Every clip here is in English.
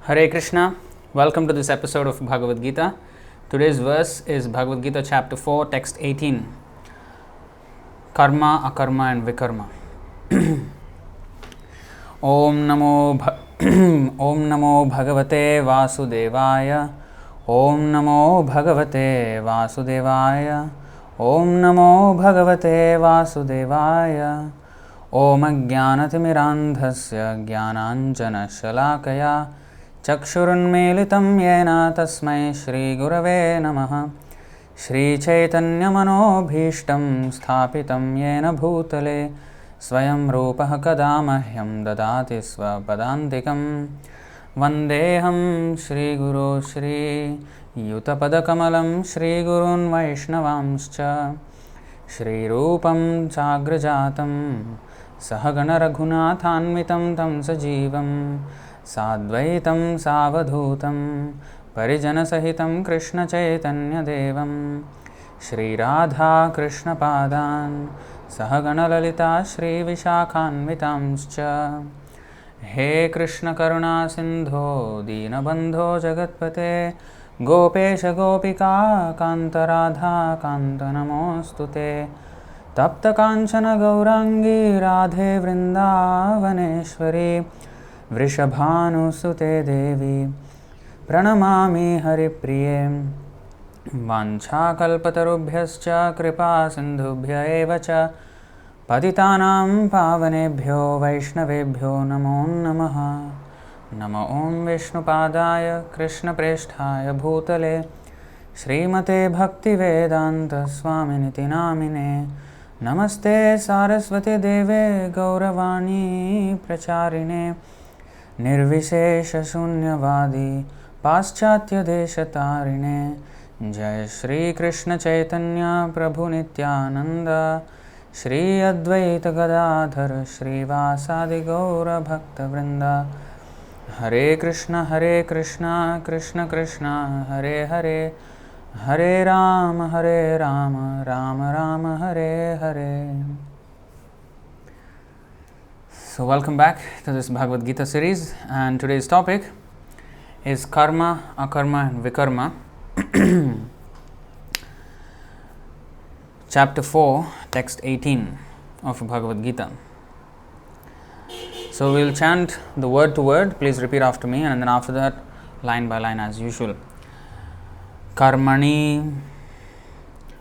Hare Krishna, welcome to this episode of Bhagavad Gita. Today's verse is Bhagavad Gita chapter 4, text 18. Karma, Akarma and Vikarma. Om Namo Bhagavate Vasudevaya. Om Namo Bhagavate Vasudevaya. Om Namo Bhagavate Vasudevaya. Om Ajnanatimirandhasya Jnananjana Shalakaya Chakshurunmilitam Yena Tasmai Shri Gurave Namaha. Shri Chaitanya Manobhishtam Sthapitam Yena Bhutale Swayam Rupaha Kadamahyam Dadati Swapadantikam Vandeham Shri Guru Shri Yutapadakamalam Shri Gurun Vaishnavamscha Shri Rupam Chagrajatam Sahagana Raghunathanvitam Tam Sajivam Sadvaitam Savadhutam Parijana Sahitam Krishna Chaitanya Devam Shri Radha Krishna Padan Sahagana Lalita Shri Vishakhanvitamscha He Krishna Karuna Sindho Dinabandho Jagatpate Gopesha Gopika Kanta Radha Kanta Namostute Tapta Kanchana Gaurangi Radhe Vrindavaneshwari Vrishabhanusute Devi Pranamami Haripriye Vanchakalpatarubhyascha Kripa Sindhubhya evacha Patitanam Pavanebhyo Vaishnavebhyo Namo Namaha Namo Om Vishnupadaya Krishna Presthaya Bhutale Srimate Bhaktivedanta Swaminiti Namine Namaste Saraswati Deve Gauravani Pracharine Nirvishesha Shunyavadi Paschatya Deshatarine Jai Shri Krishna Chaitanya Prabhu Nityananda Shri Advaita Gadadhar Shri Vasadi Gaura Bhakta Vrinda Hare Krishna Krishna Krishna Hare Hare Hare Rama Rama Rama Hare Hare. So welcome back to this Bhagavad Gita series, and today's topic is Karma, Akarma and Vikarma. Chapter 4, text 18 of Bhagavad Gita. So we'll chant the word to word. Please repeat after me, and then after that, line by line as usual. Karmani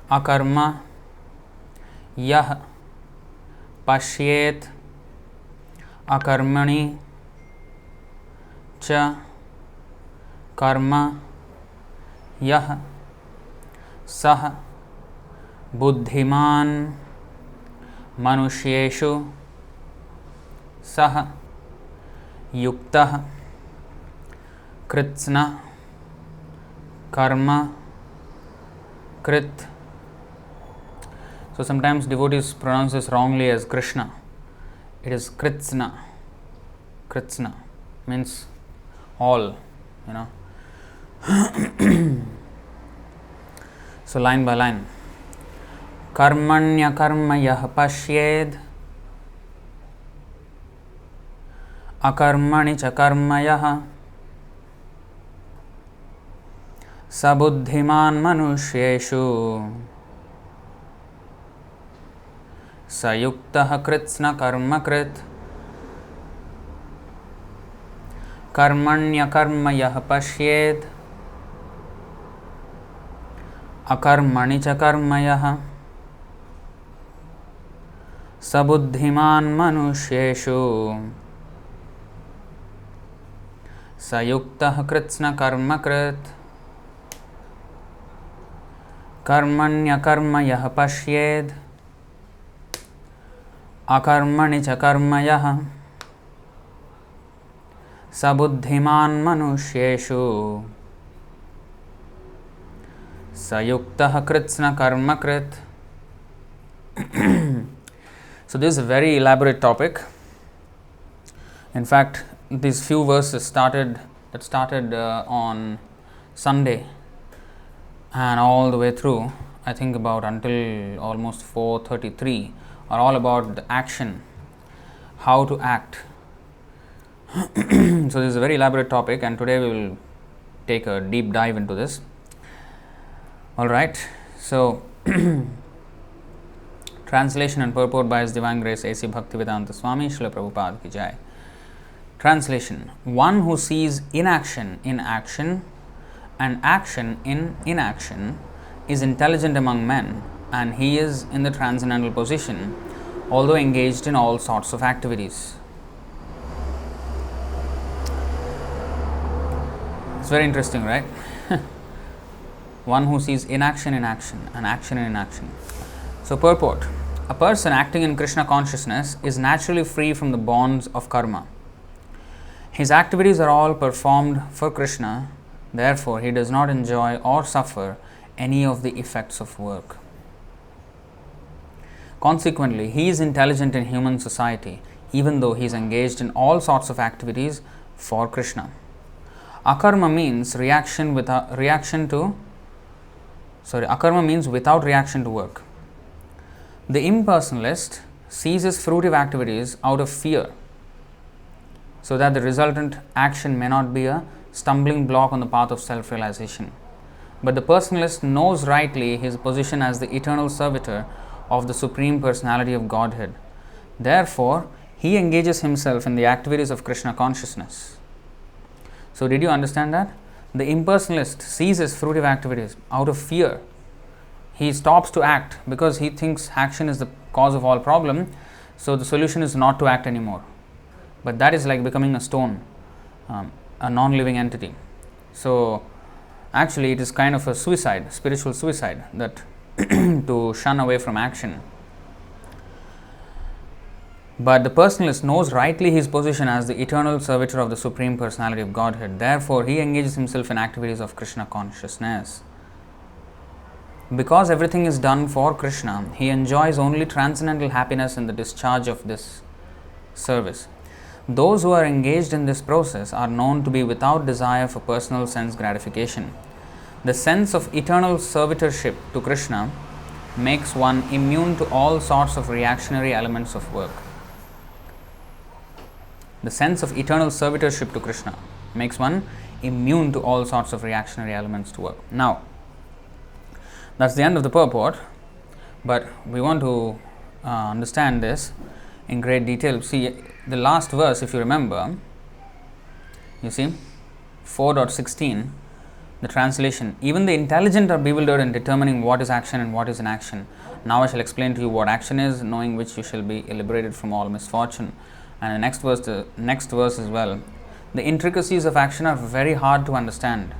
Akarma Yah Pashyet Akarmani Cha Karma Yah Sah Buddhiman Manushyeshu Sah Yuktah Kritsna Karma Krit. So sometimes devotees pronounce this wrongly as Krishna. It is Kritsna. Kritsna means all, So line by line. Karmanya karma yah pashyed Akarmani cha karma yah Sabuddhiman manushyeshu Sayuktah kritsna karma krit. Karmanya karma yah pashyed Akarmani cha karma yah Sabuddhiman manushyeshu Sayuktah kritsna karma krit. Karmanya karma yah pashyed Akarmani cha karma yah Sabuddhiman manushyeshu Sayuktah kritsna karma krit. So this is a very elaborate topic. In fact, these few verses started on Sunday and all the way through, I think about until almost 4:33, are all about the action, how to act, So this is a very elaborate topic, and today we will take a deep dive into this. Alright, so translation and purport by His Divine Grace A.C. Bhaktivedanta Swami Srila Prabhupada Ki Jai. Translation: one who sees inaction in action and action in inaction is intelligent among men, and he is in the transcendental position, although engaged in all sorts of activities. It's very interesting, right? One who sees inaction in action and action in inaction. So, purport: a person acting in Krishna consciousness is naturally free from the bonds of karma. His activities are all performed for Krishna, therefore, he does not enjoy or suffer any of the effects of work. Consequently, he is intelligent in human society, even though he is engaged in all sorts of activities for Krishna. Akarma means Akarma means without reaction to work. The impersonalist ceases fruitive activities out of fear, so that the resultant action may not be a stumbling block on the path of self-realization. But the personalist knows rightly his position as the eternal servitor of the Supreme Personality of Godhead. Therefore, he engages himself in the activities of Krishna consciousness. So, did you understand that? The impersonalist ceases fruitive activities out of fear. He stops to act because he thinks action is the cause of all problem. So, the solution is not to act anymore. But that is like becoming a stone, a non-living entity. So, actually it is kind of a suicide, spiritual suicide, that to shun away from action. But the personalist knows rightly his position as the eternal servitor of the Supreme Personality of Godhead. Therefore, he engages himself in activities of Krishna consciousness. Because everything is done for Krishna, he enjoys only transcendental happiness in the discharge of this service. Those who are engaged in this process are known to be without desire for personal sense gratification. The sense of eternal servitorship to Krishna makes one immune to all sorts of reactionary elements of work. The sense of eternal servitorship to Krishna makes one immune to all sorts of reactionary elements to work. Now, that's the end of the purport, but we want to understand this in great detail. See, the last verse, if you remember, you see, 4.16, the translation: even the intelligent are bewildered in determining what is action and what is inaction. Now I shall explain to you what action is, knowing which you shall be liberated from all misfortune. And the next verse as well. The intricacies of action are very hard to understand.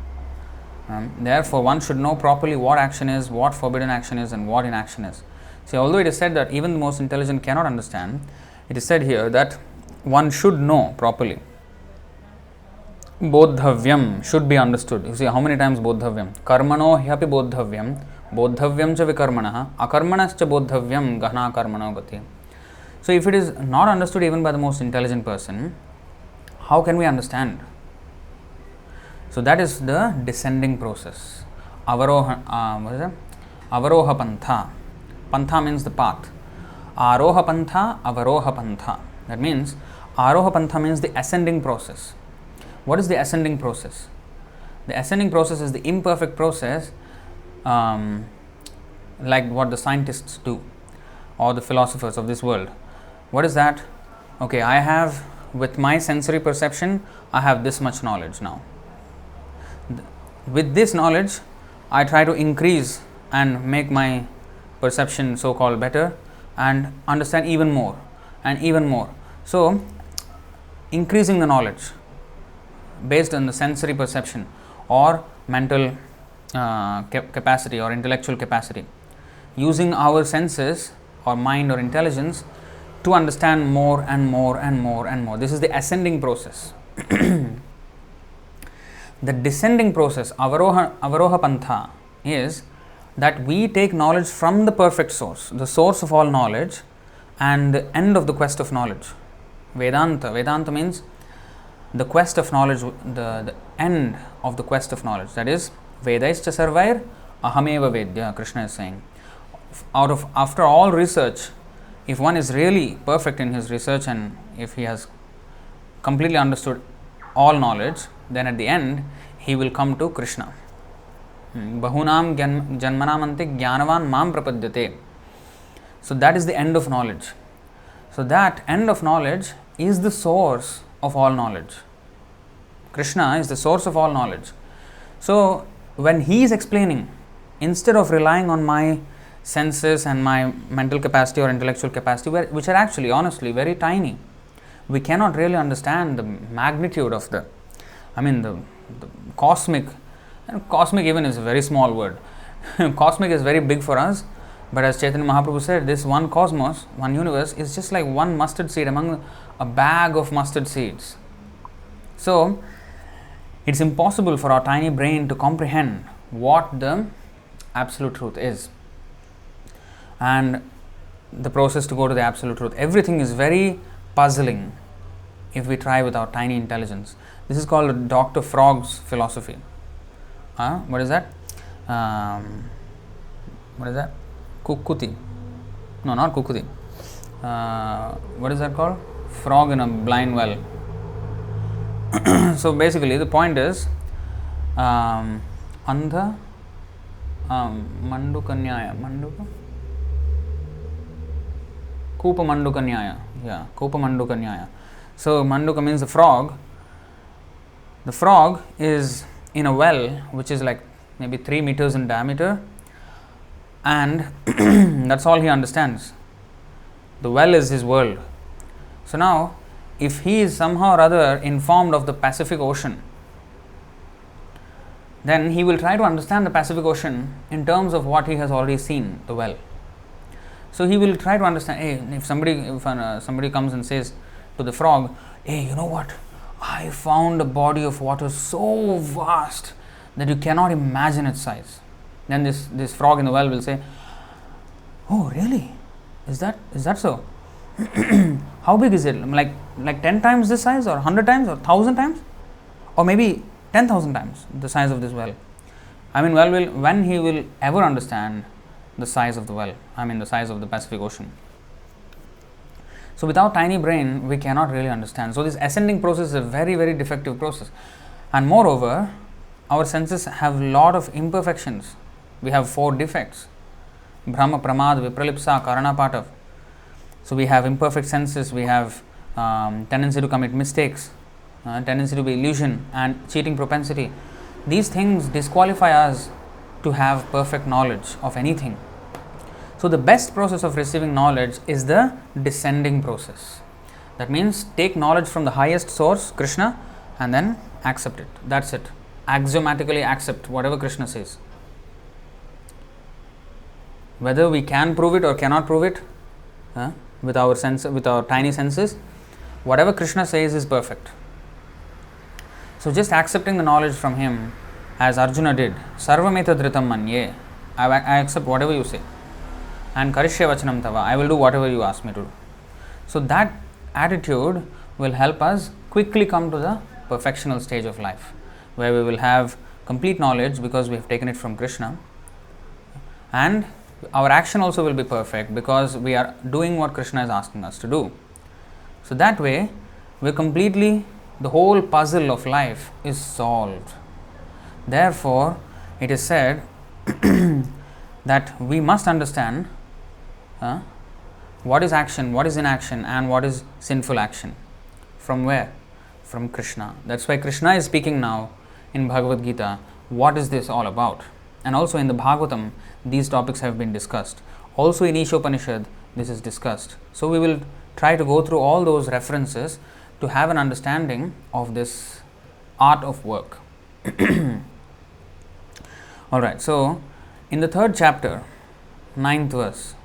Therefore, one should know properly what action is, what forbidden action is, and what inaction is. See, although it is said that even the most intelligent cannot understand, it is said here that one should know properly. Bodhavyam should be understood. You see, how many times bodhavyam? Karmano hyapi bodhavyam, bodhavyam cha vikarmanaha, akarmanascha bodhavyam gahana karmano gati. So, if it is not understood even by the most intelligent person, how can we understand? So, that is the descending process. Avaroha pantha. Pantha means the path. Aroha pantha, avaroha pantha. That means, aroha pantha means the ascending process. What is the ascending process? The ascending process is the imperfect process, like what the scientists do or the philosophers of this world. What is that? Okay, I have, with my sensory perception, I have this much knowledge now. With this knowledge, I try to increase and make my perception so-called better and understand even more and even more. So, increasing the knowledge based on the sensory perception or mental capacity or intellectual capacity, using our senses or mind or intelligence to understand more and more and more and more. This is the ascending process. The descending process, avaroha pantha, is that we take knowledge from the perfect source, the source of all knowledge, and the end of the quest of knowledge. Vedanta means the quest of knowledge, the end of the quest of knowledge. That is, Vedaischa sarvair ahameva vedya, Krishna is saying. After all research, if one is really perfect in his research and if he has completely understood all knowledge, then at the end he will come to Krishna. Bahunam janmanamante jnanavan mam prapadyate. So that is the end of knowledge. So that end of knowledge is the source of all knowledge. Krishna is the source of all knowledge. So when he is explaining, instead of relying on my senses and my mental capacity or intellectual capacity, which are actually honestly very tiny, we cannot really understand the magnitude of the cosmic. Cosmic even is a very small word. Cosmic is very big for us, but as Chaitanya Mahaprabhu said, this one cosmos, one universe is just like one mustard seed among a bag of mustard seeds. So it's impossible for our tiny brain to comprehend what the absolute truth is and the process to go to the absolute truth. Everything is very puzzling if we try with our tiny intelligence. This is called Dr. Frog's philosophy. What is that? Kukuti. No, not Kukuti. What is that called? Frog in a blind well. So basically the point is Andha Mandukanyaya. Kupa Mandukanyaya. Yeah, Kupa Mandukanyaya. So Manduka means the frog. The frog is in a well which is like maybe 3 meters in diameter, and that's all he understands. The well is his world. So now, if he is somehow or other informed of the Pacific Ocean, then he will try to understand the Pacific Ocean in terms of what he has already seen, the well. So he will try to understand, hey, if somebody comes and says to the frog, hey, you know what? I found a body of water so vast that you cannot imagine its size. Then this frog in the well will say, oh, really? Is that so? How big is it? Like 10 times this size, or 100 times, or 1,000 times? Or maybe 10,000 times the size of this well. When he will ever understand the size of the well, the size of the Pacific Ocean. So without tiny brain, we cannot really understand. So this ascending process is a very, very defective process. And moreover, our senses have a lot of imperfections. We have 4 defects. Brahma, Pramad, Vipralipsa, Karana, Patav. So we have imperfect senses, we have tendency to commit mistakes, tendency to be illusion and cheating propensity. These things disqualify us to have perfect knowledge of anything. So the best process of receiving knowledge is the descending process. That means take knowledge from the highest source, Krishna, and then accept it. That's it. Axiomatically accept whatever Krishna says. Whether we can prove it or cannot prove it, with our tiny senses, whatever Krishna says is perfect. So just accepting the knowledge from him, as Arjuna did, Sarvameta Dhritam Manye, I accept whatever you say, and Karishya Vachanam Tava, I will do whatever you ask me to do. So that attitude will help us quickly come to the perfectional stage of life, where we will have complete knowledge because we have taken it from Krishna, and our action also will be perfect because we are doing what Krishna is asking us to do. So that way, the whole puzzle of life is solved. Therefore, it is said that we must understand what is action, what is inaction, and what is sinful action. From where? From Krishna. That's why Krishna is speaking now in Bhagavad Gita. What is this all about? And also in the Bhagavatam, these topics have been discussed. Also in Ishopanishad, this is discussed. So we will try to go through all those references to have an understanding of this art of work. Alright, so in the 3rd chapter, 9th verse,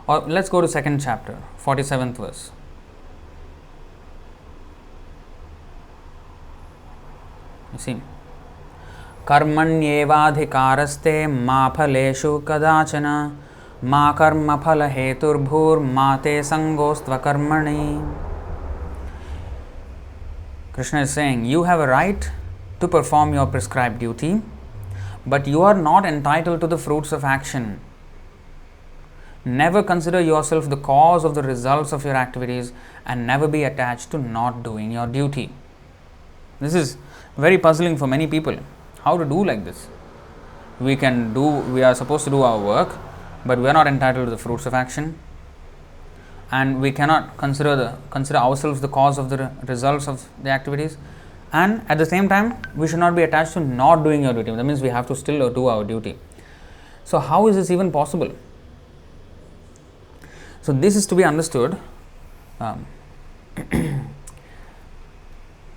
or let's go to 2nd chapter, 47th verse. You see, कर्मण्येवाधिकारस्ते मा फलेषु कदाचन मा कर्म फल हेतुर्भूर्मा ते संगोस्त्वकर्मणि. Krishna is saying, you have a right to perform your prescribed duty, but you are not entitled to the fruits of action. Never consider yourself the cause of the results of your activities, and never be attached to not doing your duty. This is very puzzling for many people. How to do like this? We are supposed to do our work, but we are not entitled to the fruits of action, and we cannot consider ourselves the cause of the results of the activities, and at the same time we should not be attached to not doing your duty. That means we have to still do our duty. So how is this even possible? So this is to be understood.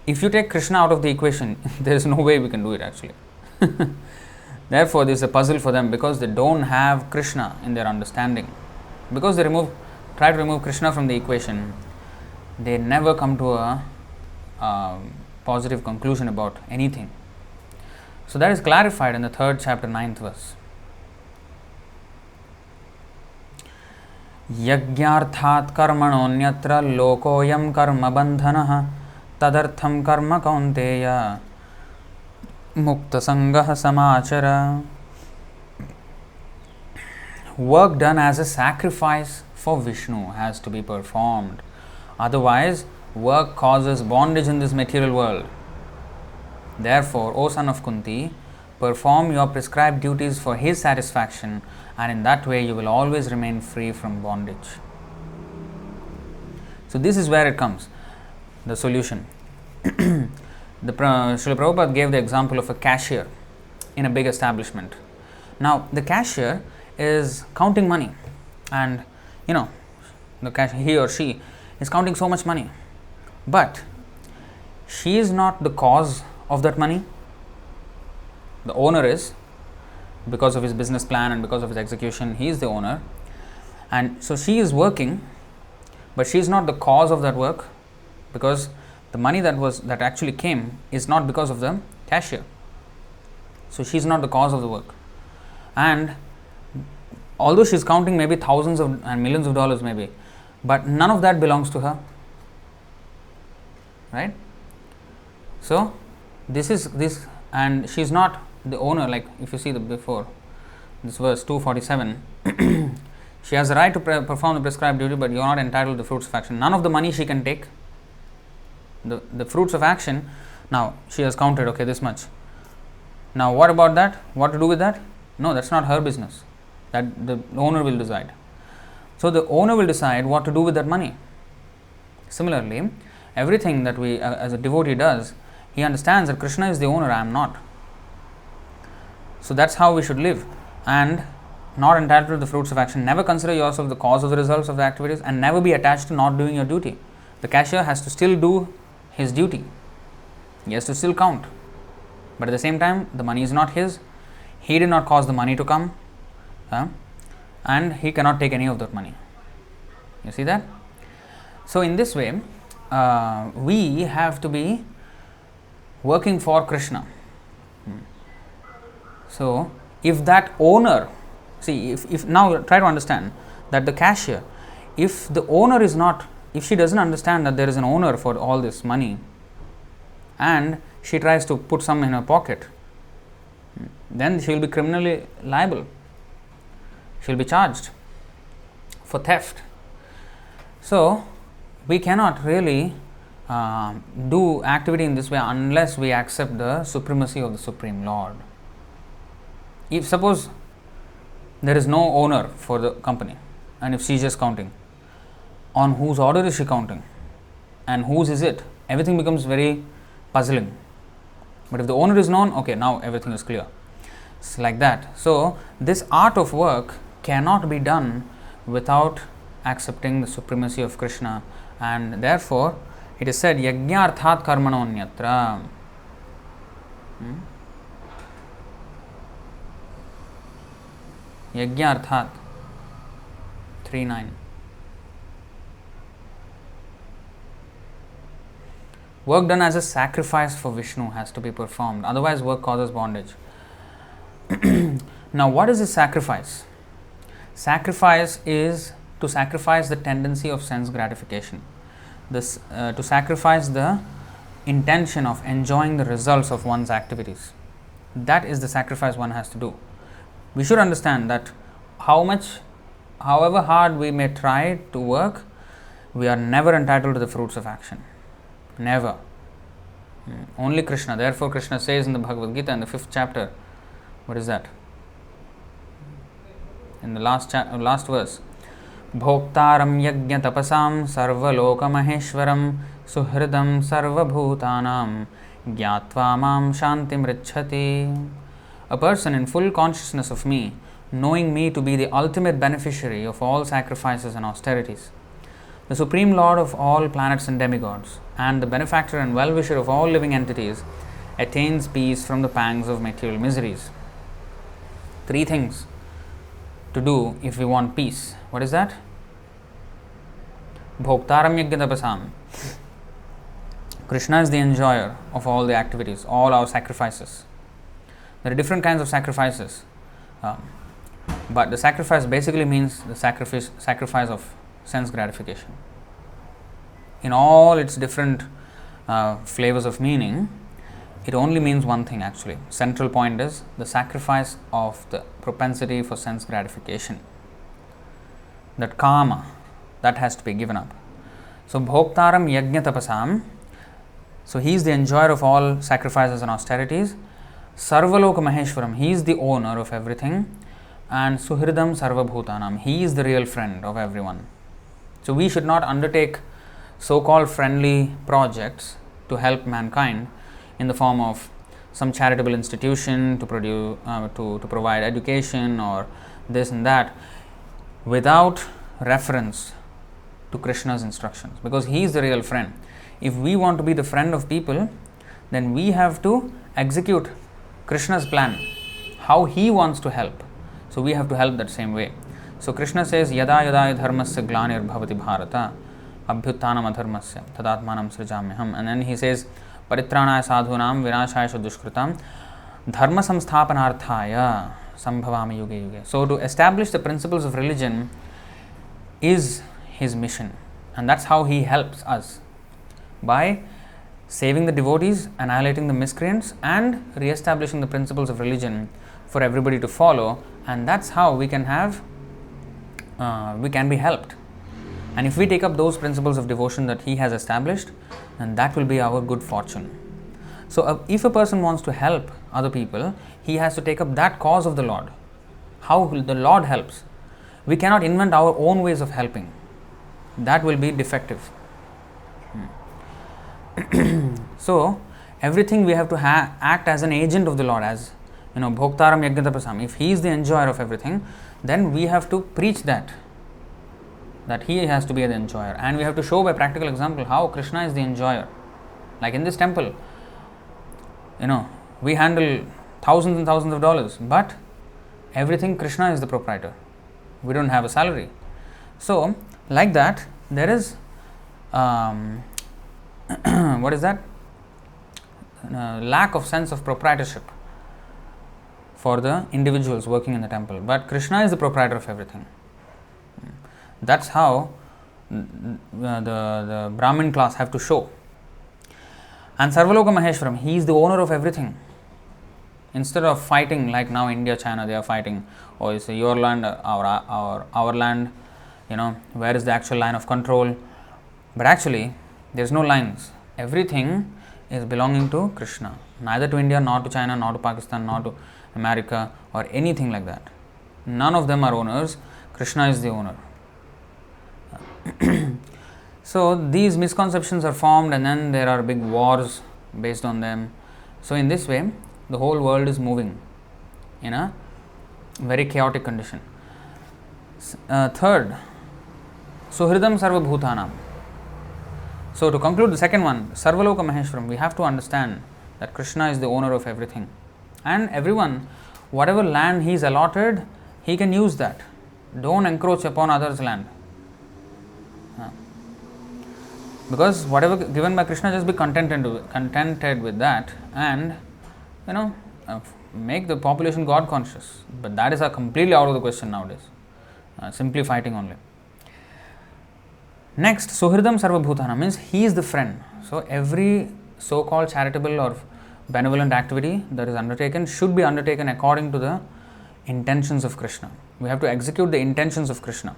If you take Krishna out of the equation, there is no way we can do it actually. Therefore, this is a puzzle for them, because they don't have Krishna in their understanding. Because they try to remove Krishna from the equation, they never come to a positive conclusion about anything. So that is clarified in the 3rd chapter, 9th verse. Yagyarthat karmanonyatra lokoyam karma bandhanah tadartham karma kaunteya mukta sangah samachara. Work done as a sacrifice for Vishnu has to be performed. Otherwise, work causes bondage in this material world. Therefore, O son of Kunti, perform your prescribed duties for his satisfaction, and in that way you will always remain free from bondage. So this is where it comes, the solution. Srila Prabhupada gave the example of a cashier in a big establishment. Now, the cashier is counting money, and he or she is counting so much money, but she is not the cause of that money. The owner is, because of his business plan and because of his execution, he is the owner, and so she is working, but she is not the cause of that work, because the money that actually came is not because of the cashier. So she is not the cause of the work, and although she is counting maybe thousands and millions of dollars maybe, but none of that belongs to her, right? So this, and she is not the owner. Like if you see before this verse 247, she has the right to perform the prescribed duty, but you are not entitled to the fruits of action. None of the money she can take. The fruits of action, now she has counted, okay, this much. Now what about that? What to do with that? No, that's not her business. That the owner will decide. So the owner will decide what to do with that money. Similarly, everything that we as a devotee does, he understands that Krishna is the owner, I am not. So that's how we should live, and not entitled to the fruits of action. Never consider yourself the cause of the results of the activities, and never be attached to not doing your duty. The cashier has to still do his duty. He has to still count. But at the same time, the money is not his. He did not cause the money to come. And he cannot take any of that money. You see that? So in this way, we have to be working for Krishna. So if that owner, see, if now try to understand that the cashier, if the owner is not, if she doesn't understand that there is an owner for all this money, and she tries to put some in her pocket, then she will be criminally liable. She will be charged for theft. So we cannot really do activity in this way unless we accept the supremacy of the Supreme Lord. If suppose there is no owner for the company, and if she is just counting, on whose order is she counting, and whose is it? Everything becomes very puzzling. But if the owner is known, okay, now everything is clear. It's like that. So this art of work cannot be done without accepting the supremacy of Krishna, and therefore it is said yagyarthat karmanonyatra. Yagyarthat 3:9. Work done as a sacrifice for Vishnu has to be performed, otherwise work causes bondage. Now what is a sacrifice? Sacrifice is to sacrifice the tendency of sense gratification. To sacrifice the intention of enjoying the results of one's activities. That is the sacrifice one has to do. We should understand that how much however hard we may try to work, we are never entitled to the fruits of action. Never. Only Krishna. Therefore, Krishna says in the Bhagavad Gita in the 5th chapter, what is that? In the last verse, Bhoktaram yajna tapasam sarva loka maheshwaram suhridam sarva bhutanam gyatva mam shantim richhati. A person in full consciousness of me, knowing me to be the ultimate beneficiary of all sacrifices and austerities, the Supreme Lord of all planets and demigods, and the benefactor and well-wisher of all living entities, attains peace from the pangs of material miseries. 3 things to do if we want peace. What is that? Bhoktaram yajna tapasam. Krishna is the enjoyer of all the activities, all our sacrifices. There are different kinds of sacrifices, but the sacrifice basically means the sacrifice of sense gratification. In all its different flavors of meaning, it only means one thing actually. Central point is the sacrifice of the propensity for sense gratification. That karma, that has to be given up. So, Bhoktaram yajna tapasam, so he is the enjoyer of all sacrifices and austerities. Sarvaloka Maheshwaram, he is the owner of everything. And Suhridam Sarva Bhutanam, he is the real friend of everyone. So, we should not undertake so-called friendly projects to help mankind in the form of some charitable institution to provide education or this and that without reference to Krishna's instructions, because he is the real friend. If we want to be the friend of people, then we have to execute Krishna's plan, how he wants to help. So we have to help that same way. So Krishna says, Yada yada dharmasya glanir bhavati bharata abhyuttanam adharmasya tadatmanam srijamyaham. And then he says, Paritranaya sadhunam vinashaya dushkritam dharma samsthapanarthaya sambhavami yuge yuge. So to establish the principles of religion is his mission, and that's how he helps us, by saving the devotees, annihilating the miscreants, and re-establishing the principles of religion for everybody to follow. And that's how we can be helped. And if we take up those principles of devotion that he has established, then that will be our good fortune. So if a person wants to help other people, he has to take up that cause of the Lord, how the Lord helps. We cannot invent our own ways of helping. That will be defective. So everything we have to act as an agent of the Lord, as Bhoktaram yajna tapasam. If he is the enjoyer of everything, then we have to preach that he has to be the enjoyer, and we have to show by practical example how Krishna is the enjoyer. Like in this temple, we handle thousands and thousands of dollars, but everything Krishna is the proprietor. We don't have a salary. So like that, there is what is that? Lack of sense of proprietorship for the individuals working in the temple. But Krishna is the proprietor of everything. That's how the Brahmin class have to show. And Sarvaloka Maheshwaram, he is the owner of everything. Instead of fighting like now India, China, they are fighting, oh, it's your land, our land, where is the actual line of control? But actually, there is no lines. Everything is belonging to Krishna, neither to India, nor to China, nor to Pakistan, nor to America, or anything like that. None of them are owners. Krishna is the owner. So these misconceptions are formed, and then there are big wars based on them. So in this way, the whole world is moving in a very chaotic condition. Third, Suhridam Sarva Bhutanam. So to conclude the second one, Sarvaloka Maheshwaram, we have to understand that Krishna is the owner of everything. And everyone, whatever land he is allotted, he can use that. Don't encroach upon others' land. Because whatever given by Krishna, just be contented with that, and make the population God conscious. But that is completely out of the question nowadays. Simply fighting only. Next, Suhridam Sarva Bhutana means he is the friend. So every so-called charitable or benevolent activity that is undertaken should be undertaken according to the intentions of Krishna. We have to execute the intentions of Krishna.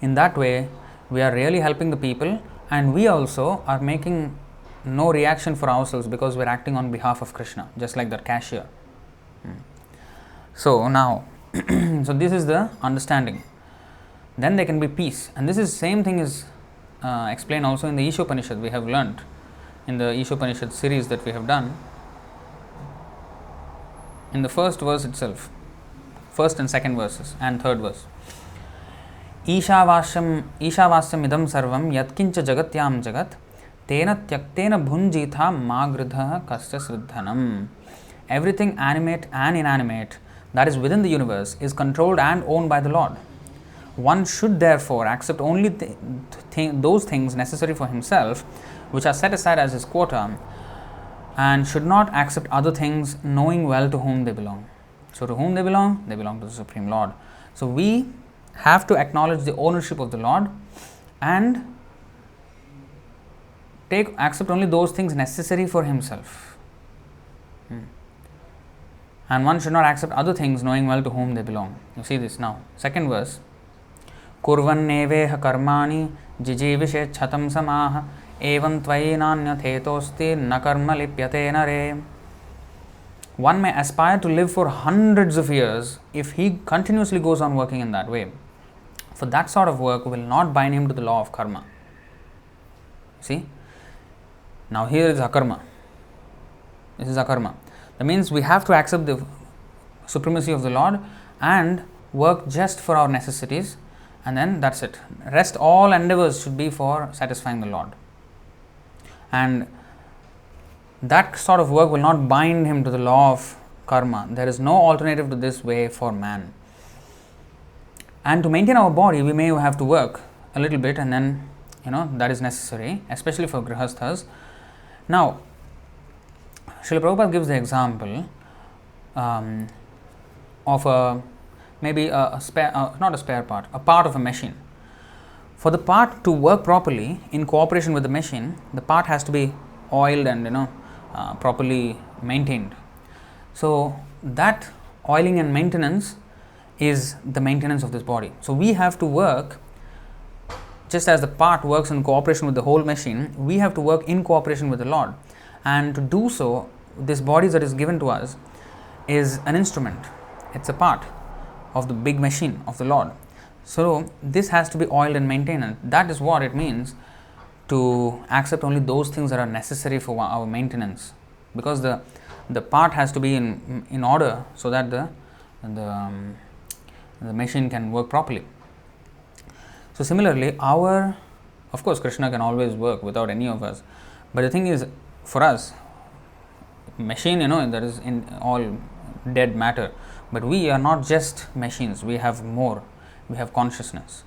In that way, we are really helping the people, and we also are making no reaction for ourselves because we are acting on behalf of Krishna, just like that cashier. So now, so this is the understanding. Then there can be peace, and this is same thing is explained also in the Ishopanishad. We have learnt in the Ishopanishad series that we have done. In the first verse itself, first and second verses and third verse. Ishavasyam idam sarvam yatkincha jagatyam jagat tena tyaktena bhunjitha magridha kasya sriddhanam. Everything animate and inanimate that is within the universe is controlled and owned by the Lord. One should therefore accept only those things necessary for himself, which are set aside as his quota, and should not accept other things, knowing well to whom they belong. So to whom they belong? They belong to the Supreme Lord. So we have to acknowledge the ownership of the Lord and accept only those things necessary for himself. And one should not accept other things, knowing well to whom they belong. You see this now. Second verse. Kurvanneveha karmani jijivishe chatam samaha evam tvainanya thetosti na karma lipyate nare. One may aspire to live for hundreds of years if he continuously goes on working in that way. For that sort of work will not bind him to the law of karma. See? Now here is Akarma. This is Akarma. That means we have to accept the supremacy of the Lord and work just for our necessities, and then that's it. Rest all endeavors should be for satisfying the Lord. And that sort of work will not bind him to the law of karma. There is no alternative to this way for man. And to maintain our body, we may have to work a little bit, and then, that is necessary, especially for grihasthas. Now, Srila Prabhupada gives the example of maybe a spare, not a spare part, a part of a machine. For the part to work properly in cooperation with the machine, the part has to be oiled and properly maintained. So that oiling and maintenance is the maintenance of this body. So we have to work, just as the part works in cooperation with the whole machine, we have to work in cooperation with the Lord. And to do so, this body that is given to us is an instrument. It's a part of the big machine of the Lord. So this has to be oiled and maintained. And that is what it means to accept only those things that are necessary for our maintenance. Because the part has to be in order so that the machine can work properly. So similarly, of course, Krishna can always work without any of us. But the thing is, for us, machine, that is in all dead matter. But we are not just machines. We have more. We have consciousness.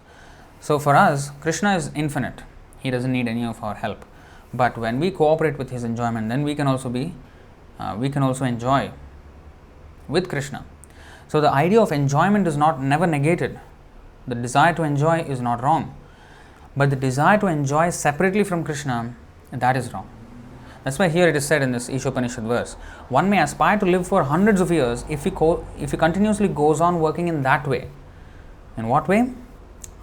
So for us, Krishna is infinite. He doesn't need any of our help. But when we cooperate with his enjoyment, then we can also enjoy with Krishna. So the idea of enjoyment is never negated. The desire to enjoy is not wrong. But the desire to enjoy separately from Krishna, that is wrong. That's why here it is said in this Ishopanishad verse, one may aspire to live for hundreds of years if he continuously goes on working in that way. In what way?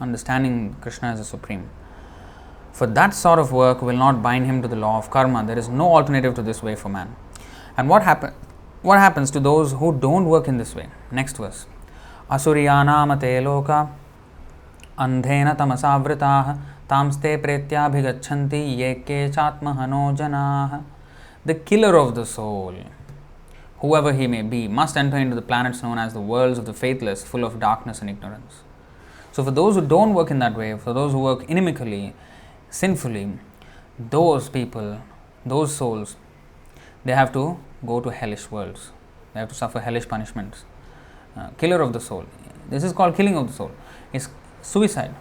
Understanding Krishna as the Supreme. For that sort of work will not bind him to the law of karma. There is no alternative to this way for man. And what happens to those who don't work in this way? Next verse. Asuryanam te loka andhena tamasavritaha tamste pretyabhigachanti yeke chatmahano janaha. The killer of the soul, whoever he may be, must enter into the planets known as the worlds of the faithless, full of darkness and ignorance. So for those who don't work in that way, for those who work inimically, sinfully, those people, those souls, they have to go to hellish worlds. They have to suffer hellish punishments. Killer of the soul. This is called killing of the soul. It's suicide.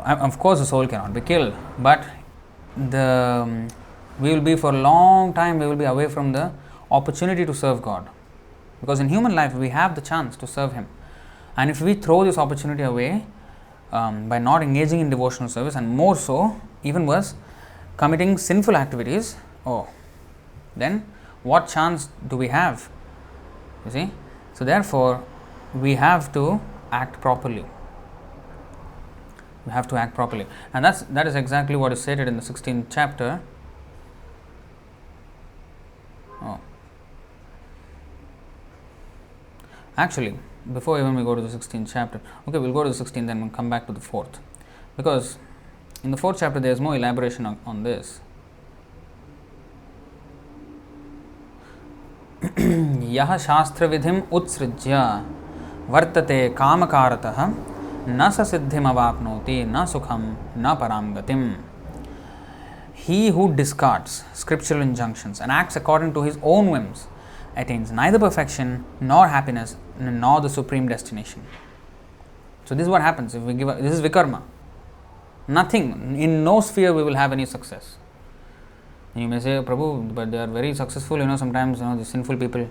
Of course, the soul cannot be killed, but we will be for a long time, we will be away from the opportunity to serve God. Because in human life, we have the chance to serve Him. And if we throw this opportunity away by not engaging in devotional service, and more so, even worse, committing sinful activities, then what chance do we have You see? So therefore, we have to act properly. We have to act properly. And that is exactly what is stated in the 16th chapter. Oh. Actually, before even we go to the 16th chapter, okay, we'll go to the 16th, then we'll come back to the 4th. Because in the 4th chapter, there is more elaboration on this. यह शास्त्र विधिम उत्सृज्य वर्तते कामकारतः न स सिद्धिमवाप्नोति न सुखम न पराम गतिम. He who discards scriptural injunctions and acts according to his own whims attains neither perfection nor happiness nor the supreme destination. So this is what happens if we give this is Vikarma. Nothing, in no sphere we will have any success. You may say, Prabhu, but they are very successful, sometimes, the sinful people.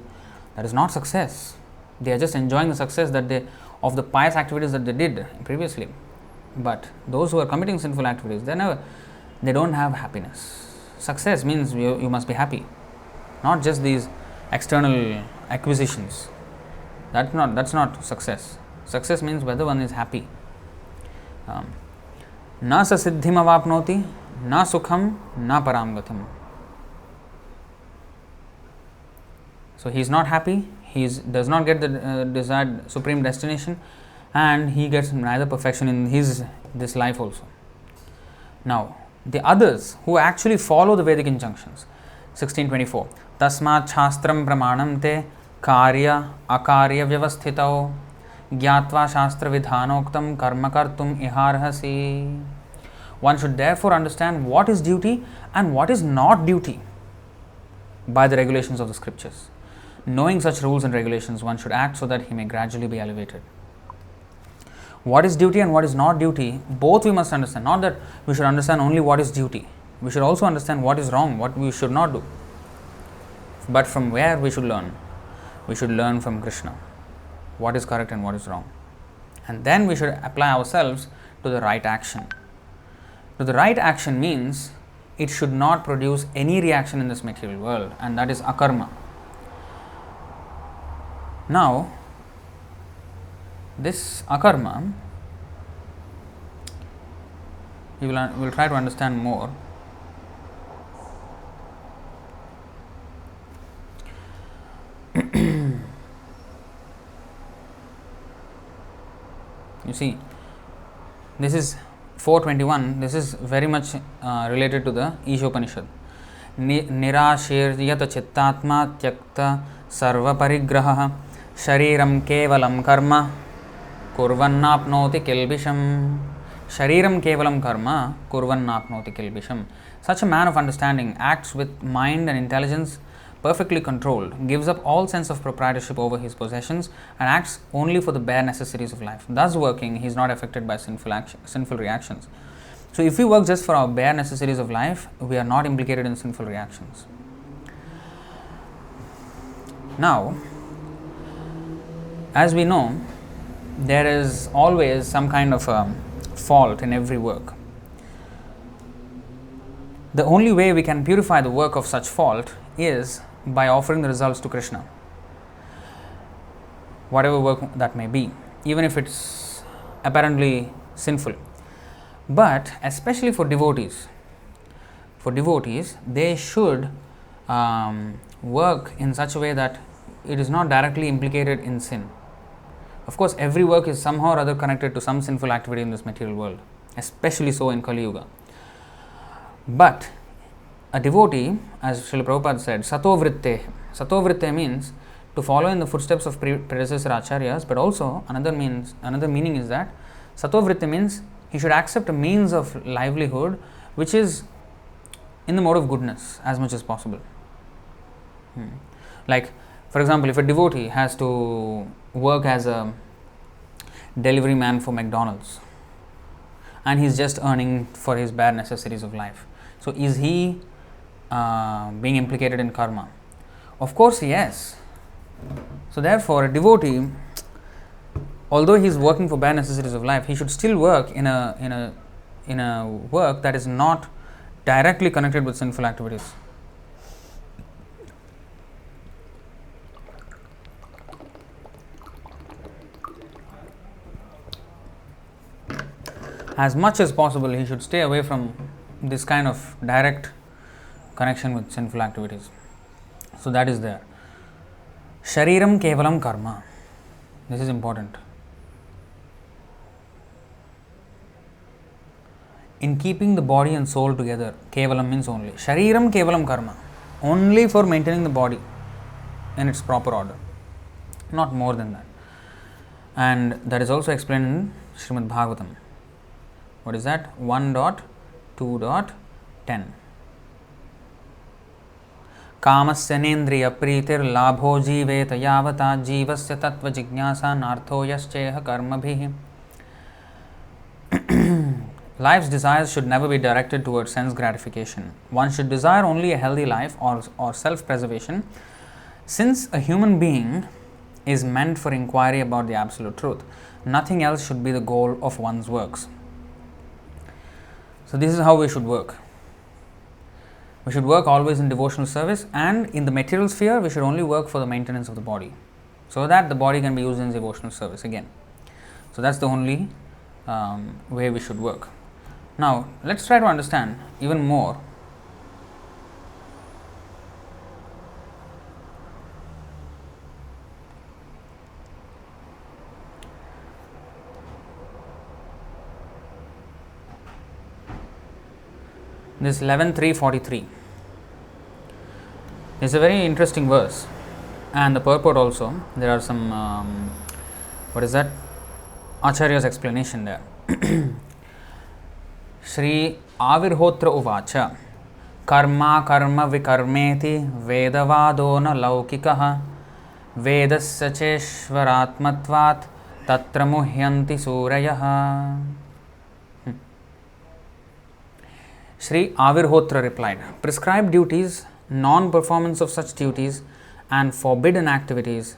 That is not success. They are just enjoying the success of the pious activities that they did previously. But those who are committing sinful activities, they don't have happiness. Success means you must be happy. Not just these external acquisitions. That's not success. Success means whether one is happy. Na sa siddhim avapnoti, na sukham, na param gatim. So he is not happy, he does not get the desired supreme destination, and he gets neither perfection in this life also. Now, the others who actually follow the Vedic injunctions, 1624, Tasmat Shastram Pramanam te Karya Akarya Vyavasthitao Gyatva Shastra Vidhanoktam Karma Kartum Iharhasi. One should therefore understand what is duty and what is not duty by the regulations of the scriptures. Knowing such rules and regulations, one should act so that he may gradually be elevated. What is duty and what is not duty, both we must understand. Not that we should understand only what is duty. We should also understand what is wrong, what we should not do. But from where we should learn? We should learn from Krishna. What is correct and what is wrong. And then we should apply ourselves to the right action. So the right action means it should not produce any reaction in this material world, and that is Akarma. Now, this Akarma, we will try to understand more. You see, this is 421, this is very much related to the Ishopanishad. Nirashiryata chittatma tyakta sarva parigraha shariram kevalam karma kurvannapnoti kilbisham. Shariram kevalam karma kurvannapnoti kilbisham. Such a man of understanding acts with mind and intelligence perfectly controlled, gives up all sense of proprietorship over his possessions, and acts only for the bare necessities of life. Thus working, he is not affected by sinful reactions. So if we work just for our bare necessities of life, we are not implicated in sinful reactions. Now, as we know, there is always some kind of a fault in every work. The only way we can purify the work of such fault is by offering the results to Krishna. Whatever work that may be, even if it's apparently sinful. But especially for devotees, they should work in such a way that it is not directly implicated in sin. Of course, every work is somehow or other connected to some sinful activity in this material world, especially so in Kali Yuga. But a devotee, as Srila Prabhupada said, satovritte. Satovritte means to follow in the footsteps of predecessor acharyas, but also another meaning is that satovritte means he should accept a means of livelihood which is in the mode of goodness as much as possible. Like, for example, if a devotee has to work as a delivery man for McDonald's and he's just earning for his bare necessities of life, so is he being implicated in karma? Of course, yes. So therefore, a devotee, although he is working for bare necessities of life, he should still work in a work that is not directly connected with sinful activities. as much as possible he should stay away from this kind of direct connection with sinful activities. So that is there. Shariram kevalam karma. This is important. In keeping the body and soul together, kevalam means only. Shariram kevalam karma. Only for maintaining the body in its proper order. Not more than that. And that is also explained in Srimad Bhagavatam. What is that? 1.2.10. Kamasya nendriya pritir labho jiveta yavata jivasya tattva jignasa nartho yascheha karmabhihi. Life's desires should never be directed towards sense gratification. One should desire only a healthy life or self-preservation, since a human being is meant for inquiry about the absolute truth. Nothing else should be the goal of one's works. So this is how we should work. We should work always in devotional service, and in the material sphere we should only work for the maintenance of the body, so that the body can be used in devotional service again. So that's the only way we should work. Now let's try to understand even more. This 11.3.43 is a very interesting verse, and the purport also. There are some what is that? Acharya's explanation there. Shri Avirhotra Uvacha Karma Karma Vikarmeti Vedavado na Laukikaha Vedasya Cheshvaratmatvat Tatra Muhyanti Surayaha. Sri Avirhotra replied, prescribed duties, non-performance of such duties, and forbidden activities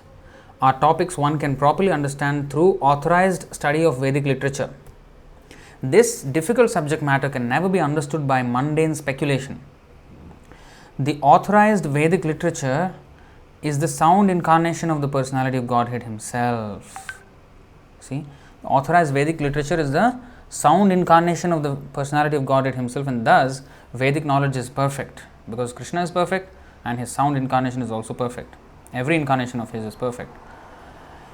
are topics one can properly understand through authorized study of Vedic literature. This difficult subject matter can never be understood by mundane speculation. The authorized Vedic literature is the sound incarnation of the personality of Godhead Himself. See, the authorized Vedic literature is the sound incarnation of the personality of Godhead Himself, and thus Vedic knowledge is perfect, because Krishna is perfect and His sound incarnation is also perfect. Every incarnation of His is perfect.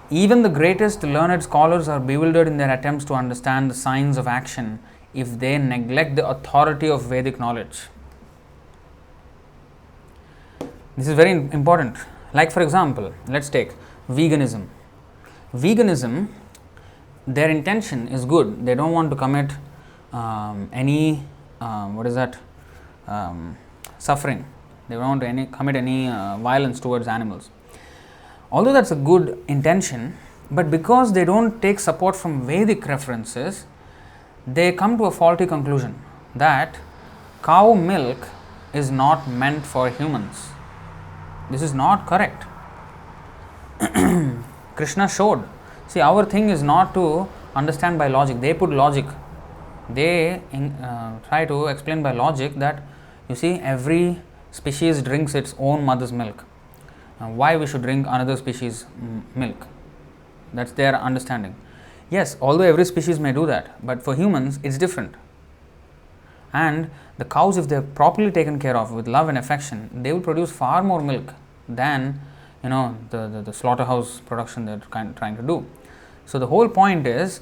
Even the greatest learned scholars are bewildered in their attempts to understand the signs of action if they neglect the authority of Vedic knowledge. This is very important. Like, for example, let's take veganism. Veganism, their intention is good. They don't want to commit any suffering. They don't want to commit any violence towards animals. Although that's a good intention, but because they don't take support from Vedic references, they come to a faulty conclusion that cow milk is not meant for humans. This is not correct. Krishna showed. See, our thing is not to understand by logic. They put logic. They try to explain by logic that, you see, every species drinks its own mother's milk. Why we should drink another species' milk? That's their understanding. Yes, although every species may do that, but for humans it's different. And the cows, if they're properly taken care of with love and affection, they will produce far more milk than the slaughterhouse production they're trying to do. So the whole point is,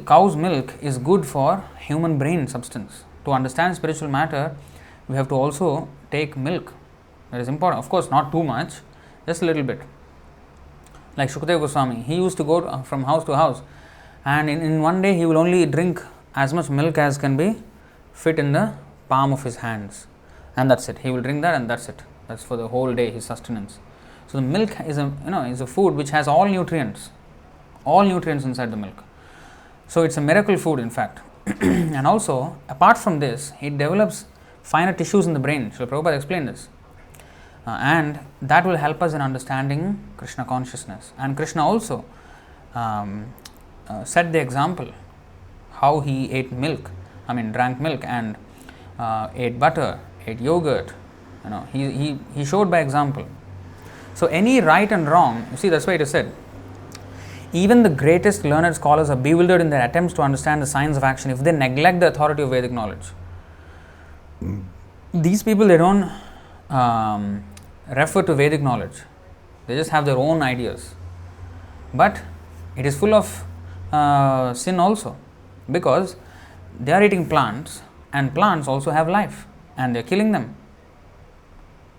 cow's milk is good for human brain substance. To understand spiritual matter, we have to also take milk. That is important. Of course, not too much, just a little bit. Like Shukadeva Goswami, he used to go from house to house, and in one day he will only drink as much milk as can be fit in the palm of his hands, and that's it. He will drink that, and that's it. That's for the whole day, his sustenance. So the milk is a food which has all nutrients inside the milk. So it's a miracle food, in fact. And also, apart from this, it develops finer tissues in the brain. Srila Prabhupada explained this. And that will help us in understanding Krishna consciousness. And Krishna also set the example how he drank milk and ate butter, ate yogurt. He showed by example. So any right and wrong, you see, that's why it is said, Even the greatest learned scholars are bewildered in their attempts to understand the science of action if they neglect the authority of Vedic knowledge. These people, they don't refer to Vedic knowledge. They just have their own ideas. But it is full of sin also, because they are eating plants, and plants also have life, and they are killing them.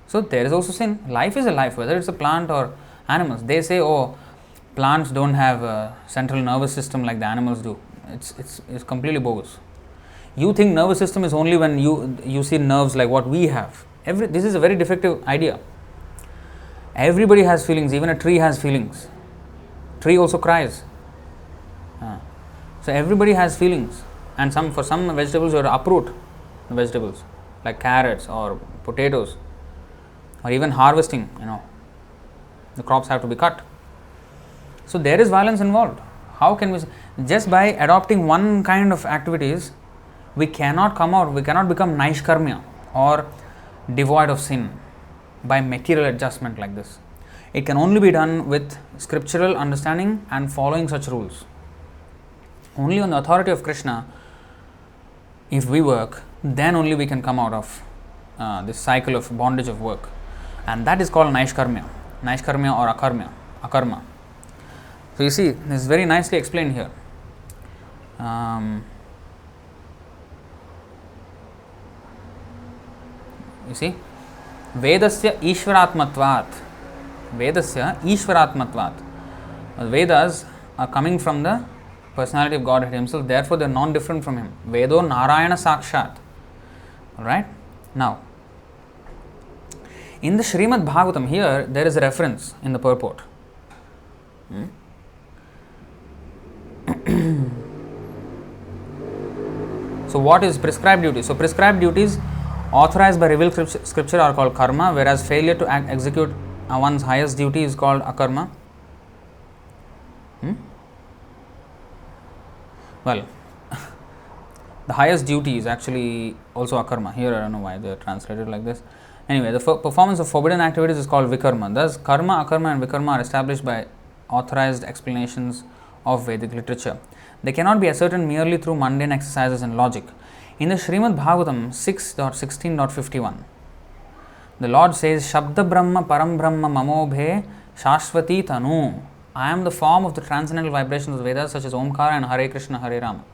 So there is also sin. Life is a life, whether it's a plant or animals. They say, oh, plants don't have a central nervous system like the animals do. It's completely bogus. You think nervous system is only when you see nerves like what we have. This is a very defective idea. Everybody has feelings. Even a tree has feelings. Tree also cries. So everybody has feelings. And for some vegetables you have to uproot the vegetables, like carrots or potatoes, or even harvesting. The crops have to be cut. So there is violence involved. How can we just by adopting one kind of activities, we cannot become Naishkarmya or devoid of sin by material adjustment like this. It can only be done with scriptural understanding and following such rules. Only on the authority of Krishna, if we work, then only we can come out of this cycle of bondage of work. And that is called Naishkarmya or Akarma. So you see, this is very nicely explained here. You see, Vedasya Ishvaratmatvat. Vedas are coming from the personality of Godhead Himself, therefore they are non-different from Him. Vedo Narayana Sakshat. Alright? Now, in the Srimad Bhagavatam, here there is a reference in the purport. So what is prescribed duty? So prescribed duties authorized by revealed scripture are called karma, whereas failure to execute one's highest duty is called akarma. Well, the highest duty is actually also akarma. Here I don't know why they are translated like this. Anyway, the performance of forbidden activities is called vikarma. Thus, karma, akarma and vikarma are established by authorized explanations of Vedic literature. They cannot be ascertained merely through mundane exercises and logic. In the Srimad Bhagavatam 6.16.51, the Lord says, Shabda Brahma Param Brahma Mamobhe Shashvati Tanu. I am the form of the transcendental vibrations of the Vedas such as Omkara and Hare Krishna Hare Rama.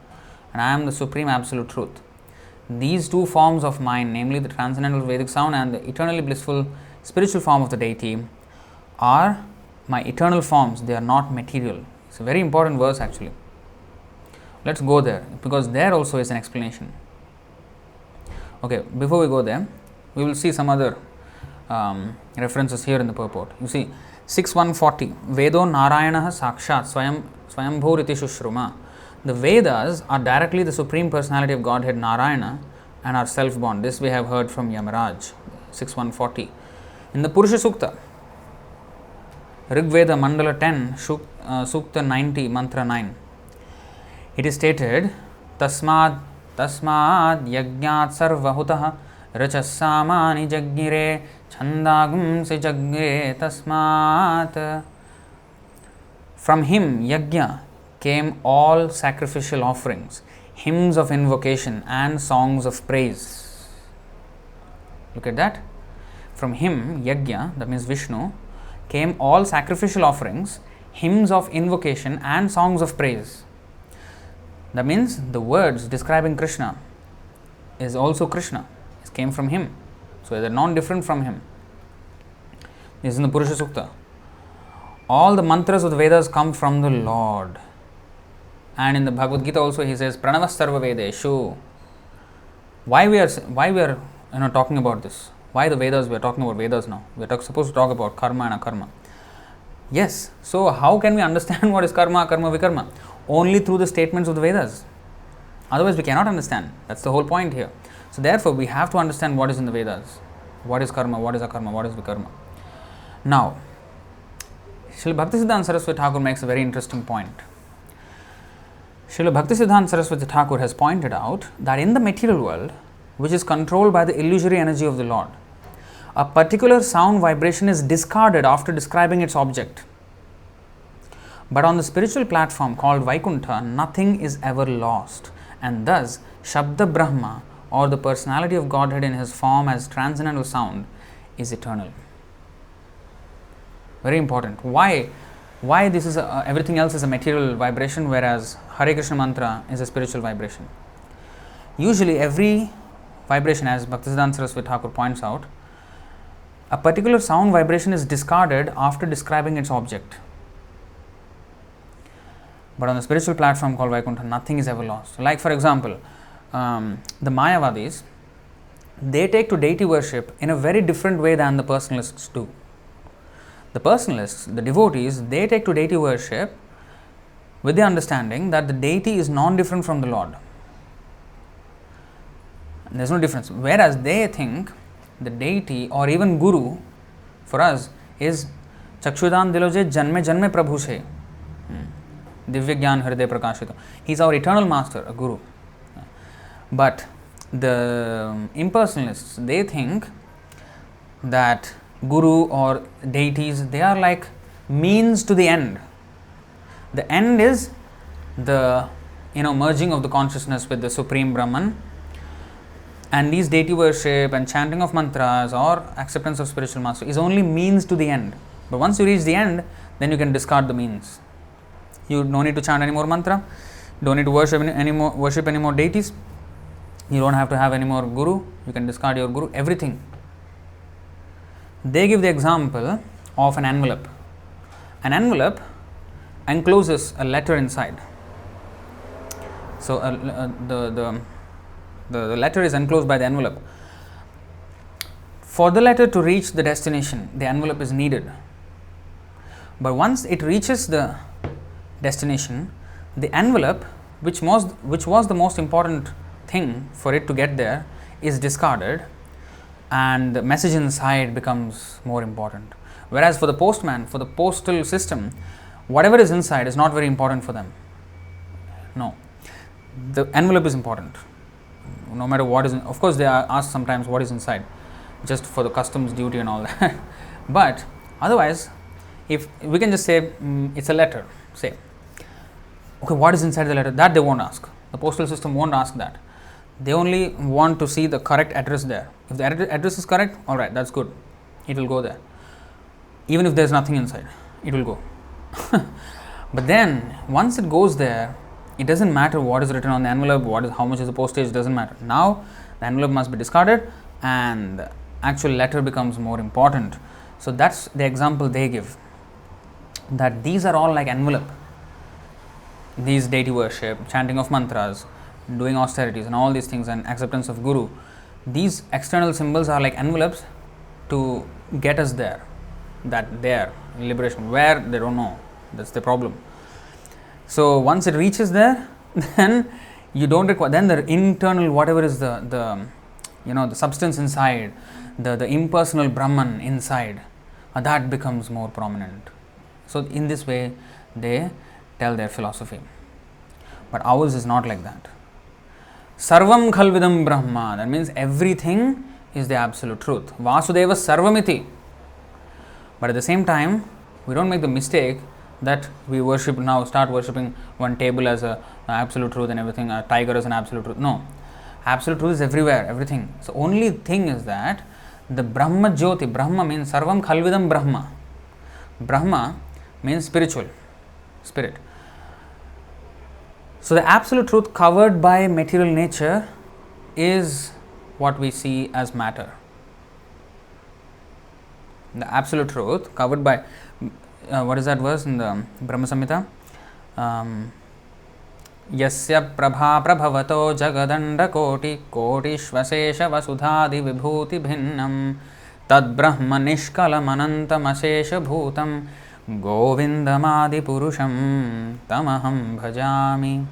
And I am the supreme absolute truth. These two forms of mine, namely the transcendental Vedic sound and the eternally blissful spiritual form of the deity, are my eternal forms. They are not material. It's a very important verse actually. Let's go there, because there also is an explanation. Okay, before we go there, we will see some other references here in the purport. You see, 6.140, Vedo Narayana Sakshat Swayambhur Iti Shushruma. The Vedas are directly the Supreme Personality of Godhead Narayana and are self-born. This we have heard from Yamaraj, 6.140. In the Purusha Sukta, Rig Veda Mandala 10, Sukta 90, Mantra 9, it is stated, Tasmad Yagnat Sarvahutah Rachasamani Jagnire Chandagum Se Jagre Tasmat. From him, Yajna, came all sacrificial offerings, hymns of invocation and songs of praise. Look at that. From him, Yajna, that means Vishnu, came all sacrificial offerings, hymns of invocation and songs of praise. That means the words describing Krishna is also Krishna. It came from him. So they are non-different from him. This is in the Purusha Sukta. All the mantras of the Vedas come from the Lord. And in the Bhagavad Gita also he says, Pranavas Sarva Vedeshu. Why we are talking about this? Why the Vedas? We are talking about Vedas now. We are supposed to talk about karma and akarma. Yes. So how can we understand what is karma, akarma, vikarma? Only through the statements of the Vedas. Otherwise we cannot understand. That's the whole point here. So therefore we have to understand what is in the Vedas. What is karma, what is akarma, what is vikarma. Now, Srila Bhaktisiddhanta Saraswati Thakur makes a very interesting point. Srila Bhaktisiddhanta Saraswati Thakur has pointed out that in the material world, which is controlled by the illusory energy of the Lord, a particular sound vibration is discarded after describing its object. But on the spiritual platform called Vaikuntha, nothing is ever lost, and thus Shabda Brahma, or the personality of Godhead in his form as transcendental sound, is eternal. Very important. Why this is everything else is a material vibration, whereas Hare Krishna mantra is a spiritual vibration. Usually every vibration, as Bhaktisiddhanta Saraswati Thakur points out, a particular sound vibration is discarded after describing its object. But on the spiritual platform called Vaikuntha, nothing is ever lost. Like for example, the Mayavadis, they take to deity worship in a very different way than the personalists do. The personalists, the devotees, they take to deity worship with the understanding that the deity is non-different from the Lord. There's no difference. Whereas they think the deity or even Guru for us is Chakshudan Diloje Janme Janme Prabhu Se Divya Gyan Hriday Prakashito. He's our eternal master, a Guru. But the impersonalists, they think that Guru or deities, they are like means to the end. The end is the merging of the consciousness with the Supreme Brahman, and these deity worship and chanting of mantras or acceptance of spiritual master is only means to the end. But once you reach the end, then you can discard the means. You don't need to chant any more mantra, don't need to worship any more deities, you don't have to have any more Guru, you can discard your Guru, everything. They give the example of an envelope. An envelope encloses a letter inside. So the letter is enclosed by the envelope. For the letter to reach the destination, the envelope is needed. But once it reaches the destination, the envelope, which was the most important thing for it to get there, is discarded, and the message inside becomes more important. Whereas for the postman, for the postal system, whatever is inside is not very important for them. No. The envelope is important. No matter what is of course they are asked sometimes what is inside, just for the customs duty and all that. But otherwise, if we can just say it's a letter, say, okay, what is inside the letter? That they won't ask. The postal system won't ask that. They only want to see the correct address there. If the address is correct, all right, that's good. It will go there. Even if there's nothing inside, it will go. But then, once it goes there, it doesn't matter what is written on the envelope, how much is the postage, doesn't matter. Now, the envelope must be discarded and the actual letter becomes more important. So, that's the example they give. That these are all like envelope. These deity worship, chanting of mantras, doing austerities and all these things, and acceptance of Guru, these external symbols are like envelopes to get us there, liberation. Where, they don't know. That's the problem. So once it reaches there, then you don't require, then the internal, whatever is the substance inside, the impersonal Brahman inside, that becomes more prominent. So in this way they tell their philosophy. But ours is not like that. Sarvam khalvidam Brahma, that means everything is the absolute truth. Vasudeva sarvamiti. But at the same time, we don't make the mistake that we start worshipping one table as an absolute truth and everything, a tiger as an absolute truth. No. Absolute truth is everywhere, everything. So only thing is that the Brahma Jyoti, Brahma means Sarvam Khalvidam Brahma. Brahma means spiritual, spirit. So the absolute truth covered by material nature is what we see as matter. The absolute truth covered by, what is that verse in the Brahma Samhita? Yasya prabha prabhavato jagadanda koti shvasesha vasudhadi vibhuti bhinnam tad brahma nishkalam anantam asesha bhutam govindamadi purusham tamaham bhajami.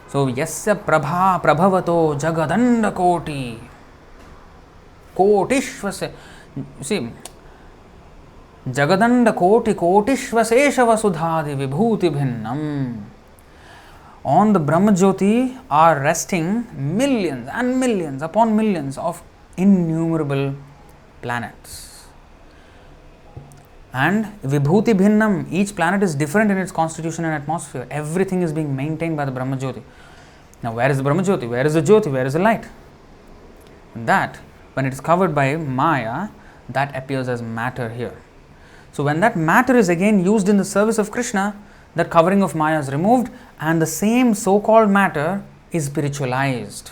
So yasya prabha prabhavato jagadanda koti shvase, you see, Jagadanda koti shvasesha vasudhadi vibhuti bhinnam. On the Brahma Jyoti are resting millions and millions upon millions of innumerable planets. And Vibhuti Bhinnam, each planet is different in its constitution and atmosphere. Everything is being maintained by the Brahma Jyoti. Now, where is the Brahma Jyoti? Where is the Jyoti? Where is the light? That, when it is covered by Maya, that appears as matter here. So, when that matter is again used in the service of Krishna, that covering of Maya is removed and the same so-called matter is spiritualized.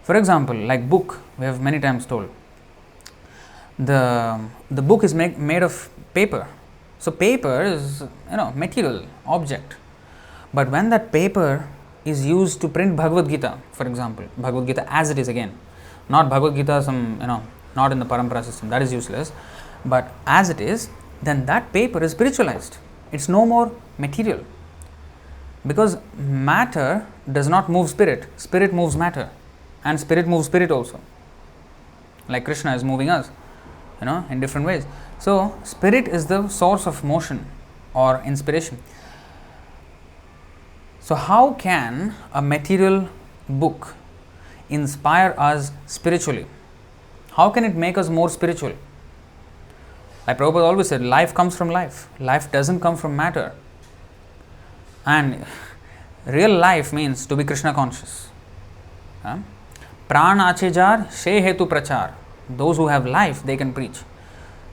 For example, like book, we have many times told. The book is made of paper. So paper is, material, object. But when that paper is used to print Bhagavad Gita, for example, Bhagavad Gita as it is again, not Bhagavad Gita not in the parampara system, that is useless, but as it is, then that paper is spiritualized. It's no more material. Because matter does not move spirit, spirit moves matter, and spirit moves spirit also. Like Krishna is moving us, in different ways. So, spirit is the source of motion or inspiration. So, how can a material book inspire us spiritually? How can it make us more spiritual? Like Prabhupada always said, life comes from life. Life doesn't come from matter. And real life means to be Krishna conscious. Pran achejar, she hetu prachar. Those who have life, they can preach.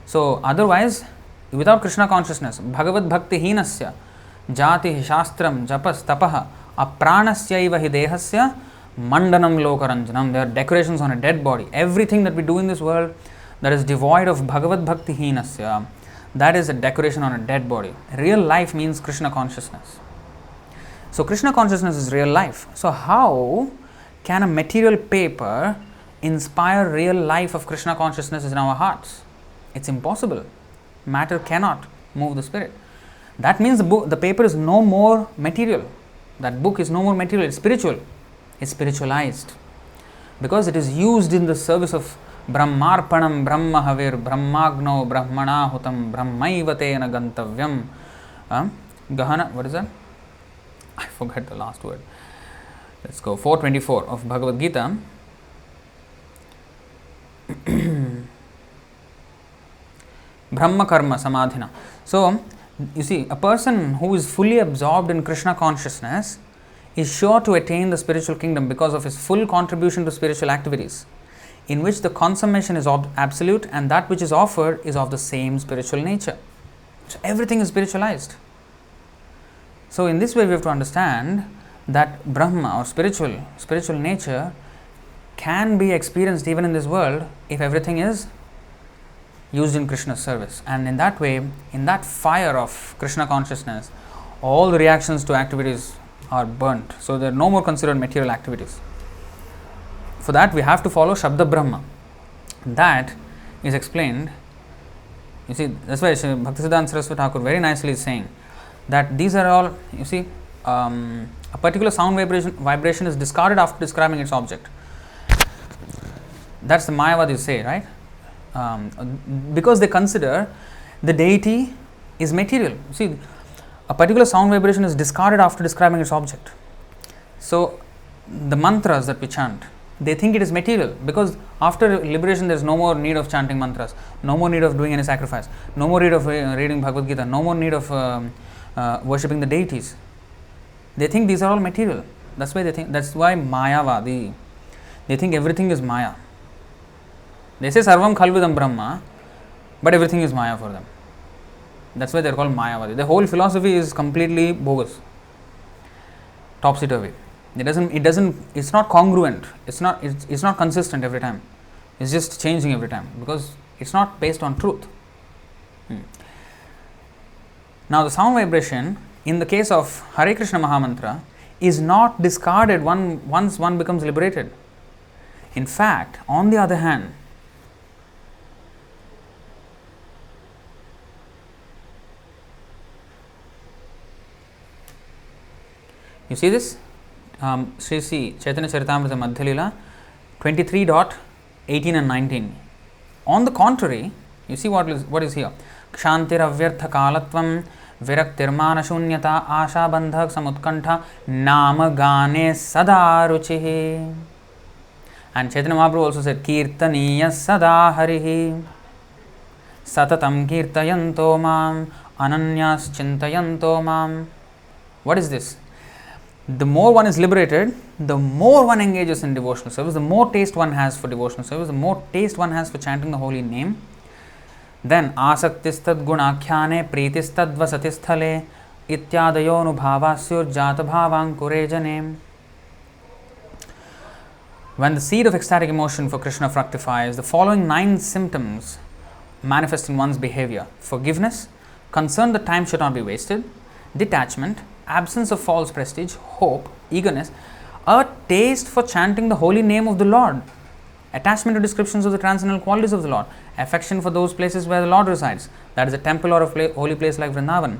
So, otherwise, without Krishna consciousness, Bhagavad Bhakti Hinasya, Jati Shastram, Japas, Tapaha, Apranasya hi dehasya, Mandanam Lokaranjanam. There are decorations on a dead body. Everything that we do in this world that is devoid of Bhagavad Bhakti Hinasya, that is a decoration on a dead body. Real life means Krishna consciousness. So, Krishna consciousness is real life. So, how can a material paper inspire real life of Krishna consciousness in our hearts? It's impossible. Matter cannot move the spirit. That means the paper is no more material. That book is no more material. It's spiritual. It's spiritualized. Because it is used in the service of Brahmarpanam, Brahmahavir, Brahmagno, Brahmana Hutam, Brahmaivatena Gantavyam. Gahana, what is that? I forgot the last word. Let's go. 424 of Bhagavad Gita. Brahma Karma Samadhina. So, you see, a person who is fully absorbed in Krishna consciousness is sure to attain the spiritual kingdom because of his full contribution to spiritual activities, in which the consummation is absolute and that which is offered is of the same spiritual nature. So, everything is spiritualized. So, in this way, we have to understand that Brahma or spiritual nature can be experienced even in this world if everything is used in Krishna's service. And in that way, in that fire of Krishna consciousness, all the reactions to activities are burnt. So, they are no more considered material activities. For that, we have to follow Shabda Brahma. That is explained. You see, that's why Bhaktisiddhanta Saraswati Thakur very nicely is saying that these are all, you see, a particular sound vibration is discarded after describing its object. That's the Mayavadis say, right? Because they consider the deity is material. See, a particular sound vibration is discarded after describing its object. So, the mantras that we chant, they think it is material because after liberation there is no more need of chanting mantras, no more need of doing any sacrifice, no more need of reading Bhagavad Gita, no more need of worshipping the deities. They think these are all material. That's why they think. That's why Mayavadi. They think everything is Maya. They say Sarvam Khalvidam Brahma, but everything is Maya for them. That's why they are called Mayavadi. The whole philosophy is completely bogus, topsy-turvy. It's not congruent. It's not consistent every time. It's just changing every time because it's not based on truth. Now, the sound vibration in the case of Hare Krishna Mahamantra is not discarded once one becomes liberated. In fact, on the other hand, you see this? Sri Sri Chaitanya Charitamrita Madhyalila 23.18 and 19. On the contrary, you see what is here? Kshantir avyartha kalatvam viraktirmana shunyata asha bandhak samutkantha nama gane sada ruchihi. And Chaitanya Mahaprabhu also said Kirtaniya sada harihi. Satatam kirtayanto mam ananyas chintayanto mam. What is this? The more one is liberated, the more one engages in devotional service, the more taste one has for devotional service, the more taste one has for chanting the holy name. Then asaktisthad gunakhyane pritistadvasatithale ityadayo anubhavasyur jata bhavankure jane. When the seed of ecstatic emotion for Krishna fructifies, the following 9 symptoms manifest in one's behavior: forgiveness, concern that time should not be wasted, detachment, absence of false prestige, hope, eagerness, a taste for chanting the holy name of the Lord, attachment to descriptions of the transcendental qualities of the Lord, affection for those places where the Lord resides, that is a temple or a holy place like Vrindavan.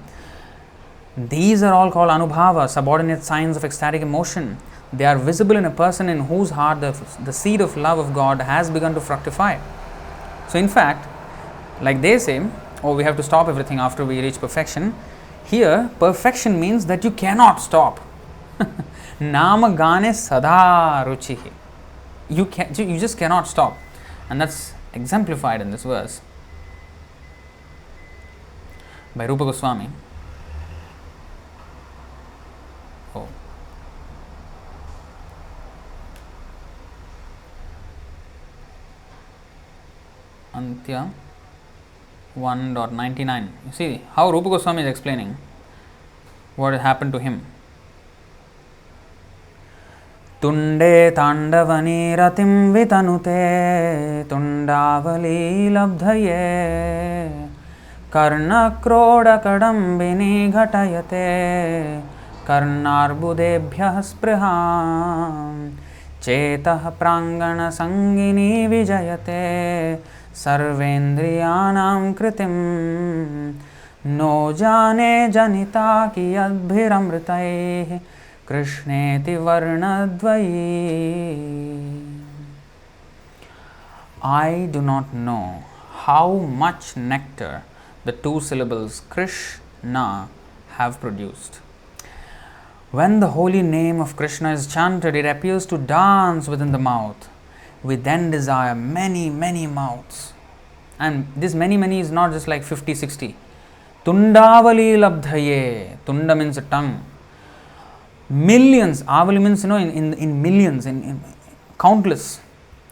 These are all called anubhava, subordinate signs of ecstatic emotion. They are visible in a person in whose heart the seed of love of God has begun to fructify. So in fact, like they say, oh, we have to stop everything after we reach perfection. Here, perfection means that you cannot stop. Nama gane sada ruchihi. You just cannot stop. And that's exemplified in this verse by Rupa Goswami. Oh. Antya 1.99. You see how Rupa Goswami is explaining what happened to him. Tunde tandavani ratim vitanute tundavali labdhaye karna kroda kadambini ghatayate karnarbudebhyah spriham cetah prangana sangini vijayate sarvendriyanam kritim no jane janita ki adbhiramritaih krishneti varnadvayi. I do not know how much nectar the 2 syllables Krishna have produced. When the holy name of Krishna is chanted, it appears to dance within the mouth. We then desire many, many mouths. And this many, many is not just like 50, 60. Tundavali labdhaye. Tunda means a tongue. Millions. Avali means, in millions, in countless.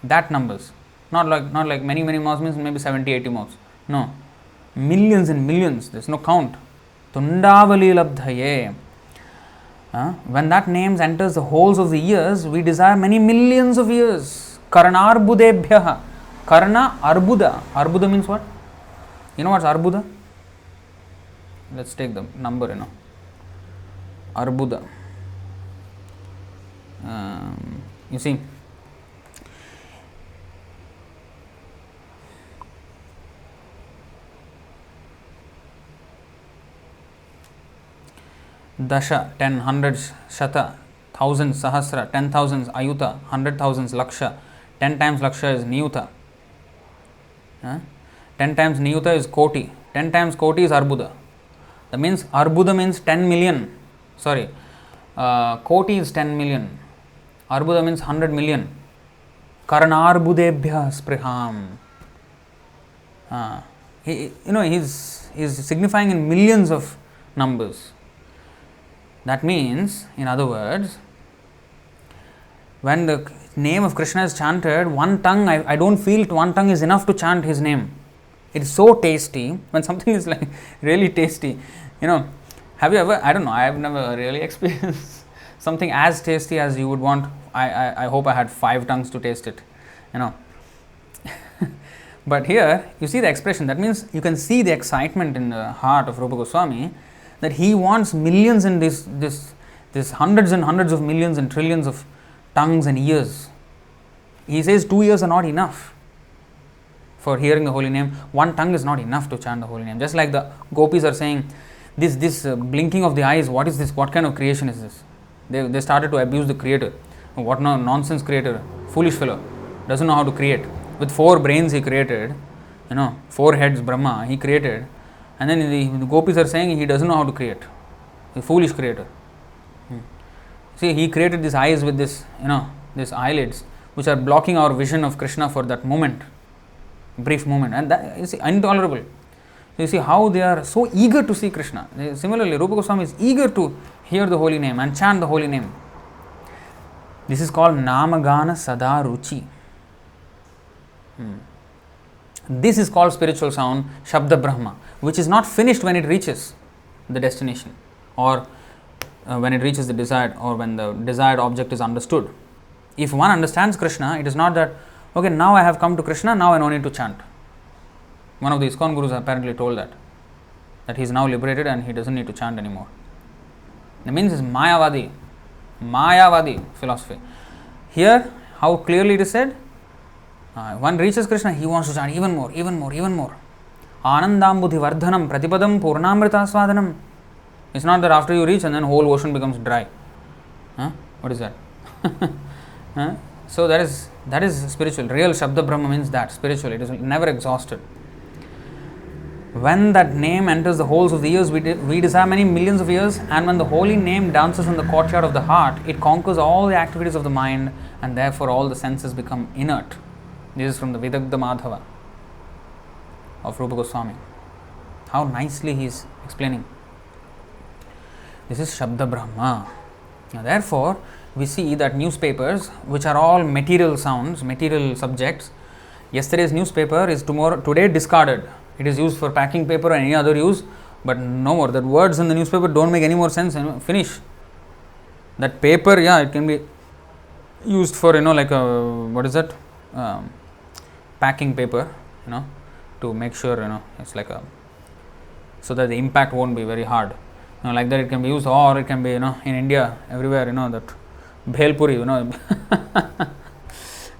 That numbers. Not like many, many mouths means maybe 70, 80 mouths. No. Millions and millions. There's no count. Tundavali labdhaye. When that name enters the holes of the ears, we desire many millions of years. Karnarbudebhyah. Karna arbuda. Arbuda means what? You know what's arbuda? Let's take the number, Arbuda. You see, dasha, 10, hundreds, shata, thousands, sahasra, 10,000s, ayuta, 100,000s, laksha. 10 times laksha is niyuta. 10 times niyuta is koti. 10 times koti is arbuda. That means arbuda means 10 million. Sorry, koti is 10 million. Arbuda means 100 million. Karnarbudebhyah spriham. He's signifying in millions of numbers. That means, in other words, when the name of Krishna is chanted, one tongue, I don't feel one tongue is enough to chant his name. It is so tasty. When something is like really tasty, have you ever, I don't know, I have never really experienced something as tasty as you would want. I hope I had 5 tongues to taste it, But here, you see the expression. That means you can see the excitement in the heart of Rupa Goswami, that he wants millions in this hundreds and hundreds of millions and trillions of tongues and ears. He says 2 ears are not enough for hearing the holy name. 1 tongue is not enough to chant the holy name. Just like the gopis are saying, this blinking of the eyes, what is this? What kind of creation is this? They started to abuse the creator. What nonsense creator, foolish fellow, doesn't know how to create. With 4 brains he created, 4 heads Brahma he created, and then the gopis are saying he doesn't know how to create. A foolish creator. See, he created these eyes with these eyelids which are blocking our vision of Krishna for that moment. brief moment, and that is intolerable. You see how they are so eager to see Krishna. Similarly, Rupa Goswami is eager to hear the holy name and chant the holy name. This is called Namagana Sada Ruchi. This is called spiritual sound, Shabda Brahma, which is not finished when it reaches the destination, or when it reaches the desired, or when the desired object is understood. If one understands Krishna, it is not that, okay, now I have come to Krishna, now I no need to chant. One of the ISKCON gurus apparently told that he is now liberated and he doesn't need to chant anymore. That means it's Mayavadi philosophy. Here, how clearly it is said, one reaches Krishna, he wants to chant even more. Anandambudhi vardhanam pratipadam purnamrita swadanam. It's not that after you reach and then whole ocean becomes dry. What is that? So that is spiritual. Real Shabda Brahma means that, spiritual. It is never exhausted. When that name enters the holes of the ears, we desire many millions of years, and when the holy name dances in the courtyard of the heart, it conquers all the activities of the mind, and therefore all the senses become inert. This is from the Vidagdha Madhava of Rupa Goswami. How nicely he is explaining. This is Shabda Brahma. Now, therefore, we see that newspapers, which are all material sounds, material subjects, yesterday's newspaper is today discarded. It is used for packing paper or any other use, but no more. That words in the newspaper don't make any more sense. Finish. That paper, it can be used for, like a, packing paper, to make sure, it's like so that the impact won't be very hard. Like that it can be used, or it can be, in India, everywhere, that bhelpuri,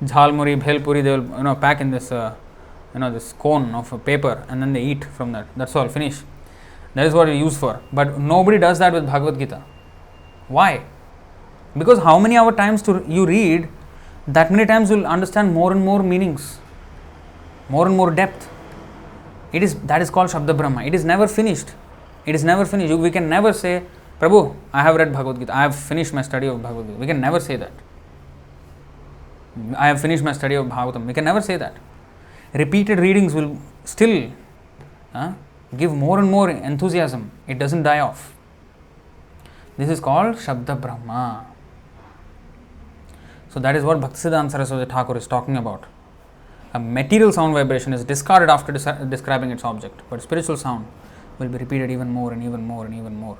jhalmuri, bhelpuri, they will, pack in this, this cone of a paper, and then they eat from that. That's all, finish. That is what it is used for. But nobody does that with Bhagavad Gita. Why? Because how many hour times you read, that many times you will understand more and more meanings, more and more depth. That is called Shabda Brahma. It is never finished. We can never say, Prabhu, I have read Bhagavad Gita, I have finished my study of Bhagavad Gita. We can never say that. I have finished my study of Bhagavatam. We can never say that. Repeated readings will still give more and more enthusiasm. It doesn't die off. This is called Shabda Brahma. So that is what Bhaktisiddhanta Saraswati Thakur is talking about. A material sound vibration is discarded after describing its object, but spiritual sound will be repeated even more and even more and even more.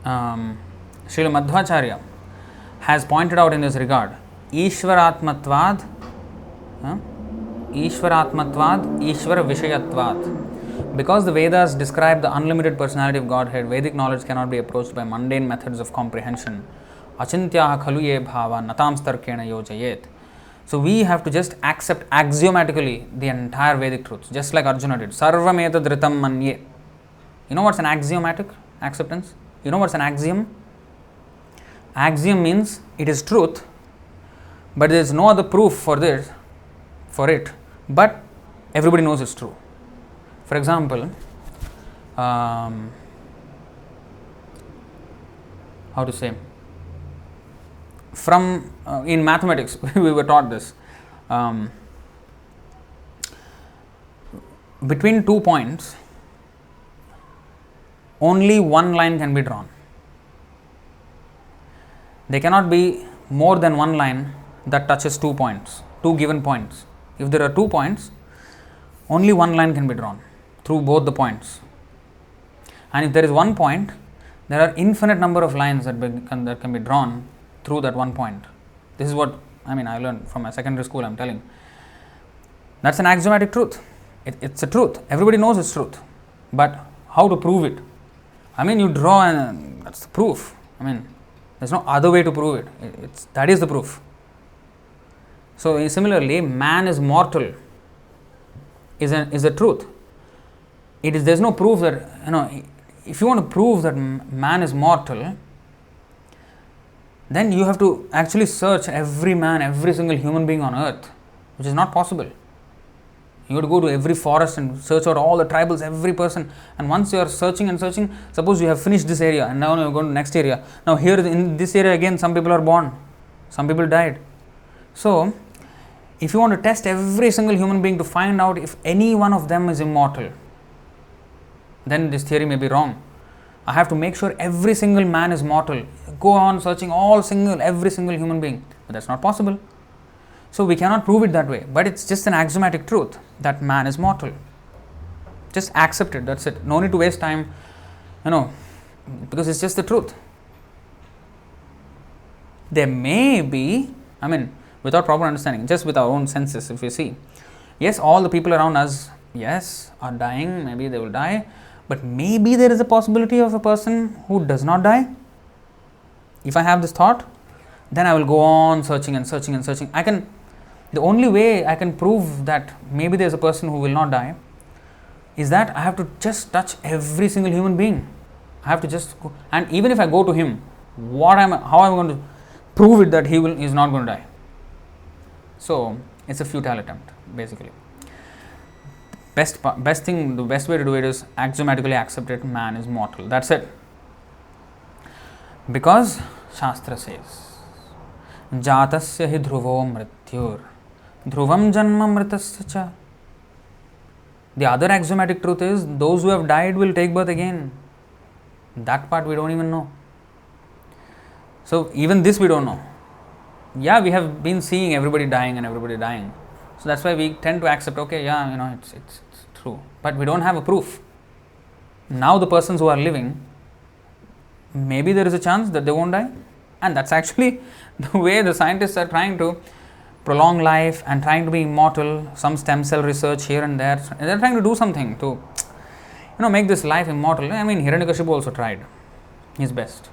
Srila Madhvacharya has pointed out in this regard, Ishvaratmatvad, Ishvara Vishayatvad. Because the Vedas describe the unlimited personality of Godhead, Vedic knowledge cannot be approached by mundane methods of comprehension. Achintyaha khalu ye bhava natam starkena yojayet. So we have to just accept axiomatically the entire Vedic truths, just like Arjuna did. Sarvam etad ritam manye. You know what's an axiomatic acceptance? You know what's an axiom? Axiom means it is truth, but there is no other proof for it, but everybody knows it's true. For example, how to say? From in mathematics, we were taught this. Between 2 points, only one line can be drawn. There cannot be more than one line that touches 2 points, 2 given points. If there are 2 points, only one line can be drawn through both the points. And if there is 1 point, there are infinite number of lines that can be drawn through that 1 point. This is what I learned from my secondary school, I'm telling. That's an axiomatic truth. It's a truth. Everybody knows it's truth. But how to prove it? You draw and that's the proof. There's no other way to prove it. That is the proof. So similarly, man is mortal is a truth. There's no proof that, if you want to prove that man is mortal, then you have to actually search every man, every single human being on earth, which is not possible. You have to go to every forest and search out all the tribals, every person. And once you are searching and searching, suppose you have finished this area and now you are going to the next area. Now here in this area again, some people are born, some people died. So, if you want to test every single human being to find out if any one of them is immortal, then this theory may be wrong. I have to make sure every single man is mortal. Go on searching every single human being. But that's not possible. So we cannot prove it that way. But it's just an axiomatic truth that man is mortal. Just accept it, that's it. No need to waste time, because it's just the truth. There may be, without proper understanding, just with our own senses, if you see, yes, all the people around us, yes, are dying, maybe they will die, but maybe there is a possibility of a person who does not die. If I have this thought, then I will go on searching and searching and searching. The only way I can prove that maybe there is a person who will not die is that I have to just touch every single human being. I have to just go, and even if I go to him, how am I going to prove it that he is not going to die? So it's a futile attempt, basically. The best way to do it is axiomatically accept it, man is mortal. That's it. Because Shastra says, Jatasya hi dhruvo mrityur, dhruvam janma mritasya cha. The other axiomatic truth is, those who have died will take birth again. That part we don't even know. So even this we don't know. Yeah, we have been seeing everybody dying. So that's why we tend to accept, okay, yeah, it's true. But we don't have a proof. Now the persons who are living, maybe there is a chance that they won't die. And that's actually the way the scientists are trying to prolong life and trying to be immortal. Some stem cell research here and there. They're trying to do something to, make this life immortal. Hiranyakashipu also tried his best.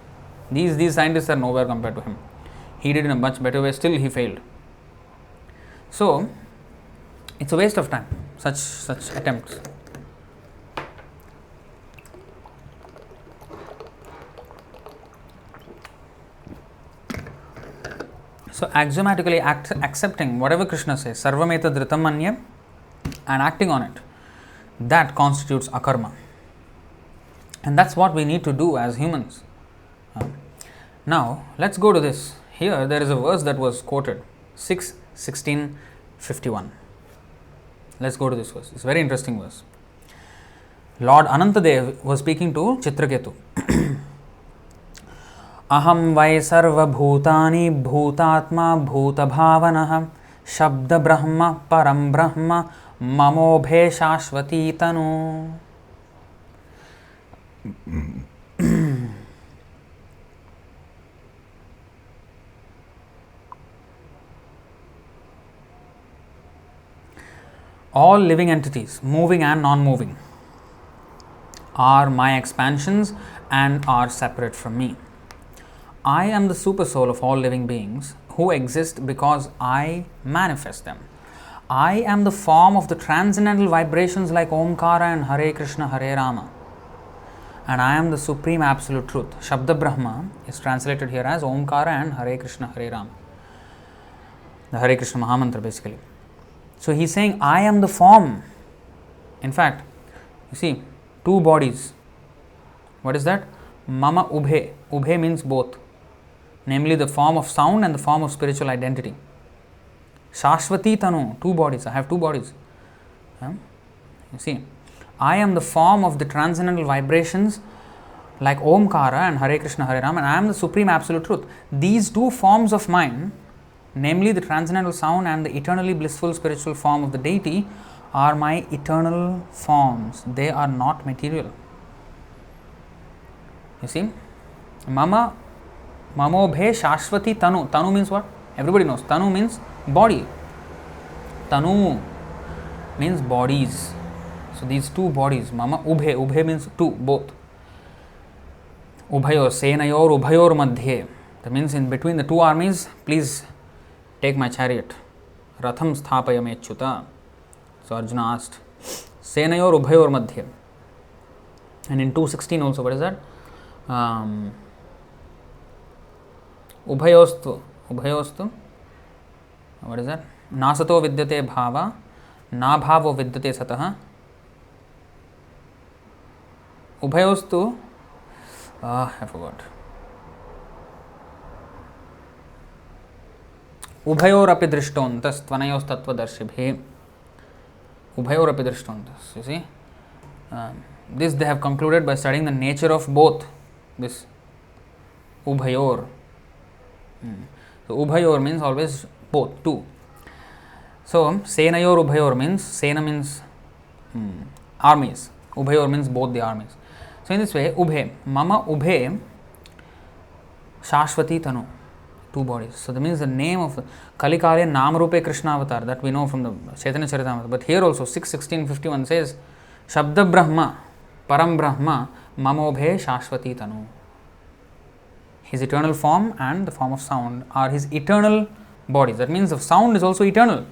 These scientists are nowhere compared to him. He did in a much better way, still he failed. So, it's a waste of time, such attempts. So, axiomatically accepting whatever Krishna says, sarvameta dhritam manye, and acting on it, that constitutes akarma. And that's what we need to do as humans. Now, let's go to this. Here, there is a verse that was quoted, 6:16:51. Let's go to this verse. It's a very interesting verse. Lord Anantadev was speaking to Chitraketu. Aham vai sarva bhutani bhutatma bhutabhavanah shabda brahma param brahma mamobhe shashvati tanu. All living entities, moving and non-moving, are my expansions and are separate from me. I am the super soul of all living beings who exist because I manifest them. I am the form of the transcendental vibrations like Omkara and Hare Krishna, Hare Rama. And I am the supreme absolute truth. Shabda Brahma is translated here as Omkara and Hare Krishna, Hare Rama. The Hare Krishna Mahamantra basically. So he is saying, I am the form. In fact, you see, two bodies. What is that? Mama Ubhe. Ubhe means both. Namely the form of sound and the form of spiritual identity. Shashvati Tanu, two bodies. I have two bodies. You see, I am the form of the transcendental vibrations like Omkara and Hare Krishna, Hare Rama, and I am the supreme absolute truth. These two forms of mine, namely the transcendental sound and the eternally blissful spiritual form of the deity, are my eternal forms. They are not material. You see, Mamobhe Shashvati Tanu. Tanu means what? Everybody knows. Tanu means body. Tanu means bodies. So these two bodies, Mama Ubhe. Ubhe means two, both. Ubhayor, Senayor, Ubhayor Madhye. That means in between the two armies, please take my chariot. Ratham sthapayame chuta. So Arjuna asked, Senayor Ubhayor Madhye. And in 2:16 also, what is that? Ubhayostu. Ubhayostu. What is that? Nasato vidyate bhava, na bhavo vidyate satah. Ubhayostu. I forgot. Ubhayorapi drishtontas tvanayosthatvadarshibhi. Ubhayorapi drishtontas. You see? This they have concluded by studying the nature of both. This Ubhayor. So Ubhayor means always both, two. So Senayor Ubhayor means, Sena means armies. Ubhayor means both the armies. So in this way, Ubhe, Mama Ubhe Shashwati Tanu, two bodies. So that means the name of Kalikale Namarupe Krishna Avatar that we know from the Chaitanya Charitamrita. But here also 6:16:51 says Shabda Brahma, Param Brahma, Mamobhe Shashwati Tanu. His eternal form and the form of sound are his eternal bodies. That means the sound is also eternal.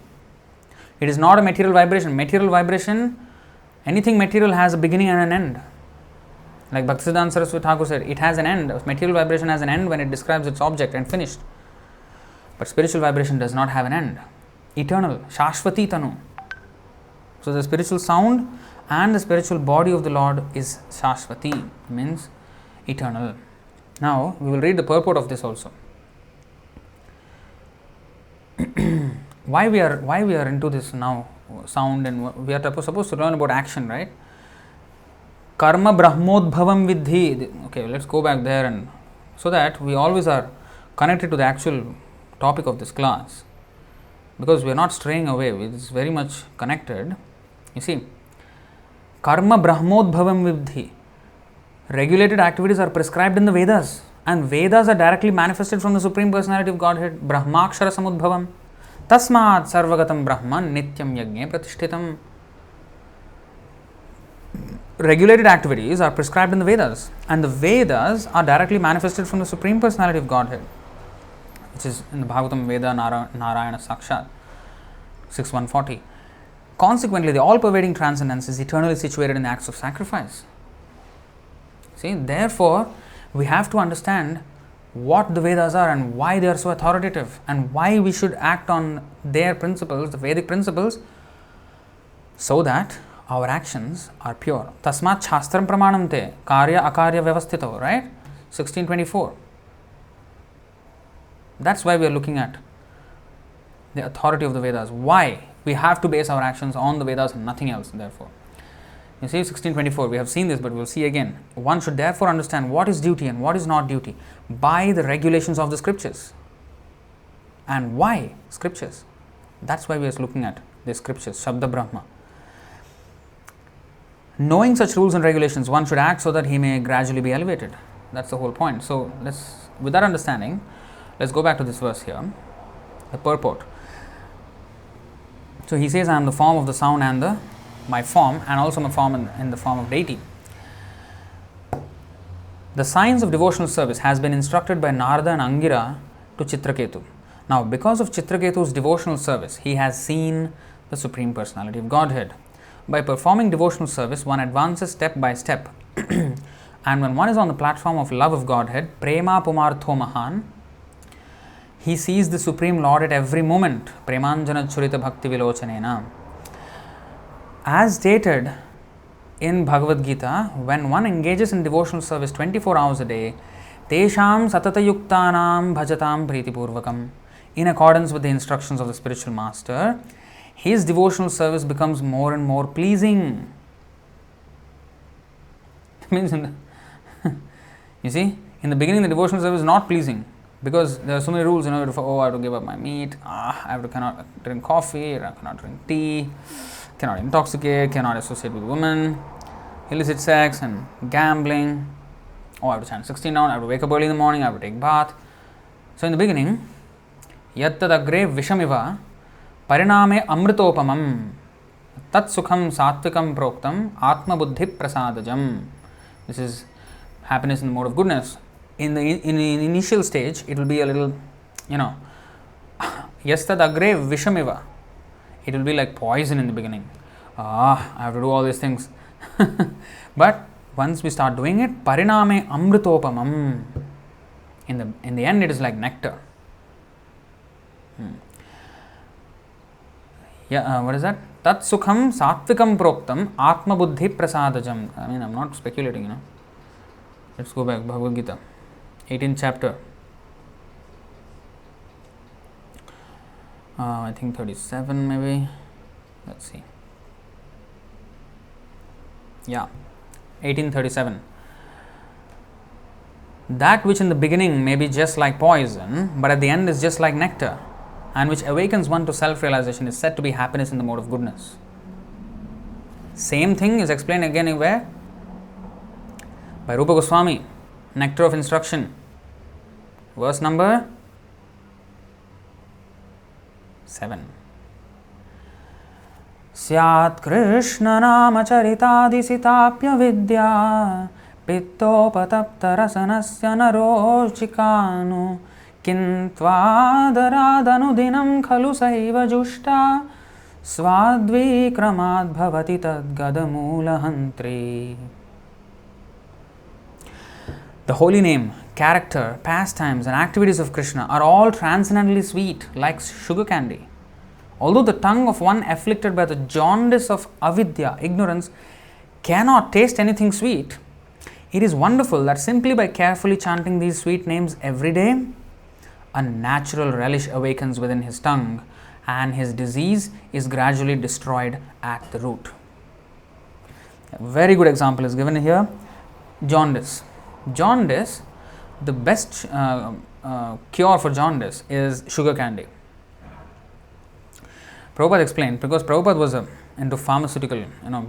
It is not a material vibration. Material vibration, anything material has a beginning and an end. Like Bhaktisiddhanta Saraswati Thakur said, it has an end. Material vibration has an end when it describes its object and finished. But spiritual vibration does not have an end. Eternal, Shashwati Tanu. So the spiritual sound and the spiritual body of the Lord is Shashwati, means eternal. Now we will read the purport of this also. Why we are into this now, sound, and we are supposed to learn about action, right? Karma Brahmodbhavam Vidhi. Okay, let's go back there, and so that we always are connected to the actual topic of this class, because we are not straying away. It is very much connected. You see, Karma Brahmodbhavam Vidhi. Regulated activities are prescribed in the Vedas, and Vedas are directly manifested from the Supreme Personality of Godhead. Brahmakshara Samudbhavam. Tasmat Sarvagatam Brahman Nityam Yajne Pratishtitam. Regulated activities are prescribed in the Vedas, and the Vedas are directly manifested from the Supreme Personality of Godhead, which is in the Bhagavatam Veda Narayana Sakshat 6.140. Consequently, the all-pervading transcendence is eternally situated in the acts of sacrifice. See, therefore, we have to understand what the Vedas are and why they are so authoritative, and why we should act on their principles, the Vedic principles, so that our actions are pure. Tasmat Shastram Pramanam Te Karya Akarya Vyavasthito, right? 16:24. That's why we are looking at the authority of the Vedas. Why? We have to base our actions on the Vedas and nothing else, therefore. You see, 16:24, we have seen this, but we will see again. One should therefore understand what is duty and what is not duty by the regulations of the scriptures. And why scriptures? That's why we are looking at the scriptures, Shabda Brahma. Knowing such rules and regulations, one should act so that he may gradually be elevated. That's the whole point. So, with that understanding, let's go back to this verse here, the purport. So, he says, I am the form of the sound and my form, and also my form in the form of deity. The science of devotional service has been instructed by Narada and Angira to Chitraketu. Now, because of Chitraketu's devotional service, he has seen the Supreme Personality of Godhead. By performing devotional service, one advances step by step. And when one is on the platform of love of Godhead, Prema Pumartho Mahan, he sees the Supreme Lord at every moment. Premanjana Churita Bhakti Vilochanena. As stated in Bhagavad Gita, when one engages in devotional service 24 hours a day, Tesham Satatayuktanam Bhajatam Pritipurvakam, in accordance with the instructions of the spiritual master, his devotional service becomes more and more pleasing. Means you see, in the beginning the devotional service is not pleasing, because there are so many rules, I have to give up my meat, cannot drink coffee, I cannot drink tea, cannot intoxicate, cannot associate with women, illicit sex and gambling. I have to chant 16 down, I have to wake up early in the morning, I have to take bath. So in the beginning, yattad agre vishamiva pariname amritopamam tat sukham satvikam proktam atma buddhi prasadajam. This is happiness in the mode of goodness. In the initial stage, it will be a little, yastad agre vishamiva. It will be like poison in the beginning. I have to do all these things. But once we start doing it, pariname amritopamam. In the end, it is like nectar. What is that? Tat sukham satvikam proktam atma buddhi prasadajam. I'm not speculating, Let's go back. Bhagavad Gita, 18th chapter. I think 37 maybe. Let's see. Yeah, 1837. That which in the beginning may be just like poison, but at the end is just like nectar, and which awakens one to self-realization, is said to be happiness in the mode of goodness. Same thing is explained again where? By Rupa Goswami, Nectar of Instruction, verse number 7. Syat Krishna Nama Charitadisitapya Vidya Pittopatapta Rasanasya Narochikanu Kintvadaradhanudinam Khalu Saiva Jushta Swadvikramad Bhavati Tadgadamula Hantri. The holy name, character, pastimes and activities of Krishna are all transcendently sweet, like sugar candy. Although the tongue of one afflicted by the jaundice of avidya, ignorance, cannot taste anything sweet, it is wonderful that simply by carefully chanting these sweet names every day, a natural relish awakens within his tongue and his disease is gradually destroyed at the root. A very good example is given here. Jaundice. Jaundice, the best cure for jaundice is sugar candy. Prabhupada explained, because Prabhupada was into pharmaceutical,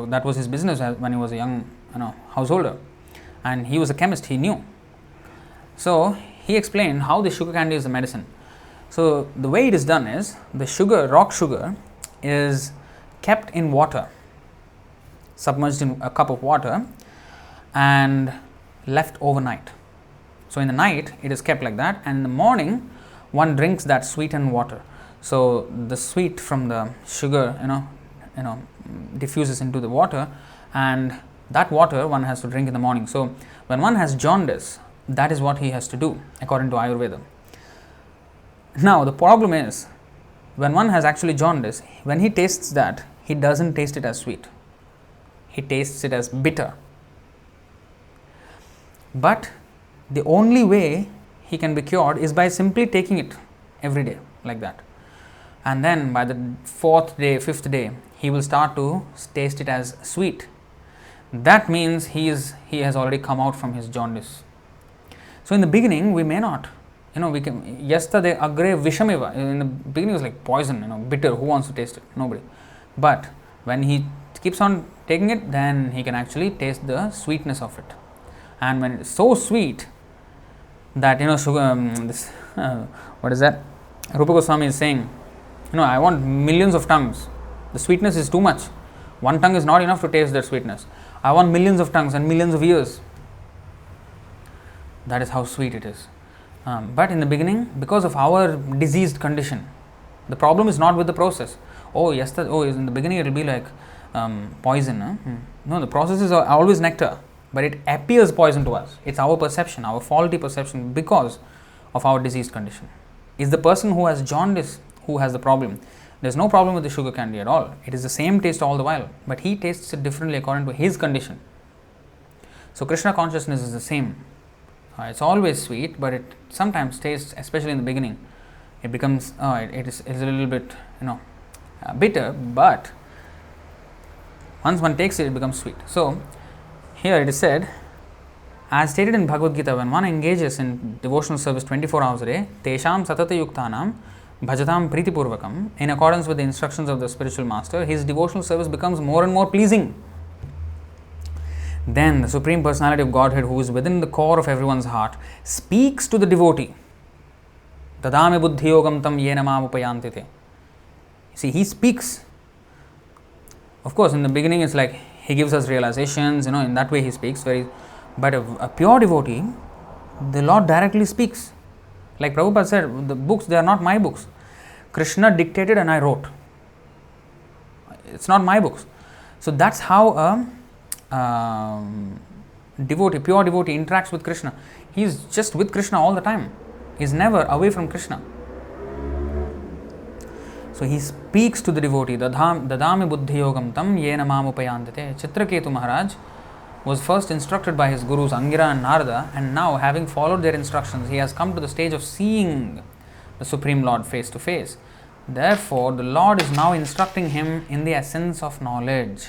that was his business when he was a young householder, and he was a chemist, he knew. So he explained how the sugar candy is a medicine. So the way it is done is, the sugar, rock sugar, is kept in water, submerged in a cup of water and left overnight. So in the night it is kept like that, and in the morning one drinks that sweetened water. So the sweet from the sugar diffuses into the water, and that water one has to drink in the morning. So when one has jaundice, that is what he has to do according to Ayurveda. Now the problem is, when one has actually jaundice, when he tastes that, he doesn't taste it as sweet, he tastes it as bitter. But the only way he can be cured is by simply taking it every day like that. And then by the 4th day, 5th day, he will start to taste it as sweet. That means he has already come out from his jaundice. So in the beginning we may not, we can, yesterday agre vishamiva, in the beginning it was like poison, bitter, who wants to taste it? Nobody. But when he keeps on taking it, then he can actually taste the sweetness of it. And when it is so sweet that sugar, what is that? Rupa Goswami is saying, I want millions of tongues. The sweetness is too much. One tongue is not enough to taste that sweetness. I want millions of tongues and millions of ears. That is how sweet it is. But in the beginning, because of our diseased condition, the problem is not with the process. In the beginning it will be like poison. No, the process is always nectar. But it appears poison to us. It's our perception, our faulty perception, because of our diseased condition. It's the person who has jaundice who has the problem. There's no problem with the sugar candy at all. It is the same taste all the while, but he tastes it differently according to his condition. So Krishna consciousness is the same. It's always sweet, but it sometimes tastes, especially in the beginning, it becomes, it is a little bit, bitter, but once one takes it, it becomes sweet. So here it is said, as stated in Bhagavad Gita, when one engages in devotional service 24 hours a day, tesham satata yuktanam bhajatam pritipurvakam, in accordance with the instructions of the spiritual master, his devotional service becomes more and more pleasing. Then the Supreme Personality of Godhead, who is within the core of everyone's heart, speaks to the devotee. Dadame buddhiyogam tam yena mam upayantite. See, he speaks. Of course, in the beginning it's like he gives us realizations, in that way he speaks. But a pure devotee, the Lord directly speaks. Like Prabhupada said, the books, they are not my books. Krishna dictated and I wrote. It's not my books. So that's how a devotee, pure devotee interacts with Krishna. He is just with Krishna all the time. He is never away from Krishna. So he speaks to the devotee, Dadame buddhiyogam tam yena mam upayantite. Chitraketu Maharaj was first instructed by his gurus Angira and Narada, and now, having followed their instructions, he has come to the stage of seeing the Supreme Lord face to face. Therefore, the Lord is now instructing him in the essence of knowledge.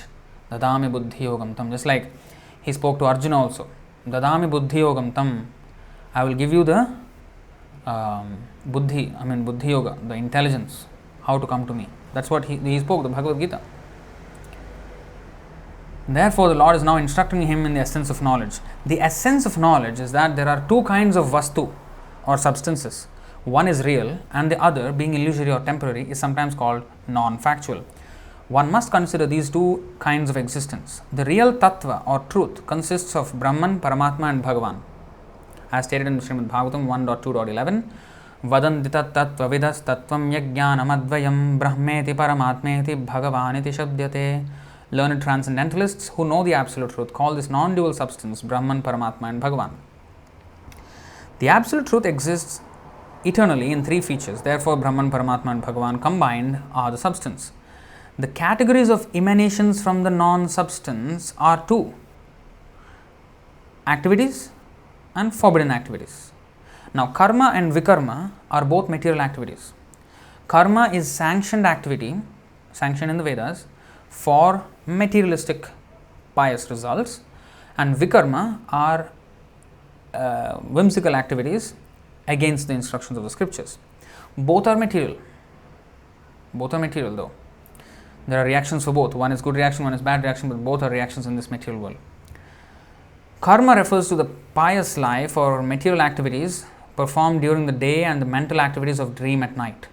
Dadami buddhi yogam tam. Just like he spoke to Arjuna also. Dadami buddhi yogam tam. I will give you the buddhi yoga, the intelligence, how to come to me. That's what he spoke, the Bhagavad Gita. Therefore, the Lord is now instructing him in the essence of knowledge. The essence of knowledge is that there are two kinds of vastu or substances. One is real and the other, being illusory or temporary, is sometimes called non-factual. One must consider these two kinds of existence. The real tattva or truth consists of Brahman, Paramatma and Bhagavan. As stated in Srimad Bhagavatam 1.2.11, Vadanti Tattvavidas Tattvam Yajnanam Advayam Brahmeti Paramatmeti Bhagavaniti Shabdyate. Learned transcendentalists who know the absolute truth call this non-dual substance Brahman, Paramatma and Bhagavan. The absolute truth exists eternally in three features. Therefore, Brahman, Paramatma and Bhagavan combined are the substance. The categories of emanations from the non-substance are two: activities and forbidden activities. Now, karma and vikarma are both material activities. Karma is sanctioned activity, sanctioned in the Vedas, for materialistic pious results, and vikarma are whimsical activities against the instructions of the scriptures. Both are material. Both are material though. There are reactions for both. One is good reaction, one is bad reaction, but both are reactions in this material world. Karma refers to the pious life or material activities performed during the day and the mental activities of dream at night.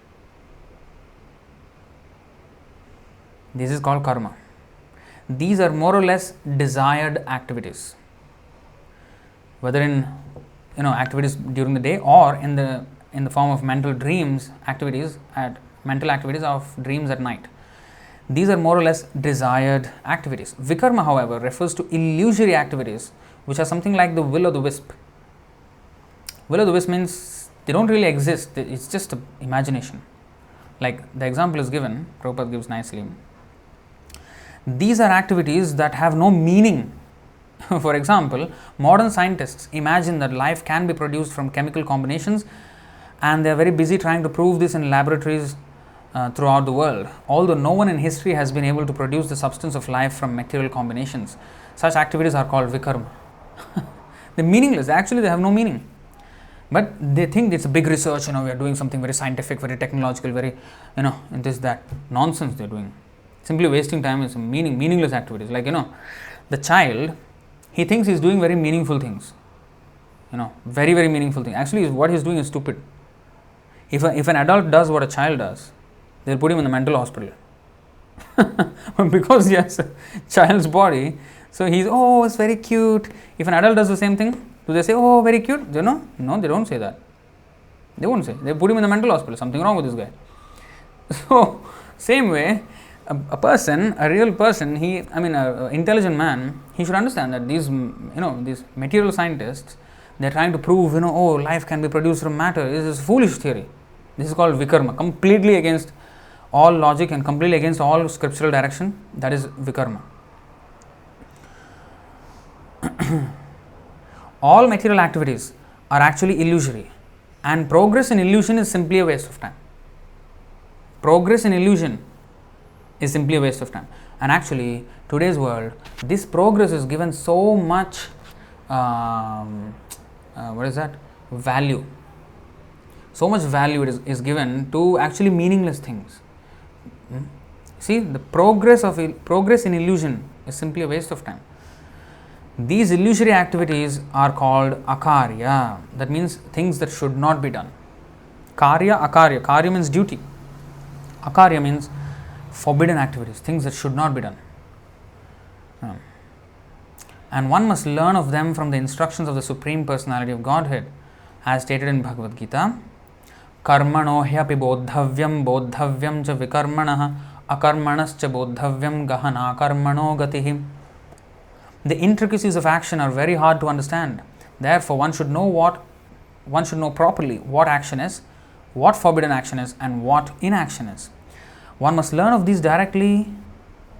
This is called karma. These are more or less desired activities, whether in activities during the day or in the form of mental dreams activities mental activities of dreams at night. These are more or less desired activities. Vikarma, however, refers to illusory activities which are something like the will o' the wisp. Will o' the wisp means they don't really exist, it's just an imagination. Like the example is given, Prabhupada gives nicely. These are activities that have no meaning. For example, modern scientists imagine that life can be produced from chemical combinations, and they are very busy trying to prove this in laboratories throughout the world. Although no one in history has been able to produce the substance of life from material combinations, such activities are called vikarma. They're meaningless. Actually, they have no meaning. But they think it's a big research, we are doing something very scientific, very technological, very, and this, that. Nonsense they're doing. Simply wasting time is meaningless activities. Like, the child, he thinks he's doing very meaningful things. Very, very meaningful things. Actually, what he's doing is stupid. If an adult does what a child does, they'll put him in the mental hospital. Because he has a child's body, so he's, it's very cute. If an adult does the same thing, do they say, very cute? No, they don't say that. They won't say. They put him in the mental hospital. Something wrong with this guy. So, same way, a real person, an intelligent man, he should understand that these material scientists, they're trying to prove, life can be produced from matter. This is foolish theory. This is called vikarma, completely against all logic and completely against all scriptural direction. That is vikarma. All material activities are actually illusory, and progress in illusion is simply a waste of time. Progress in illusion is simply a waste of time. And actually, today's world, this progress is given so much, value. So much value is given to actually meaningless things. See, the progress in illusion is simply a waste of time. These illusory activities are called akarya. That means things that should not be done. Karya, akarya. Karya means duty. Akarya means forbidden activities, things that should not be done. And one must learn of them from the instructions of the Supreme Personality of Godhead, as stated in Bhagavad Gita. Karmano hyapi bodhavyam cha vikarmanah akarmanascha bodhavyam gahana karmano gatihi. The intricacies of action are very hard to understand. Therefore, one should know properly what action is, what forbidden action is, and what inaction is. One must learn of these directly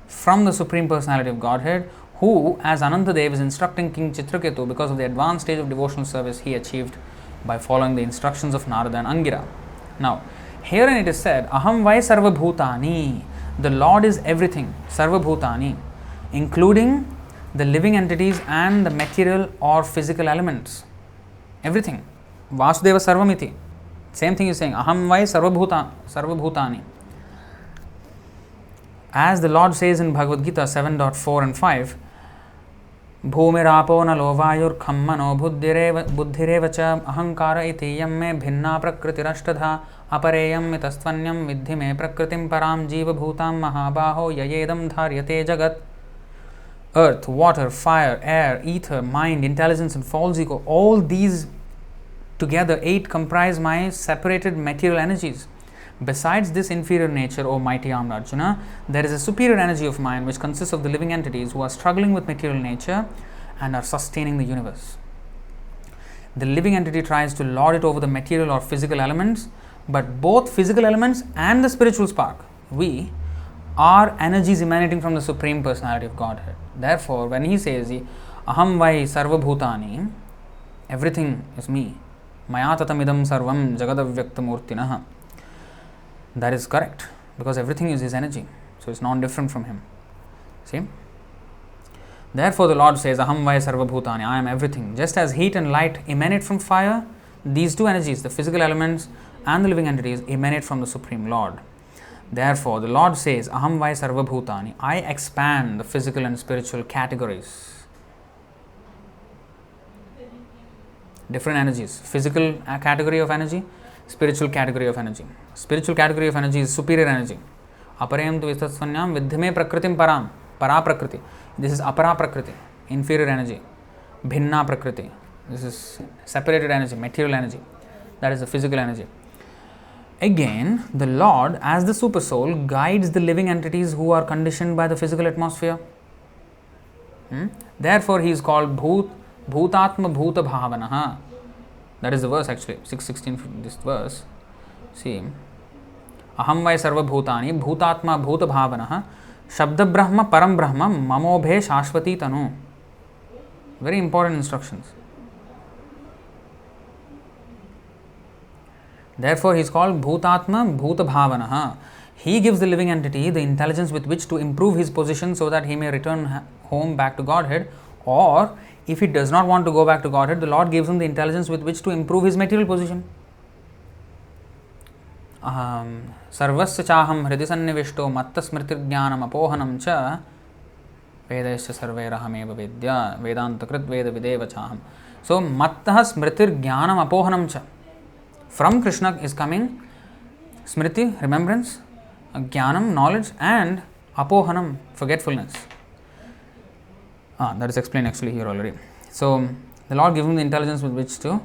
from the Supreme Personality of Godhead, who, as Anantadev, is instructing King Chitraketu because of the advanced stage of devotional service he achieved by following the instructions of Narada and Angira. Now, Herein it is said, Aham vai sarva bhutani. The Lord is everything, sarva bhutani, including the living entities and the material or physical elements. Everything. Vasudeva sarvamiti. Same thing is saying, Aham vai sarva bhutani. As the Lord says in Bhagavad Gita 7.4 and 5, Bhumirapo nalo vayur khammano buddhireva cha ahankara iti yam me bhinna prakritirashtadha apareyam mitastvanyam vidhi me prakritim param jiva bhutam mahabaho yayedam dharyate jagat. Earth, water, fire, air, ether, mind, intelligence and false ego, all these together 8 comprise my separated material energies. Besides this inferior nature, O mighty armed Arjuna, there is a superior energy of mine which consists of the living entities who are struggling with material nature and are sustaining the universe. The living entity tries to lord it over the material or physical elements, but both physical elements and the spiritual spark, we, are energies emanating from the Supreme Personality of Godhead. Therefore, when he says, Aham vai sarva bhutani, everything is me, maya tatamidam sarvam jagadavyaktamurtinaha, that is correct, because everything is his energy, so it's not different from him. See? Therefore, the Lord says, Aham vai sarva bhutani, I am everything. Just as heat and light emanate from fire, these two energies, the physical elements and the living entities, emanate from the Supreme Lord. Therefore, the Lord says, Aham vai sarva bhutani, I expand the physical and spiritual categories. Different energies. Physical category of energy, spiritual category of energy. Spiritual category of energy is superior energy. Aparayam tu vistatsvanyam vidhime prakritim param. Para prakriti. This is apara prakriti, inferior energy. Bhinna prakriti. This is separated energy, material energy. That is the physical energy. Again, the Lord, as the super soul, guides the living entities who are conditioned by the physical atmosphere. Therefore, he is called Bhutatma Bhuta Bhavanaha. That is the verse actually, 6:16, this verse. See, Aham vai sarva bhutani, Bhutatma Bhuta Bhavanaha, Shabda Brahma Param Brahma, Mamobhe Shashvati Tanu. Very important instructions. Therefore, he is called Bhutatma Bhuta Bhavanaha. He gives the living entity the intelligence with which to improve his position so that he may return home back to Godhead, or if he does not want to go back to Godhead, the Lord gives him the intelligence with which to improve his material position. Sarvasya chaham hridi sannivishto matta smritir jnanam apohanam cha vedayasya sarvairahameva vidya vedanta krit veda videva chaham. So, matta smritir jnanam apohanam cha. From Krishna is coming smriti, remembrance, jnanam, knowledge, and apohanam, forgetfulness. That is explained actually here already. So, the Lord gives him the intelligence with which to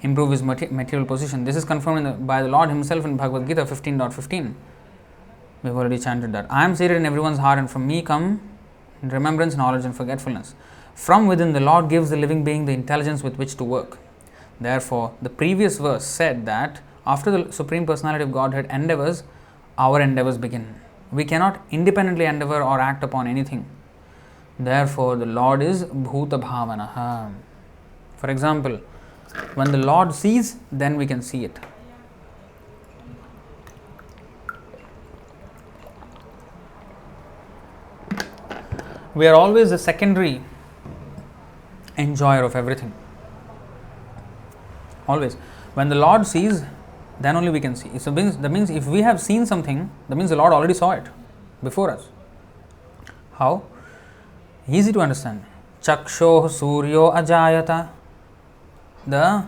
improve his material position. This is confirmed by the Lord himself in Bhagavad Gita 15.15. We have already chanted that. I am seated in everyone's heart, and from me come remembrance, knowledge, and forgetfulness. From within, the Lord gives the living being the intelligence with which to work. Therefore, the previous verse said that after the Supreme Personality of Godhead endeavors, our endeavors begin. We cannot independently endeavor or act upon anything. Therefore, the Lord is Bhuta Bhavanaha. For example, when the Lord sees, then we can see it. We are always the secondary enjoyer of everything. Always. When the Lord sees, then only we can see. So that means if we have seen something, that means the Lord already saw it before us. How? Easy to understand. Chakshoh suryo ajayata. The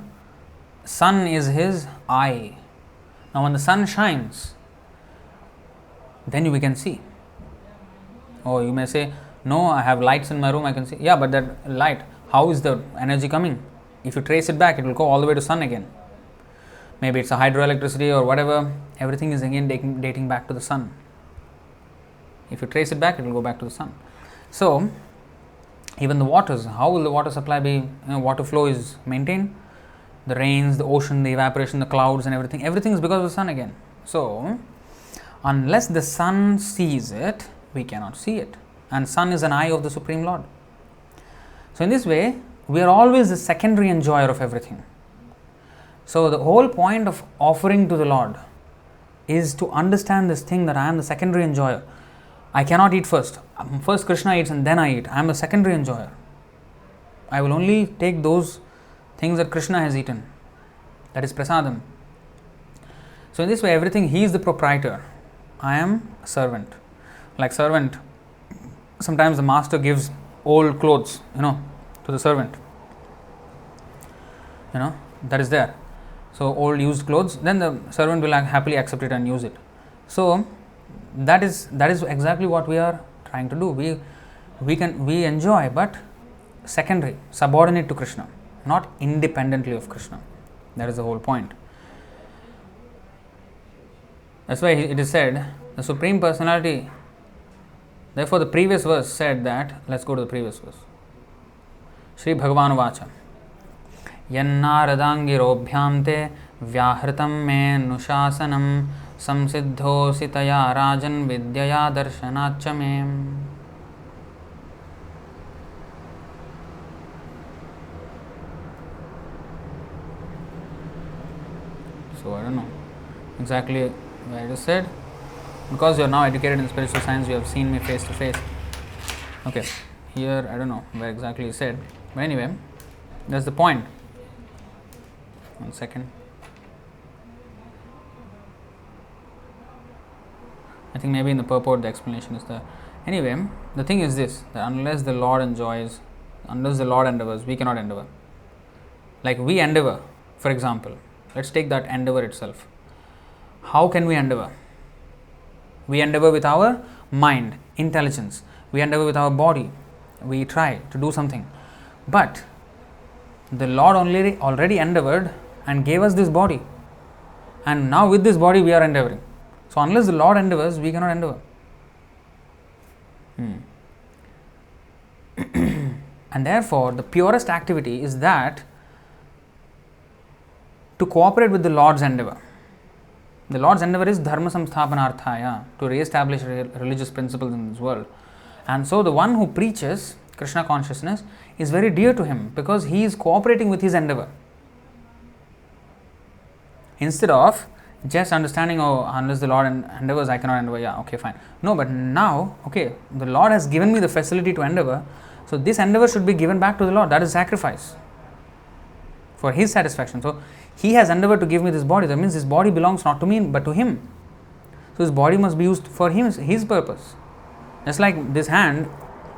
sun is his eye. Now when the sun shines, then we can see. Oh, you may say, no, I have lights in my room, I can see. Yeah, but that light, how is the energy coming? If you trace it back, it will go all the way to sun again. Maybe it's a hydroelectricity or whatever. Everything is again dating back to the sun. If you trace it back, it will go back to the sun. So, even the waters, how will the water supply be, water flow is maintained? The rains, the ocean, the evaporation, the clouds and everything is because of the sun again. So, unless the sun sees it, we cannot see it. And sun is an eye of the Supreme Lord. So, in this way, we are always the secondary enjoyer of everything. So, the whole point of offering to the Lord is to understand this thing that I am the secondary enjoyer. I cannot eat first. First Krishna eats and then I eat. I am a secondary enjoyer. I will only take those things that Krishna has eaten. That is prasadam. So in this way, everything, he is the proprietor. I am a servant. Like servant, sometimes the master gives old clothes, to the servant. That is there. So old used clothes, then the servant will happily accept it and use it. So that is exactly what we are trying to do. We enjoy, but secondary, subordinate to Krishna, not independently of Krishna. That is the whole point. That's why it is said, the Supreme Personality. Therefore, the previous verse said that. Let's go to the previous verse. Shri Bhagavan Vacha. Yannāradāngirobhyām te vyāhritam me nushasanam samsiddhosi taya rajan vidyaya darshanācha me. So, I don't know exactly where it is said. Because you are now educated in spiritual science, you have seen me face to face. Okay, here I don't know where exactly it is said. But anyway, that's the point. 1 second. I think maybe in the purport the explanation is there. Anyway, the thing is this, that unless the Lord enjoys, unless the Lord endeavors, we cannot endeavor. Like we endeavor, for example, let's take that endeavor itself. How can we endeavor? We endeavor with our mind, intelligence. We endeavor with our body. We try to do something. But the Lord already endeavored and gave us this body. And now with this body we are endeavoring. So unless the Lord endeavors, we cannot endeavor. And therefore, the purest activity is that to cooperate with the Lord's endeavor. The Lord's endeavor is dharma samsthapanarthaya, to re-establish religious principles in this world. And so the one who preaches Krishna consciousness is very dear to him because he is cooperating with his endeavor. Instead of just understanding, unless the Lord endeavors, I cannot endeavor. Yeah, okay, fine. No, but now, okay, the Lord has given me the facility to endeavor. So this endeavor should be given back to the Lord. That is sacrifice for his satisfaction. So he has endeavored to give me this body. That means this body belongs not to me but to him. So this body must be used for his purpose. Just like this hand,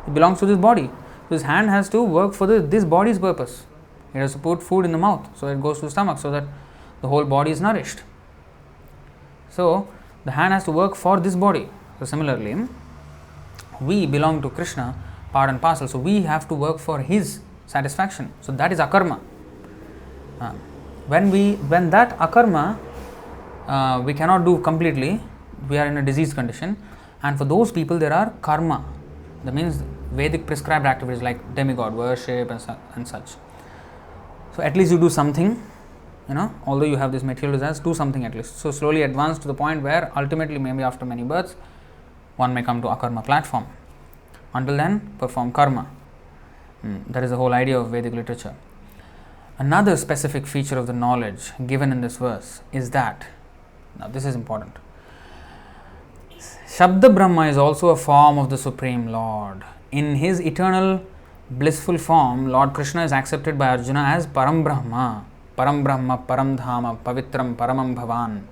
it belongs to this body. So this hand has to work for this body's purpose. It has to put food in the mouth, so it goes to the stomach, so that the whole body is nourished. So the hand has to work for this body. So similarly, we belong to Krishna, part and parcel. So we have to work for his satisfaction. So that is Akarma. When that Akarma we cannot do completely, we are in a diseased condition. And for those people, there are karma. That means Vedic prescribed activities like demigod worship and such. So at least you do something, although you have this material desires, do something at least. So slowly advance to the point where ultimately, maybe after many births, one may come to Akarma platform. Until then, perform karma. That is the whole idea of Vedic literature. Another specific feature of the knowledge given in this verse is that, now this is important, Shabda Brahma is also a form of the Supreme Lord. In his eternal blissful form, Lord Krishna is accepted by Arjuna as Param Brahma, Param Dhama, Pavitram, Paramam Bhavan.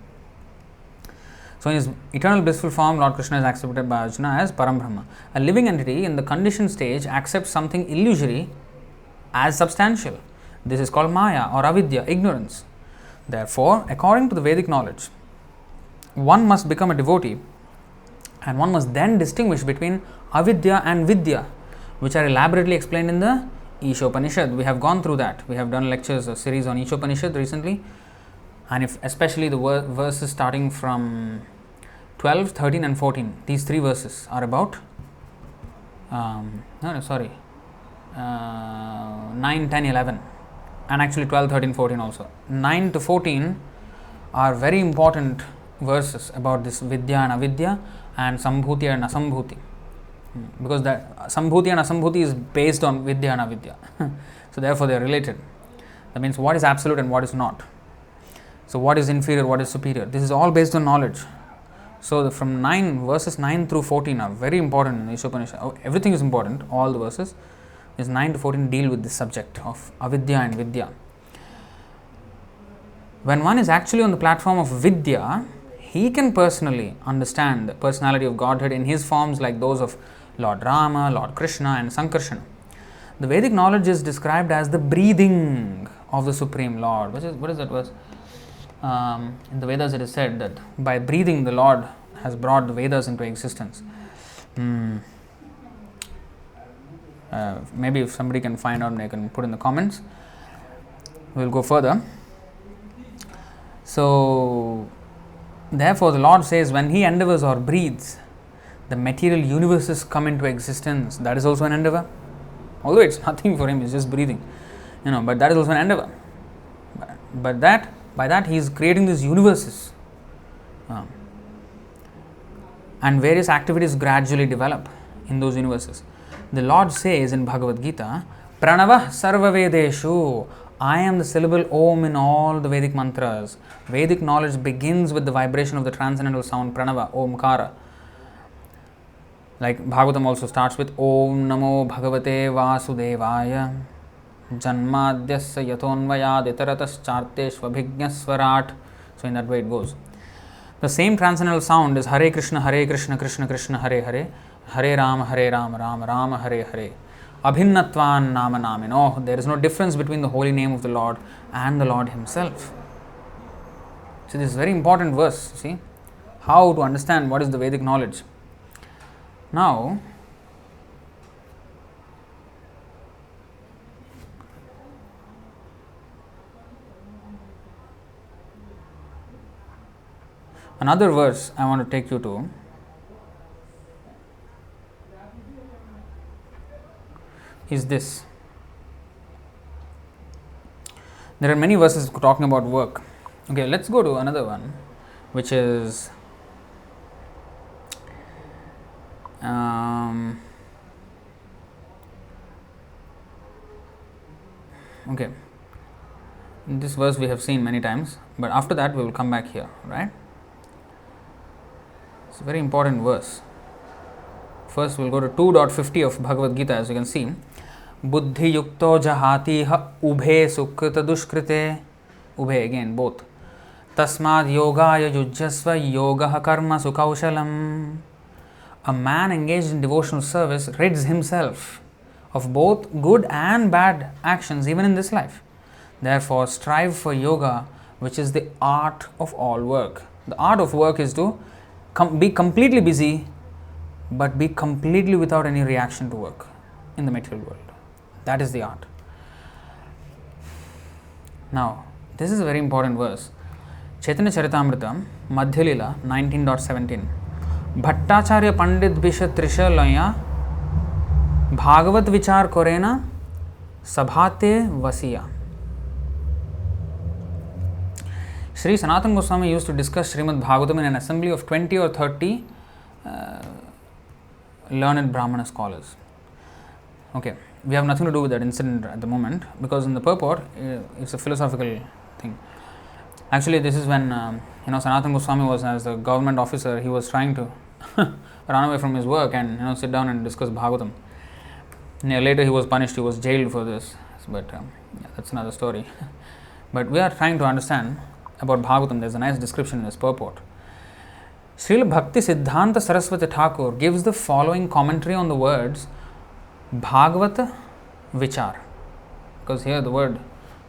So in his eternal blissful form, Lord Krishna is accepted by Arjuna as Param Brahma. A living entity in the conditioned stage accepts something illusory as substantial. This is called Maya or Avidya, ignorance. Therefore, according to the Vedic knowledge, one must become a devotee and one must then distinguish between Avidya and Vidya, which are elaborately explained in the Ishopanishad. We have gone through that. We have done lectures, a series on Ishopanishad recently, and especially the verses starting from 12, 13 and 14. These three verses are about 9, 10, 11 and actually 12, 13, 14 also. 9 to 14 are very important verses about this Vidya and Avidya and Sambhuti and Asambhuti, because that Sambhuti and Asambhuti is based on Vidya and Avidya. So therefore they are related. That means what is absolute and what is not. So what is inferior, what is superior? This is all based on knowledge. So from verses 9 through 14 are very important in Ishopanishad. Everything is important, all the verses. Is 9 to 14 deal with this subject of avidya and vidya. When one is actually on the platform of vidya, he can personally understand the personality of Godhead in his forms like those of Lord Rama, Lord Krishna and Sankarsana. The Vedic knowledge is described as the breathing of the Supreme Lord. What is that verse? In the Vedas it is said that by breathing the Lord has brought the Vedas into existence. Maybe if somebody can find out, they can put in the comments. We will go further. So, therefore the Lord says when He endeavors or breathes, the material universes come into existence. That is also an endeavor. Although it's nothing for Him, it's just breathing. But that is also an endeavor. But by that He is creating these universes. And various activities gradually develop in those universes. The Lord says in Bhagavad Gita, Pranavah sarva vedeshu. I am the syllable Om in all the Vedic mantras. Vedic knowledge begins with the vibration of the transcendental sound Pranava, Omkara. Like Bhagavatam also starts with Om Namo Bhagavate Vasudevaya Janmadyasya Yatonvayad Itaratas Charteshvabhignaswarat. So in that way it goes. The same transcendental sound is Hare Krishna, Krishna Krishna, Hare Hare, Hare Rama, Rama Rama, Hare Hare. Abhinnatvan Nama Namino. There is no difference between the holy name of the Lord and the Lord Himself. So this is a very important verse. See how to understand what is the Vedic knowledge. Now, another verse I want to take you to is this. There are many verses talking about work. Okay, let's go to another one, which is okay. This verse we have seen many times, but after that we will come back here, right? It's a very important verse. First we will go to 2.50 of Bhagavad Gita, as you can see. Buddhi yukto jahati ha ubhe sukrita dushkrite. Ubhe, again, both. Tasmad yogaya yujjasva yoga karma sukaushalam. A man engaged in devotional service rids himself of both good and bad actions even in this life. Therefore, strive for yoga, which is the art of all work. The art of work is to be completely busy, but be completely without any reaction to work in the material world. That is the art. Now, this is a very important verse. Chaitanya Charitamrita, Madhya Lila, 19.17. Bhattacharya Pandit Bisha Trisha Laya Bhagavat Vichar Korena Sabhate Vasiya. Sri Sanatana Goswami used to discuss Srimad Bhagavatam in an assembly of 20 or 30 learned Brahmana scholars. Okay, we have nothing to do with that incident at the moment, because in the purport it's a philosophical thing. Actually, this is when Sanatana Goswami was, as a government officer, he was trying to run away from his work and sit down and discuss Bhagavatam. Later he was punished, he was jailed for this, but that's another story. But we are trying to understand about Bhagavatam. There's a nice description in this purport. Srila Bhakti Siddhanta Saraswati Thakur gives the following commentary on the words Bhagavata Vichar, because here the word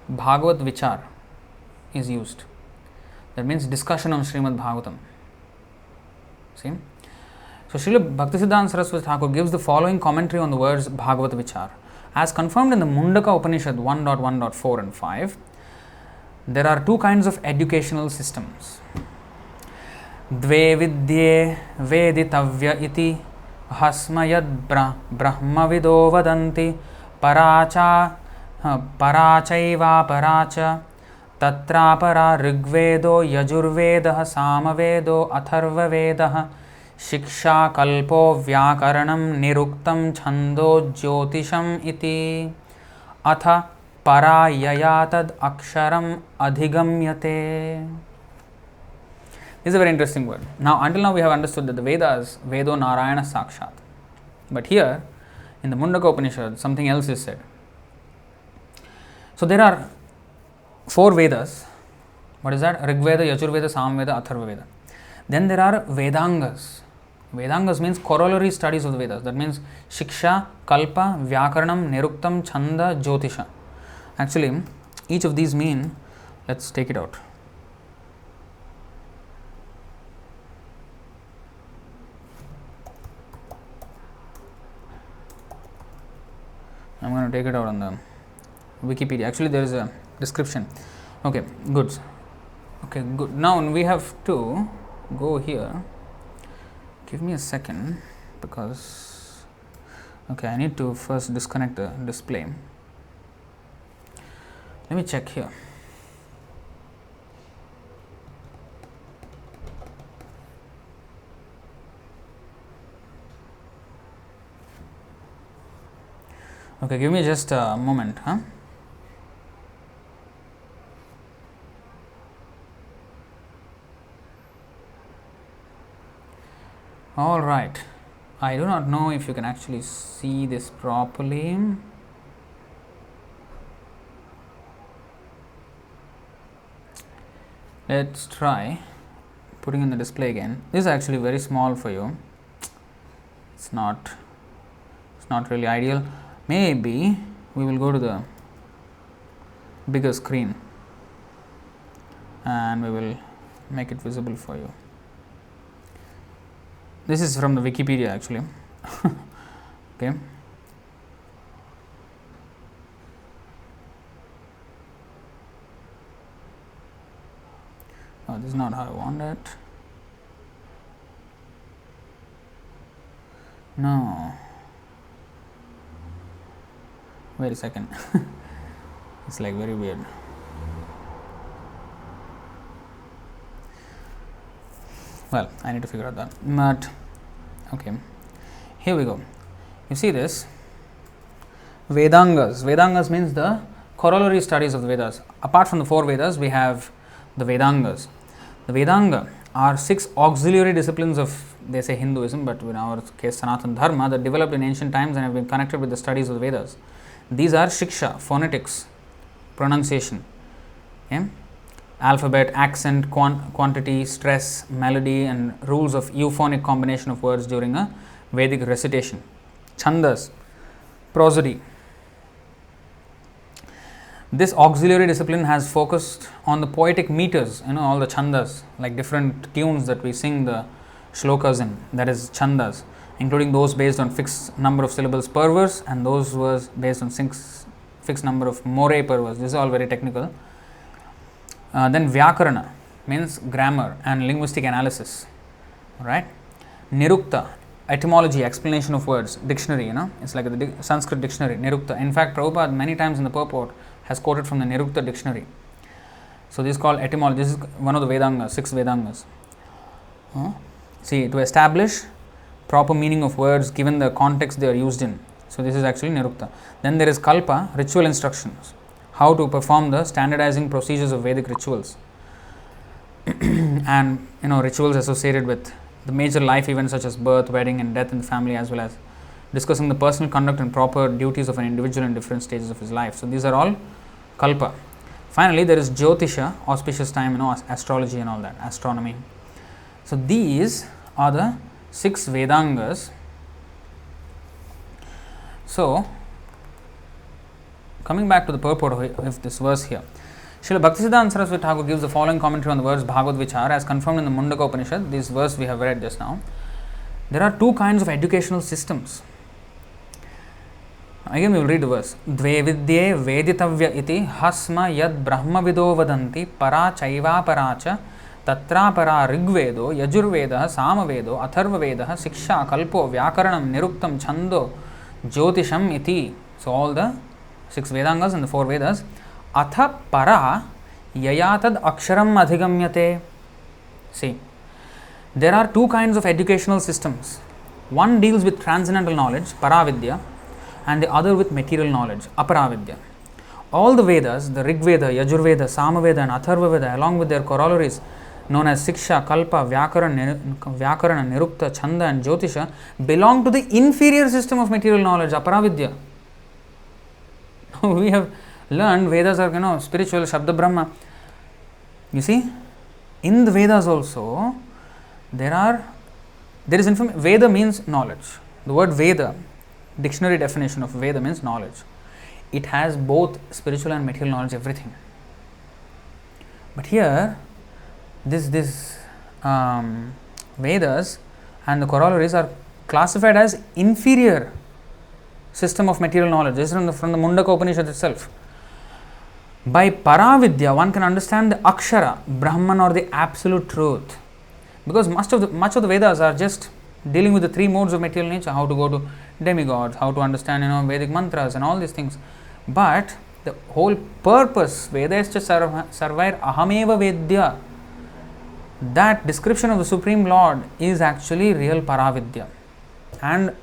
Bhagavat Vichar is used. That means discussion on Srimad Bhagavatam. See? So Srila Bhaktisiddhanta Saraswati Thakur gives the following commentary on the words Bhagavat Vichar. As confirmed in the Mundaka Upanishad 1.1.4 and 5, there are two kinds of educational systems. Dve vidye veditavya iti hasmayad brahma vido vadanti parachaiva paracha tatra para rigvedo yajurvedah samavedo atharvavedah shiksha kalpo vyakaranam niruktam chando jyotisham iti atha para yayatad aksharam adhigamyate. This is a very interesting word. Now, until now we have understood that the Vedas, Vedo Narayana Sakshat. But here, in the Mundaka Upanishad, something else is said. So, there are 4 Vedas. What is that? Rig Veda, Yajur Veda, Sam Veda, Atharva Veda. Then there are Vedangas. Vedangas means corollary studies of the Vedas. That means Shiksha, Kalpa, Vyakaranam, Niruktam, Chanda, Jyotisha. Actually, each of these mean, let's take it out. I'm going to take it out on the Wikipedia. Actually, there is a description. Okay, good. Okay, good. Now we have to go here. Give me a second because, okay, I need to first disconnect the display. Let me check here. Okay, give me just a moment, huh? All right. I do not know if you can actually see this properly. Let's try putting in the display again. This is actually very small for you. It's not really ideal. Maybe we will go to the bigger screen and we will make it visible for you. This is from the Wikipedia actually. Okay. Oh, this is not how I want it. No. Wait a second. It's like very weird. Well, I need to figure out that. But okay, here we go. You see this? Vedangas. Vedangas means the corollary studies of the Vedas. Apart from the 4 Vedas, we have the Vedangas. The Vedanga are 6 auxiliary disciplines of, they say, Hinduism, but in our case Sanatana Dharma, that developed in ancient times and have been connected with the studies of the Vedas. These are Shiksha, phonetics, pronunciation, okay? Alphabet, accent, quantity, stress, melody, and rules of euphonic combination of words during a Vedic recitation. Chandas, prosody. This auxiliary discipline has focused on the poetic meters, all the chandas, like different tunes that we sing the shlokas in, that is chandas, including those based on fixed number of syllables per verse and those was based on fixed number of more per verse. This is all very technical. Then Vyakarana means grammar and linguistic analysis, right? Nirukta, etymology, explanation of words, dictionary, it's like a Sanskrit dictionary, Nirukta. In fact, Prabhupada many times in the purport has quoted from the Nirukta dictionary. So this is called etymology. This is one of the Vedangas, 6 Vedangas. See, to establish proper meaning of words given the context they are used in. So this is actually Nirukta. Then there is Kalpa, ritual instructions, how to perform the standardizing procedures of Vedic rituals. And rituals associated with the major life events such as birth, wedding and death in the family, as well as discussing the personal conduct and proper duties of an individual in different stages of his life. So these are all Kalpa. Finally, there is Jyotisha, auspicious time, astrology and all that, astronomy. So these are the 6 Vedangas. So, coming back to the purport of this verse here, Srila Bhaktisiddhanta Saraswati Thakur gives the following commentary on the words Bhagavad Vichar as confirmed in the Mundaka Upanishad. This verse we have read just now. There are 2 kinds of educational systems. Again we will read the verse. Dve vidye veditavya iti hasma yad brahma vido vadanti para chaiva paracha tatra para rigvedo yajurveda samavedo atharvaveda siksha kalpo vyakaranam niruktam chando jyotisham iti. So all the 6 Vedangas and the 4 Vedas. Atha para yayatad aksharam adhigamyate. See, there are 2 kinds of educational systems. One deals with transcendental knowledge, paravidya, and the other with material knowledge, aparavidya. all the Vedas, the Rig Veda, Yajurveda, Samaveda and Atharva Veda, along with their corollaries known as Siksha, Kalpa, Vyakarana, Nirukta, Chanda and Jyotisha, belong to the inferior system of material knowledge, Aparavidya. We have learned Vedas are, spiritual, Shabda Brahma. You see, in the Vedas also, there is information. Veda means knowledge. The word Veda, dictionary definition of Veda means knowledge. It has both spiritual and material knowledge, everything. But here, this Vedas and the corollaries are classified as inferior system of material knowledge. This is from the Mundaka Upanishad itself. By Paravidya, one can understand the Akshara, Brahman or the absolute truth. Because much of the Vedas are just dealing with the three modes of material nature, how to go to demigods, how to understand Vedic mantras and all these things. But the whole purpose, Vedascha Sarvair Ahameva Vedya, that description of the Supreme Lord is actually real Paravidya. And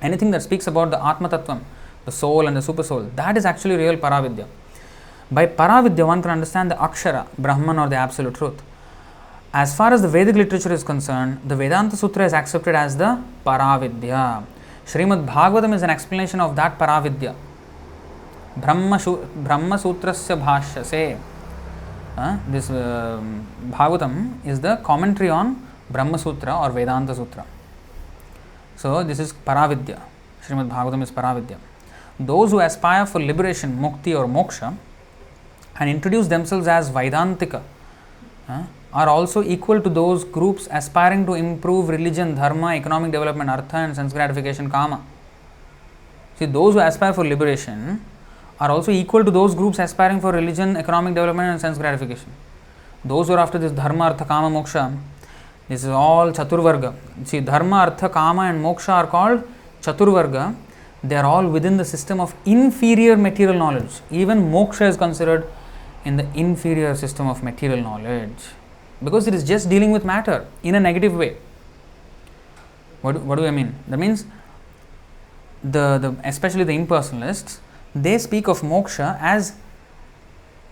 anything that speaks about the Atma Tattvam, the soul and the super soul, that is actually real Paravidya. By Paravidya, one can understand the Akshara, Brahman or the absolute truth. As far as the Vedic literature is concerned, the Vedanta Sutra is accepted as the Paravidya. Srimad Bhagavatam is an explanation of that Paravidya. Brahma Sutrasya Bhashyase. This Bhagavatam is the commentary on Brahma Sutra or Vedanta Sutra. So this is Paravidya. Srimad Bhagavatam is Paravidya. Those who aspire for liberation, Mukti or Moksha, and introduce themselves as Vedantika, are also equal to those groups aspiring to improve religion, dharma, economic development, artha and sense gratification, kama. See, those who aspire for liberation are also equal to those groups aspiring for religion, economic development and sense gratification. Those who are after this dharma, artha, kama, moksha, this is all chaturvarga. See, dharma, artha, kama and moksha are called chaturvarga. They are all within the system of inferior material knowledge. Even moksha is considered in the inferior system of material knowledge, because it is just dealing with matter in a negative way. What do I mean? That means especially the impersonalists, they speak of moksha as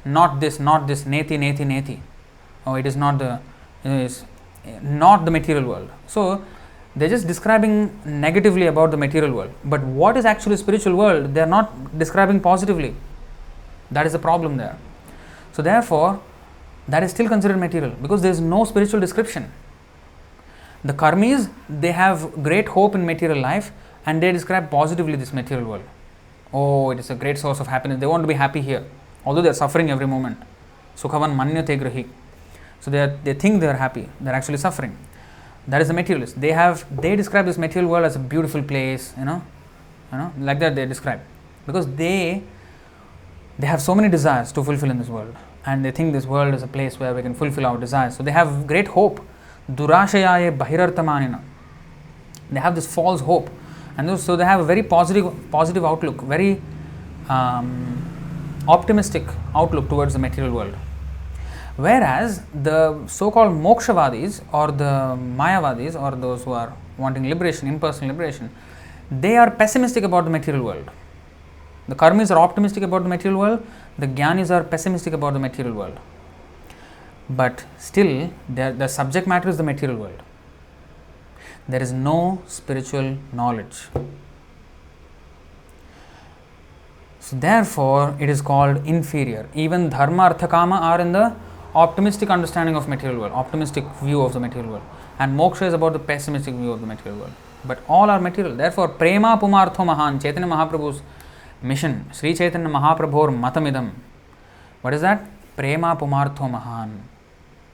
not this, neti. Oh, it is not the material world. So they are just describing negatively about the material world. But what is actually spiritual world, they are not describing positively. That is the problem there. So therefore, that is still considered material, because there is no spiritual description. The karmis, they have great hope in material life and they describe positively this material world. Oh, it is a great source of happiness. They want to be happy here, although they are suffering every moment. Sukhavan manyate grahi. So they think they are happy, they are actually suffering. That is the materialist. They describe this material world as a beautiful place, like that they describe, because they have so many desires to fulfill in this world, and they think this world is a place where we can fulfill our desires. So they have great hope. Durashayaye bahirartamanina. They have this false hope, and so they have a very positive outlook, very optimistic outlook towards the material world. Whereas the so-called mokshavaadis or the mayavadis, or those who are wanting liberation, impersonal liberation, they are pessimistic about the material world. The karmis are optimistic about the material world, the jnanis are pessimistic about the material world. But still, the subject matter is the material world. There is no spiritual knowledge. So therefore, it is called inferior. Even dharma, artha, kama are in the optimistic understanding of material world, optimistic view of the material world. And moksha is about the pessimistic view of the material world. But all are material. Therefore, prema pumartho mahan, Chaitanya Mahaprabhu's mission, Sri Chaitanya Mahaprabhur matamidam. What is that? Prema pumartho mahan.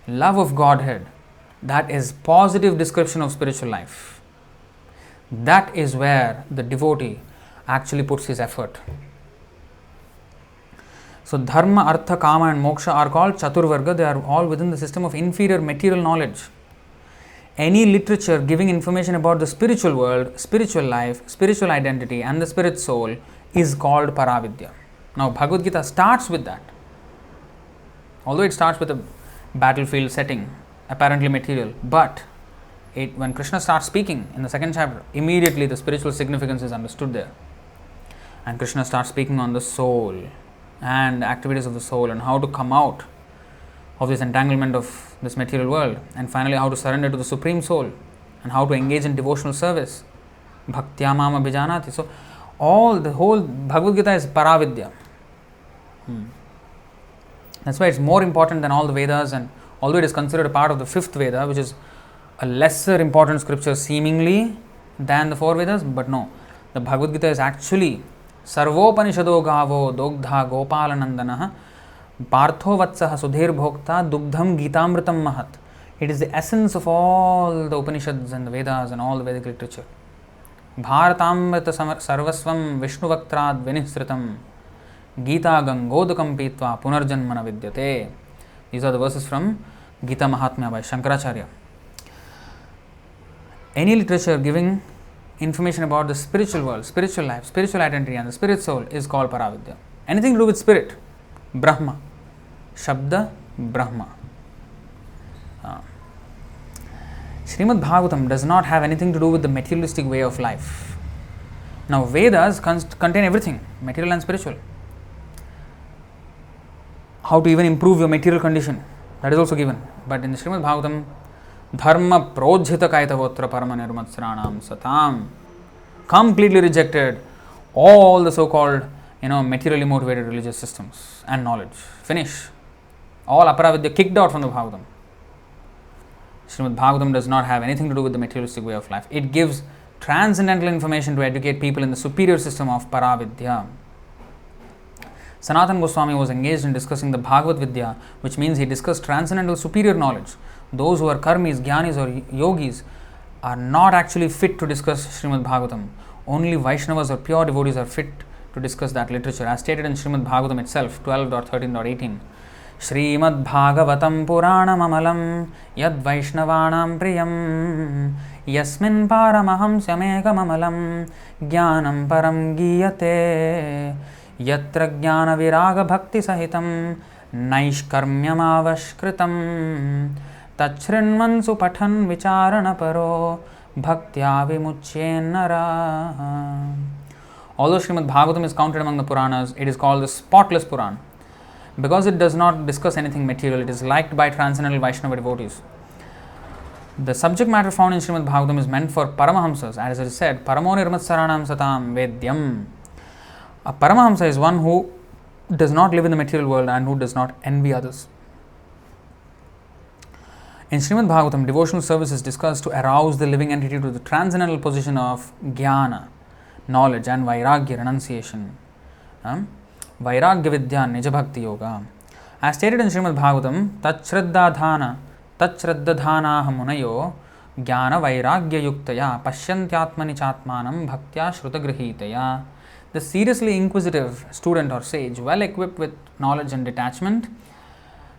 Love of Godhead. That is positive description of spiritual life. That is where the devotee actually puts his effort. So dharma, artha, kama and moksha are called chaturvarga. They are all within the system of inferior material knowledge. Any literature giving information about the spiritual world, spiritual life, spiritual identity and the spirit soul is called Paravidya. Now Bhagavad Gita starts with that. Although it starts with a battlefield setting, apparently material, but when Krishna starts speaking in the second chapter, immediately the spiritual significance is understood there. And Krishna starts speaking on the soul. and activities of the soul, and how to come out of this entanglement of this material world, and finally how to surrender to the Supreme Soul, and how to engage in devotional service. Bhaktya mam abhijanati. So, the whole Bhagavad Gita is Paravidya. That's why it's more important than all the Vedas, and although it is considered a part of the fifth Veda, which is a lesser important scripture seemingly than the four Vedas, but no, the Bhagavad Gita is actually Sarvopanishado Gavo Dogdha Gopalanandana Partho Vatsaha Sudhir Bhokta Dugdham Gitamritam Mahat. It is the essence of all the Upanishads and the Vedas and all the Vedic literature. Bharatamrita Sarvasvam Vishnuvaktrad Vinisritam Gita Gangodakam Pitva Punarjanmana Vidyate. These are the verses from Gita Mahatmya by Shankaracharya. Any literature giving information about the spiritual world, spiritual life, spiritual identity and the spirit soul is called Paravidya. Anything to do with spirit, Brahma. Shabda, Brahma. Srimad Bhagavatam does not have anything to do with the materialistic way of life. Now, Vedas contain everything, material and spiritual. How to even improve your material condition, that is also given. But in the Srimad Bhagavatam, Dharma Prodhita Kaitavotra Parama Nirmatsranam Satam, completely rejected all the so-called, materially motivated religious systems and knowledge. Finish. All Aparavidya kicked out from the Bhagavatam. Srimad Bhagavatam does not have anything to do with the materialistic way of life. It gives transcendental information to educate people in the superior system of Paravidya. Sanatana Goswami was engaged in discussing the Bhagavad Vidya, which means he discussed transcendental superior knowledge. Those who are karmis, jnanis or yogis are not actually fit to discuss Srimad Bhagavatam. Only Vaishnavas or pure devotees are fit to discuss that literature, as stated in Srimad Bhagavatam itself, 12.13.18. Srimad Bhagavatam Puranam Amalam Yad Vaishnavanam Priyam Yasmin Paramahamsyamekam Amalam Jnanam Param Giyate Yatra Jnana Viraga Bhakti Sahitam Naishkarmyam Avashkritam Tachrinmansu Pathan Vicharana Paro Bhaktya Vimuchyen Nara. Although Srimad Bhagavatam is counted among the Puranas, it is called the spotless Puran. Because it does not discuss anything material, it is liked by transcendental Vaishnava devotees. The subject matter found in Srimad Bhagavatam is meant for Paramahamsas, as it is said, Paramo Nirmatsaranam Satam Vedyam. A Paramahamsa is one who does not live in the material world and who does not envy others. In Srimad Bhagavatam, devotional service is discussed to arouse the living entity to the transcendental position of Jnana, knowledge, and Vairagya, renunciation. Vairagya Vidya Nija Bhakti Yoga. As stated in Srimad Bhagavatam, Tachraddhadhana Munayo Jnana Vairagya Yuktaya Pashyantyatmani Chatmanam Bhaktya Shrutagrihitaya. The seriously inquisitive student or sage, well equipped with knowledge and detachment,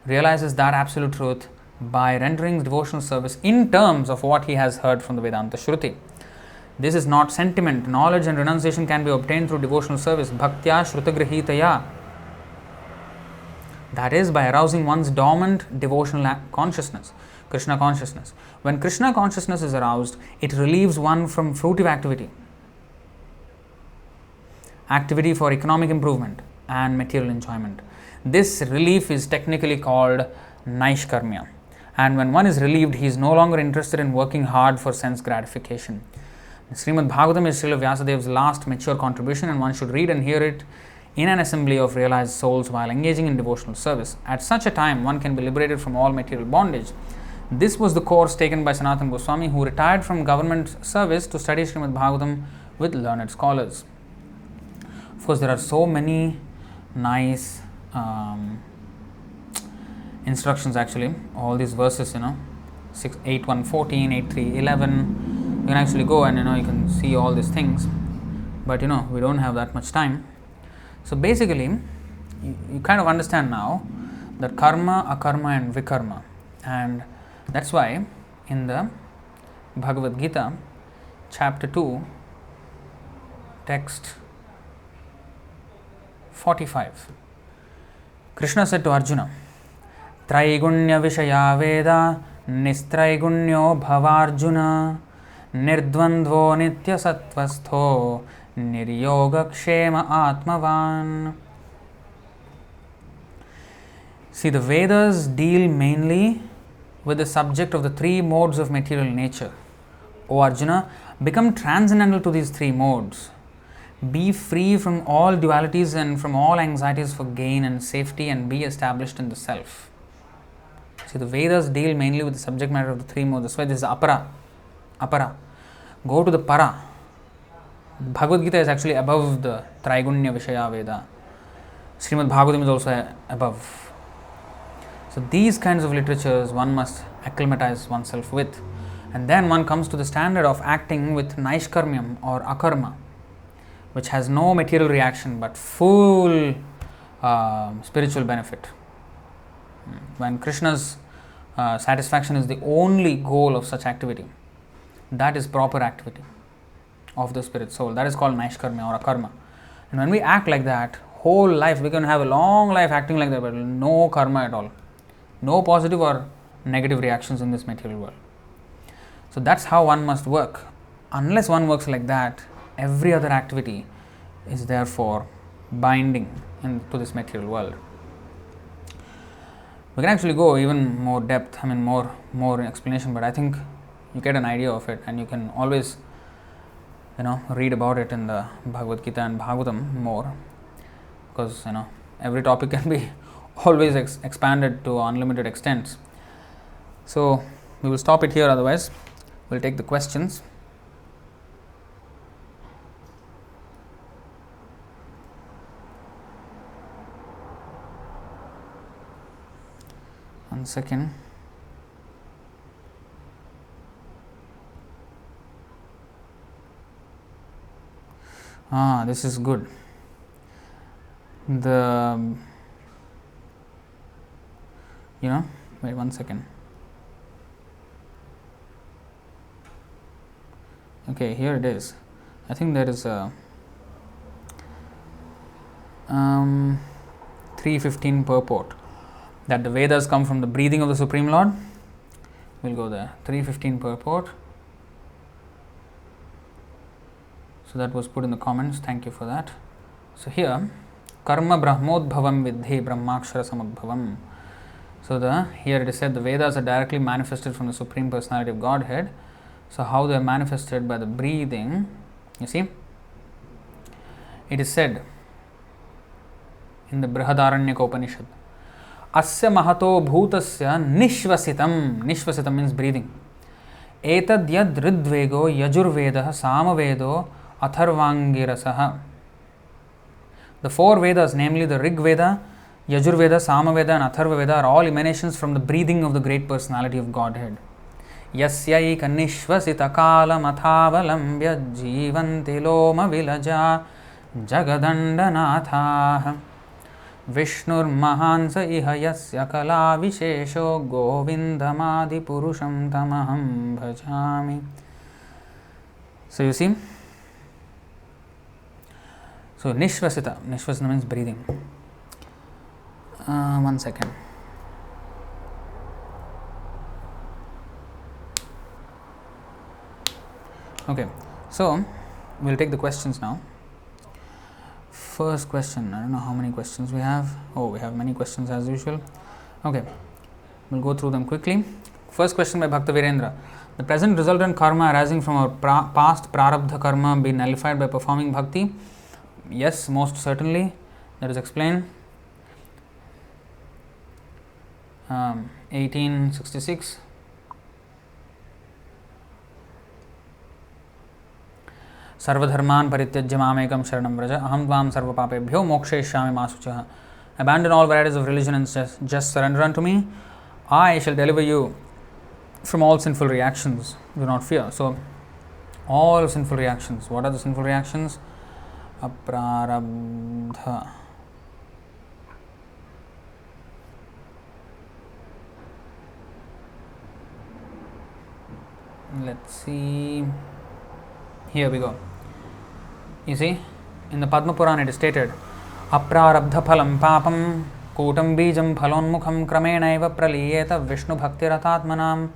realizes that absolute truth by rendering devotional service in terms of what he has heard from the Vedanta Shruti. This is not sentiment. Knowledge and renunciation can be obtained through devotional service. Bhaktya Shrutagrihitaya. That is, by arousing one's dormant devotional consciousness, Krishna consciousness. When Krishna consciousness is aroused, it relieves one from fruitive activity for economic improvement and material enjoyment. This relief is technically called Naishkarmya. And when one is relieved, he is no longer interested in working hard for sense gratification. Srimad Bhagavatam is Srila Vyasadev's last mature contribution, and one should read and hear it in an assembly of realized souls while engaging in devotional service. At such a time, one can be liberated from all material bondage. This was the course taken by Sanatana Goswami, who retired from government service to study Srimad Bhagavatam with learned scholars. Of course, there are so many nice instructions actually. All these verses, 6, 8, 1, 14, 8, 3, 11. You can actually go and you can see all these things, but we don't have that much time. So basically, you kind of understand now that karma, akarma and vikarma, and that's why in the Bhagavad Gita, chapter 2, text 45, Krishna said to Arjuna, Traigunya Vishaya Veda Nistraigunya Bhavarjuna Nirdvandvo Nitya Sattvastho Niryoga Kshema Atmavan. See, the Vedas deal mainly with the subject of the three modes of material nature. O Arjuna, become transcendental to these three modes. Be free from all dualities and from all anxieties for gain and safety, and be established in the self. See, the Vedas deal mainly with the subject matter of the three modes. That's why this is apara. Apara. Go to the para. Bhagavad Gita is actually above the Traigunya Vishaya Veda. Srimad Bhagavatam is also above. So these kinds of literatures one must acclimatize oneself with. And then one comes to the standard of acting with Naishkarmyam or Akarma, which has no material reaction but full spiritual benefit. When Krishna's satisfaction is the only goal of such activity, that is proper activity of the spirit soul. That is called Naishkarmya or Akarma. And when we act like that, whole life, we can have a long life acting like that, but no karma at all. No positive or negative reactions in this material world. So that's how one must work. Unless one works like that, every other activity is therefore binding into this material world. We can actually go even more depth, more explanation, but I think you get an idea of it, and you can always, read about it in the Bhagavad Gita and Bhagavatam more, because, every topic can be always expanded to unlimited extents. So, we will stop it here, otherwise, we'll take the questions. One second. This is good. Wait 1 second. Okay, here it is. I think there is a 315 purport that the Vedas come from the breathing of the Supreme Lord. We'll go there. 315 purport. So that was put in the comments. Thank you for that. So here, Karma Brahmodbhavam Vidhi Brahmakshara Samudbhavam. So here it is said the Vedas are directly manifested from the Supreme Personality of Godhead. So how they are manifested? By the breathing. You see, it is said in the Brihadaranyaka Upanishad, Asya Mahato Bhutasya Nishvasitam. Nishvasitam means breathing. Etad yad ridvego yajurvedah samavedo atharvangirasaha. The four Vedas, namely the Rig Veda, Yajurveda, Samaveda and Atharva Veda, are all emanations from the breathing of the great personality of Godhead. Yasyaika nishvasita kalam athavalambya jivanti loma vilaja jagadandanathah Vishnur mahansa iha yasya kala vishesho govindamadi purusham tamaham bhajami. So you see, so Nishvasita means breathing. 1 second. Okay, so we'll take the questions now. First question, I don't know how many questions we have. Oh, we have many questions as usual. Okay, we'll go through them quickly. First question by Bhakta Virendra. The present resultant karma arising from our past prarabdha karma be nullified by performing bhakti? Yes, most certainly. That is explained. 1866. Sarvadharman parityajya mamekam sharanam vraja aham tvam sarva papebhyo mokshayishyami ma suchaha. Abandon all varieties of religion and just surrender unto me. I shall deliver you from all sinful reactions. Do not fear. So, all sinful reactions. What are the sinful reactions? Aprarabdha. Let's see. Here we go. You see, in the Padma Purana it is stated, Aprarabdha phalam papam kutam bijam phalonmukham kramena eva praliyeta vishnu bhakti ratatmanam.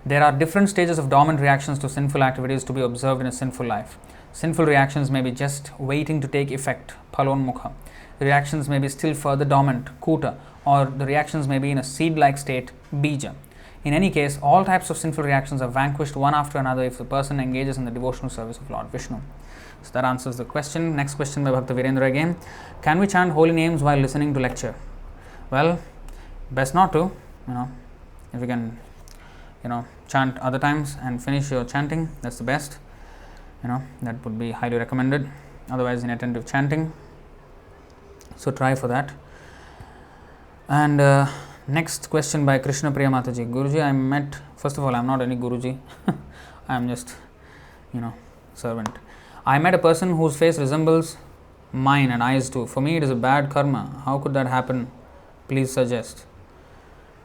There are different stages of dormant reactions to sinful activities to be observed in a sinful life. Sinful reactions may be just waiting to take effect, phalonmukha. the reactions may be still further dormant, Kuta, or the reactions may be in a seed-like state, Bija. In any case, all types of sinful reactions are vanquished one after another if the person engages in the devotional service of Lord Vishnu. So that answers the question. Next question by Bhakta Virendra again. Can we chant holy names while listening to lecture? Well, best not to, if you can, chant other times and finish your chanting, that's the best. That would be highly recommended. Otherwise, inattentive chanting. So try for that. And next question by Krishna Priya Mataji. Guruji, first of all, I'm not any Guruji. I'm just, servant. I met a person whose face resembles mine and eyes too. For me, it is a bad karma. How could that happen? Please suggest.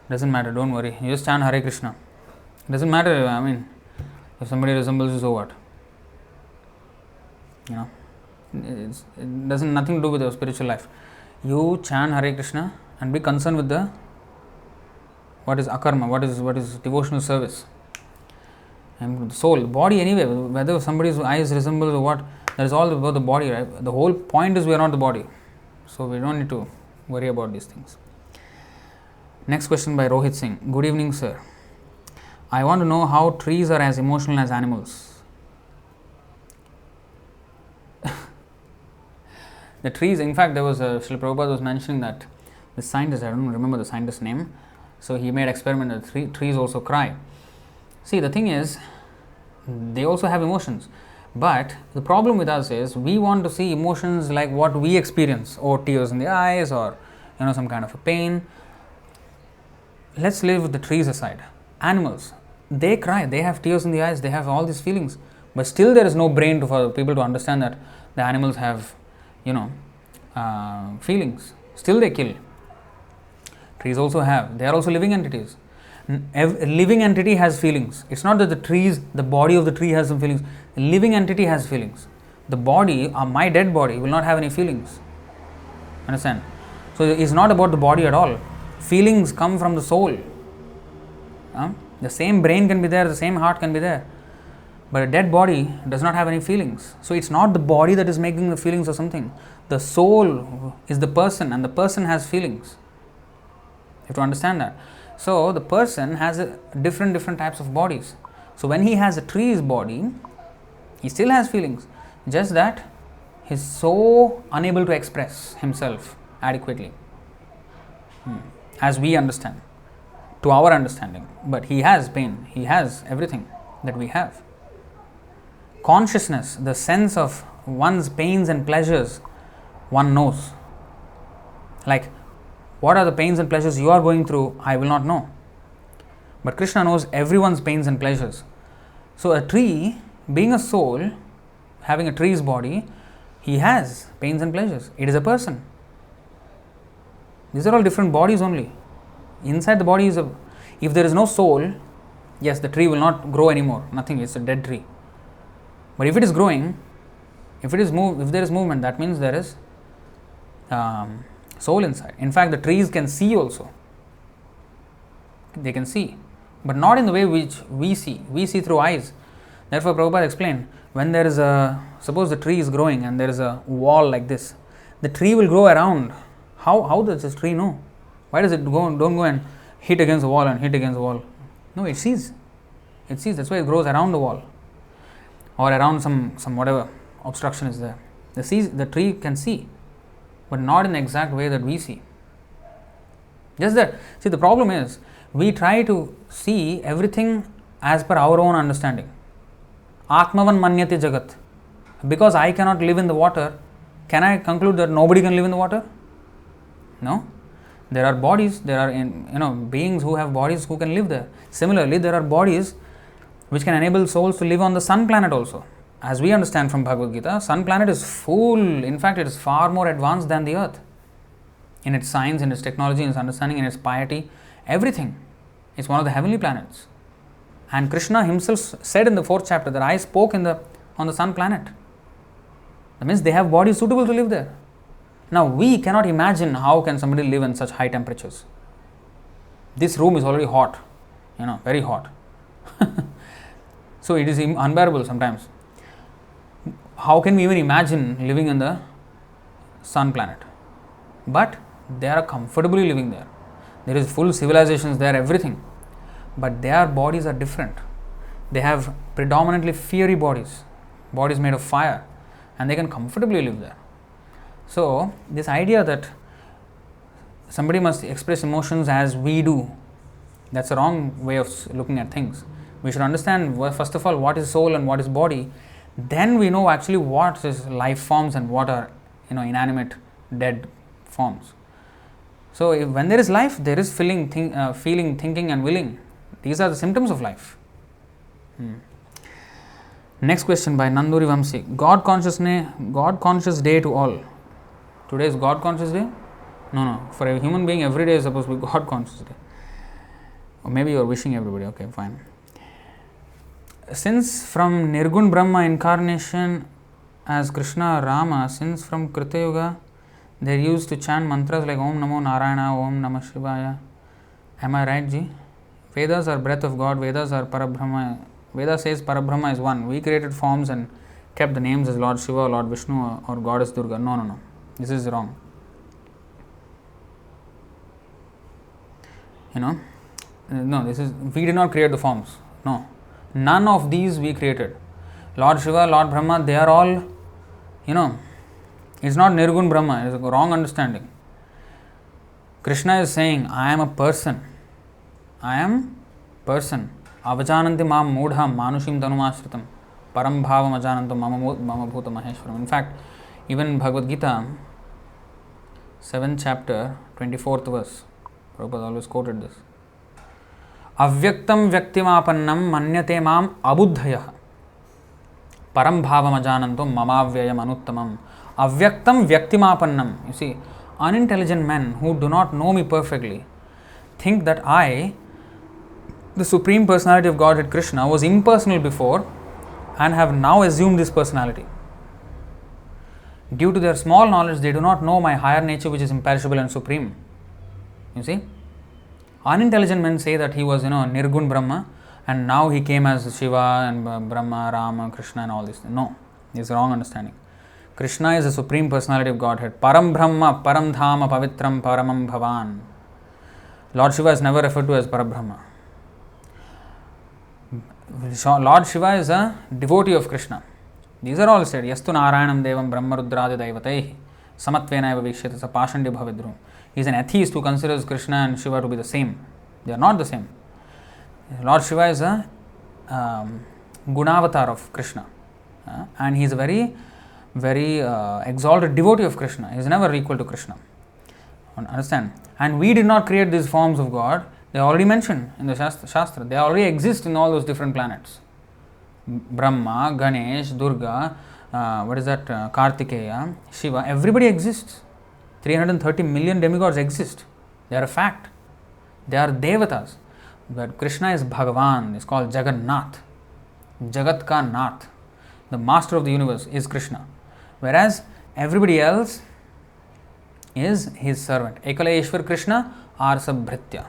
Doesn't matter, don't worry. You just chant Hare Krishna. Doesn't matter, if somebody resembles you, so what? It doesn't nothing to do with your spiritual life. You chant Hare Krishna and be concerned with what is Akarma, what is devotional service. And the soul, the body anyway, whether somebody's eyes resemble or what, that is all about the body, right? The whole point is we are not the body. So we don't need to worry about these things. Next question by Rohit Singh. Good evening, sir. I want to know how trees are as emotional as animals. The trees, in fact, there was Srila Prabhupada was mentioning that the scientist, I don't remember the scientist's name, so he made experiment that trees also cry. See, the thing is, they also have emotions, but the problem with us is we want to see emotions like what we experience, or tears in the eyes, or some kind of a pain. Let's leave the trees aside. Animals, they cry, they have tears in the eyes, they have all these feelings, but still there is no brain for people to understand that the animals have feelings. Still they kill. Trees also have. They are also living entities. A living entity has feelings. It's not that the body of the tree has some feelings. A living entity has feelings. The body, my dead body, will not have any feelings. Understand? So it's not about the body at all. Feelings come from the soul. The same brain can be there, the same heart can be there. But a dead body does not have any feelings. So it's not the body that is making the feelings or something. The soul is the person, and the person has feelings. You have to understand that. So the person has different types of bodies. So when he has a tree's body, he still has feelings. Just that he is so unable to express himself adequately. As we understand, to our understanding. But he has pain. He has everything that we have. Consciousness, the sense of one's pains and pleasures, one knows. Like, what are the pains and pleasures you are going through, I will not know. But Krishna knows everyone's pains and pleasures. So a tree, being a soul, having a tree's body, he has pains and pleasures. It is a person. These are all different bodies only. Inside the body if there is no soul, yes, the tree will not grow anymore. Nothing, it's a dead tree. But if it is growing, if there is movement, that means there is soul inside. In fact, the trees can see also. They can see, but not in the way which we see. We see through eyes. Therefore, Prabhupada explained, when there is suppose the tree is growing and there is a wall like this, the tree will grow around. How does this tree know? Why does it don't go and hit against the wall and hit against the wall? No, it sees. It sees. That's why it grows around the wall. Or around some whatever obstruction is there. The tree can see, but not in the exact way that we see. Just that, see, the problem is, we try to see everything as per our own understanding. Atmavan manyate jagat. Because I cannot live in the water, can I conclude that nobody can live in the water? No. There are bodies, there are beings who have bodies who can live there. Similarly, there are bodies which can enable souls to live on the sun planet also. As we understand from Bhagavad Gita, sun planet is full, in fact it is far more advanced than the earth. In its science, in its technology, in its understanding, in its piety, everything. It's one of the heavenly planets. And Krishna himself said in the 4th chapter that I spoke on the sun planet. That means they have bodies suitable to live there. Now we cannot imagine how can somebody live in such high temperatures. This room is already hot, very hot. So it is unbearable sometimes. How can we even imagine living in the sun planet? but they are comfortably living there. There is full civilizations there, everything, but their bodies are different. They have predominantly fiery bodies made of fire, and they can comfortably live there. So this idea that somebody must express emotions as we do, that's a wrong way of looking at things. We should understand, first of all, what is soul and what is body. Then we know actually what is life forms and what are inanimate, dead forms. So when there is life, there is feeling, thinking and willing. These are the symptoms of life. Next question by Nanduri Vamsi. God conscious day to all. Today is God conscious day? No. For a human being, every day is supposed to be God conscious day. Or maybe you are wishing everybody. Okay, fine. Since from Nirgun Brahma incarnation as Krishna or Rama, since from Krita Yuga, they used to chant mantras like Om Namo Narayana, Om Namah Shivaya. Am I right, Ji? Vedas are breath of God. Vedas are Parabrahma. Veda says Parabrahma is one. We created forms and kept the names as Lord Shiva, Lord Vishnu, or Goddess Durga. No. This is wrong. No, we did not create the forms. No. None of these we created. Lord Shiva, Lord Brahma, they are all, it's not Nirgun Brahma, it's a wrong understanding. Krishna is saying, I am a person. Avajananti mam mudha manushim tanumashritam param bhavam ajanantam mama bhuta maheshwaram. In fact, even in Bhagavad Gita, 7th chapter, 24th verse, Prabhupada always quoted this. Avyaktam vyaktimapannam manyate mam abuddhayah param bhavam ajanantam mamavyayam anuttamam. Avyaktam vyaktimapannam. You see, unintelligent men who do not know me perfectly think that I, the Supreme Personality of Godhead Krishna, was impersonal before and have now assumed this personality. Due to their small knowledge, they do not know my higher nature, which is imperishable and supreme. You see? Unintelligent men say that he was, Nirgun Brahma, and now he came as Shiva and Brahma, Rama, Krishna and all this. No, this is wrong understanding. Krishna is the Supreme Personality of Godhead. Param Brahma, Param Dhama, Pavitram, Paramam Bhavan. Lord Shiva is never referred to as Parabrahma. Lord Shiva is a devotee of Krishna. These are all said. Yastu Narayanam Devam Brahma Rudradi Daivataihi Samatvena eva Viksheta Sa Pashandi Bhavidrum. He is an atheist who considers Krishna and Shiva to be the same. They are not the same. Lord Shiva is a Gunavatar of Krishna. And he is a very, very exalted devotee of Krishna. He is never equal to Krishna. Understand? And we did not create these forms of God. They are already mentioned in the Shastra. They already exist in all those different planets. Brahma, Ganesh, Durga, Kartikeya, Shiva, everybody exists. 330 million demigods exist. They are a fact. They are devatas. But Krishna is Bhagavan, is called Jagannath. Jagat ka Nath. The master of the universe is Krishna. Whereas everybody else is his servant. Ekala Ishwar Krishna Arsa Bhritya.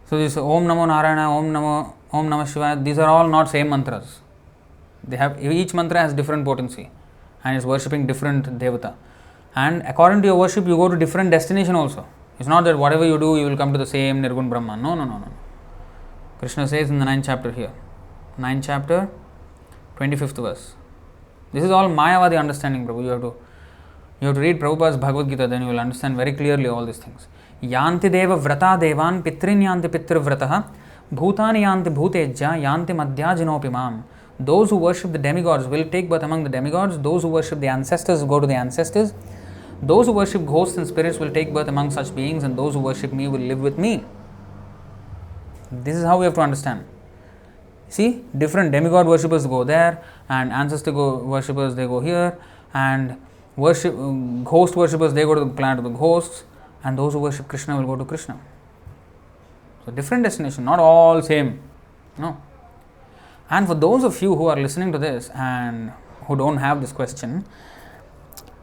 So this Om Namo Narayana, Om Namah Shivaya, these are all not same mantras. They have, each mantra has different potency and is worshipping different devata. And according to your worship, you go to different destination also. It's not that whatever you do, you will come to the same Nirgun Brahman. No. Krishna says in the 9th chapter here. 9th chapter, 25th verse. This is all Mayavadi understanding, Prabhu. You have to read Prabhupada's Bhagavad Gita, then you will understand very clearly all these things. Yanti deva vrata devan pitrin yanti pitr vrataha bhutani yanti bhutejja yanti madhyajinopi mam. Those who worship the demigods will take birth among the demigods. Those who worship the ancestors go to the ancestors. Those who worship ghosts and spirits will take birth among such beings, and those who worship me will live with me. This is how we have to understand. See, different demigod worshippers go there, and ancestor worshippers they go here, and ghost worshippers they go to the planet of the ghosts, and those who worship Krishna will go to Krishna. So different destination, not all same. No. And for those of you who are listening to this and who don't have this question,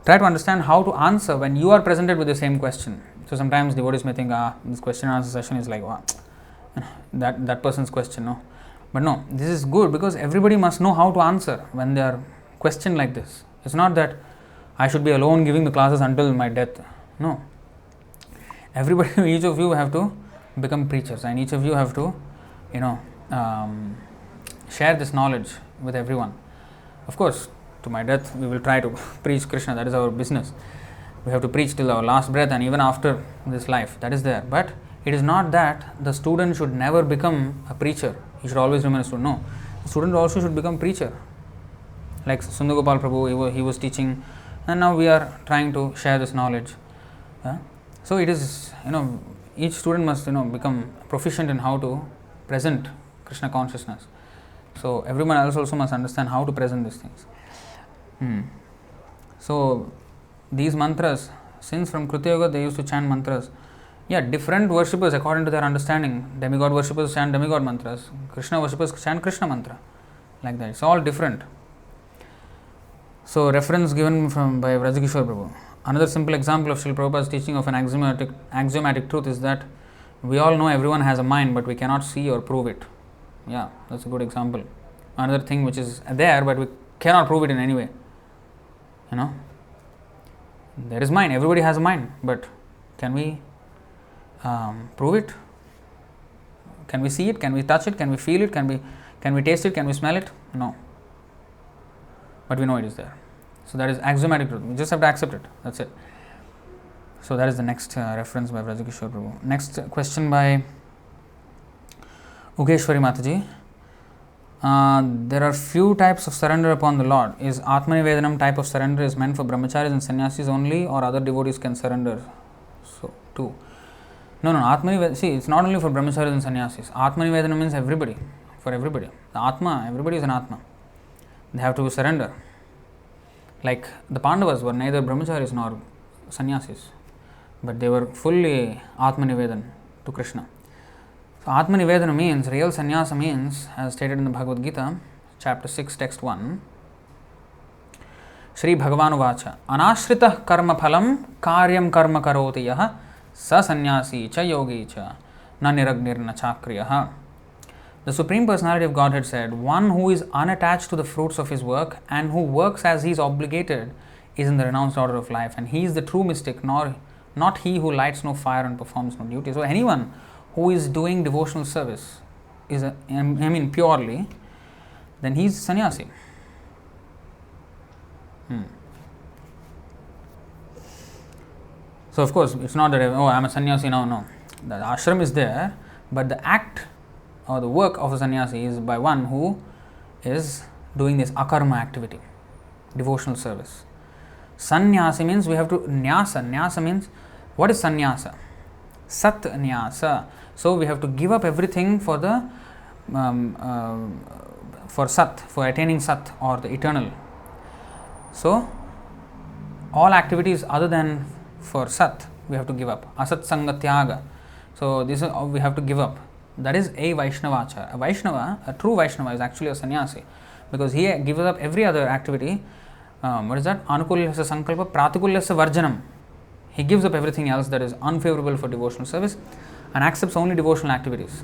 try to understand how to answer when you are presented with the same question. So sometimes devotees may think, this question and answer session is like, wow, that person's question, no. But no, this is good because everybody must know how to answer when they are questioned like this. It's not that I should be alone giving the classes until my death. No. Everybody, each of you have to become preachers, and each of you have to, share this knowledge with everyone. Of course, to my death, we will try to preach Krishna. That is our business. We have to preach till our last breath, and even after this life, that is there. But it is not that the student should never become a preacher. He should always remain a student. No. The student also should become preacher. Like Sundar Gopal Prabhu, he was teaching, and now we are trying to share this knowledge. So it is, each student must, become proficient in how to present Krishna consciousness. So everyone else also must understand how to present these things. So these mantras, since from Krita Yoga they used to chant mantras. Yeah, different worshippers according to their understanding. Demigod worshippers chant demigod mantras. Krishna worshippers chant Krishna mantra. Like that. It's all different. So reference given by Vrajakishore Prabhu. Another simple example of Srila Prabhupada's teaching of an axiomatic truth is that we all know everyone has a mind, but we cannot see or prove it. Yeah, that's a good example. Another thing which is there, but we cannot prove it in any way. There is mind. Everybody has a mind, but can we prove it? Can we see it? Can we touch it? Can we feel it? Can we taste it? Can we smell it? No. But we know it is there. So that is axiomatic truth. We just have to accept it. That's it. So that is the next reference by Vrajakishore Prabhu. Next question by Ugeshwari Mataji. There are few types of surrender upon the Lord. Is Atmanivedanam type of surrender is meant for brahmacharis and sannyasis only, or other devotees can surrender? So too. No. Atmanivedanam. See, it's not only for brahmacharis and sannyasis. Atmanivedanam means everybody. For everybody. The Atma, everybody is an Atma. They have to surrender. Like the Pandavas were neither brahmacharis nor sannyasis, but they were fully Atmanivedan to Krishna. So Atmanivedana means, real sannyasa means, as stated in the Bhagavad Gita, chapter 6, text 1, Shri Bhagavan Uvacha, Anashritah karma phalam karyam karma karoti yaha sa sannyasi cha yogi cha na niragnir na chakriyaha. The Supreme Personality of Godhead said, one who is unattached to the fruits of his work and who works as he is obligated is in the renounced order of life, and he is the true mystic, not he who lights no fire and performs no duty. So anyone who is doing devotional service is, purely, then he is sannyasi. So of course, it's not that, I'm a sannyasi now, no. The ashram is there, but the act or the work of a sannyasi is by one who is doing this akarma activity, devotional service. Sannyasi means we have to nyasa. Nyasa means, what is sannyasa? Sat nyasa. So we have to give up everything for the for sat, for attaining sat or the eternal. So all activities other than for sat we have to give up. Asat sanga tyaga. So this is we have to give up. That is a Vaishnavachara. A Vaishnava, a true Vaishnava, is actually a sannyasi, because he gives up every other activity. What is that? Anukulyasya sankalpa pratikulyasya varjanam. He gives up everything else that is unfavorable for devotional service and accepts only devotional activities.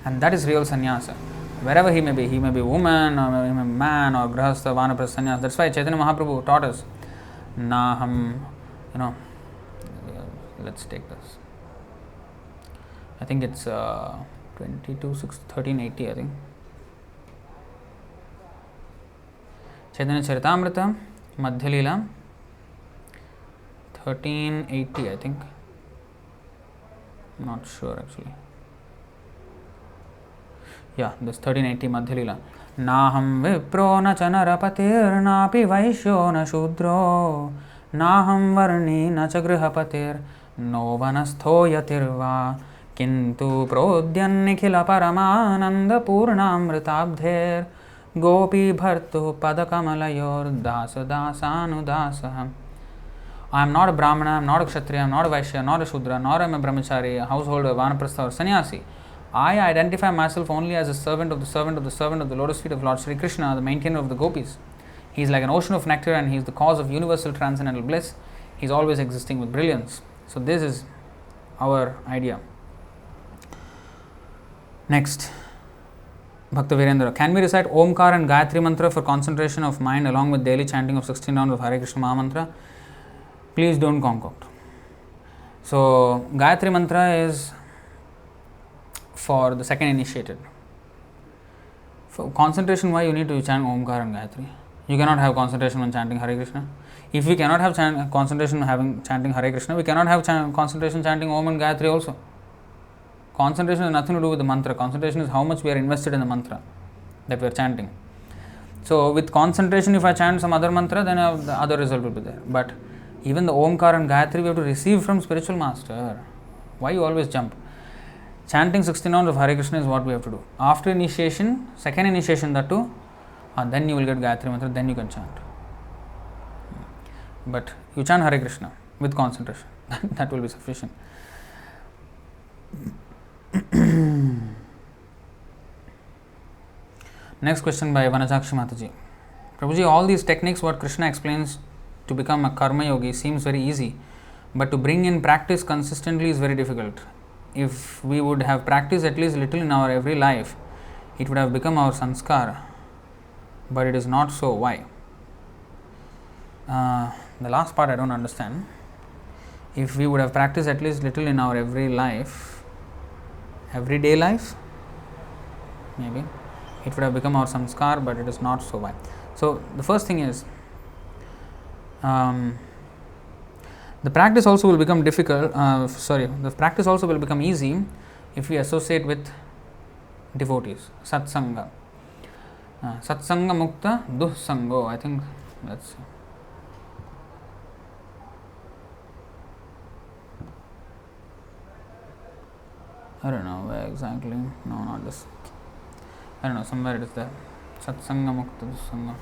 And that is real sannyasa. Wherever he may be woman, or he may be man, or grahastha, vanaprastha, sannyasa. That's why Chaitanya Mahaprabhu taught us, Naham, let's take this. I think it's 1380, I think. Chaitanya Charitamrita, Madhya Leela, 1380, I think. Not sure actually. Yeah, this 1380 Madhya Leela. Naham vipro na chanarapatir napi vaishyo na shudro naham varni na chagrihapatir no vanastho yatirva किंतु प्रोद्यन निखिल परमानंद पूर्णामृताब्धेर गोपी भर्तु पदकमलयोर दास दासानुदासः. I am not a Brahmana, I am not a Kshatriya, I am not a Vaishya, not a Shudra, nor am I a Brahmachari, a householder, Vanaprastha or Sannyasi. I identify myself only as a servant of the servant of the servant of the lotus feet of Lord Sri Krishna, the maintainer of the gopis. He is like an ocean of nectar and he is the cause of universal transcendental bliss. He is always existing with brilliance. So this is our idea. Next, Bhakta Virendra, can we recite Omkar and Gayatri mantra for concentration of mind along with daily chanting of 16 rounds of Hare Krishna Maha Mantra? Please don't concoct. So, Gayatri mantra is for the second initiated. For concentration, why you need to chant Omkar and Gayatri? You cannot have concentration when chanting Hare Krishna. If we cannot have concentration having chanting Hare Krishna, we cannot have concentration chanting Om and Gayatri also. Concentration has nothing to do with the mantra. Concentration is how much we are invested in the mantra that we are chanting. So, with concentration, if I chant some other mantra, then the other result will be there. But even the Omkar and Gayatri, we have to receive from spiritual master. Why you always jump? Chanting 16 rounds of Hare Krishna is what we have to do. After initiation, second initiation, that too, then you will get Gayatri mantra, then you can chant. But you chant Hare Krishna with concentration. That will be sufficient. Next question by Vanajakshi Mataji. Prabhuji, all these techniques what Krishna explains to become a karma yogi seems very easy, but to bring in practice consistently is very difficult. If we would have practiced at least little in our every life, it would have become our sanskara. But it is not so. Why? The last part I don't understand. If we would have practiced at least little in our every life, everyday life, maybe it would have become our samskar, but it is not so. Why? So the first thing is, the practice also will become difficult. The practice also will become easy if we associate with devotees. Satsanga. Satsanga mukta duhsango. I think that's. I don't know where exactly. No, not this. I don't know. Somewhere it is there. Satsanga mukta duhsanga.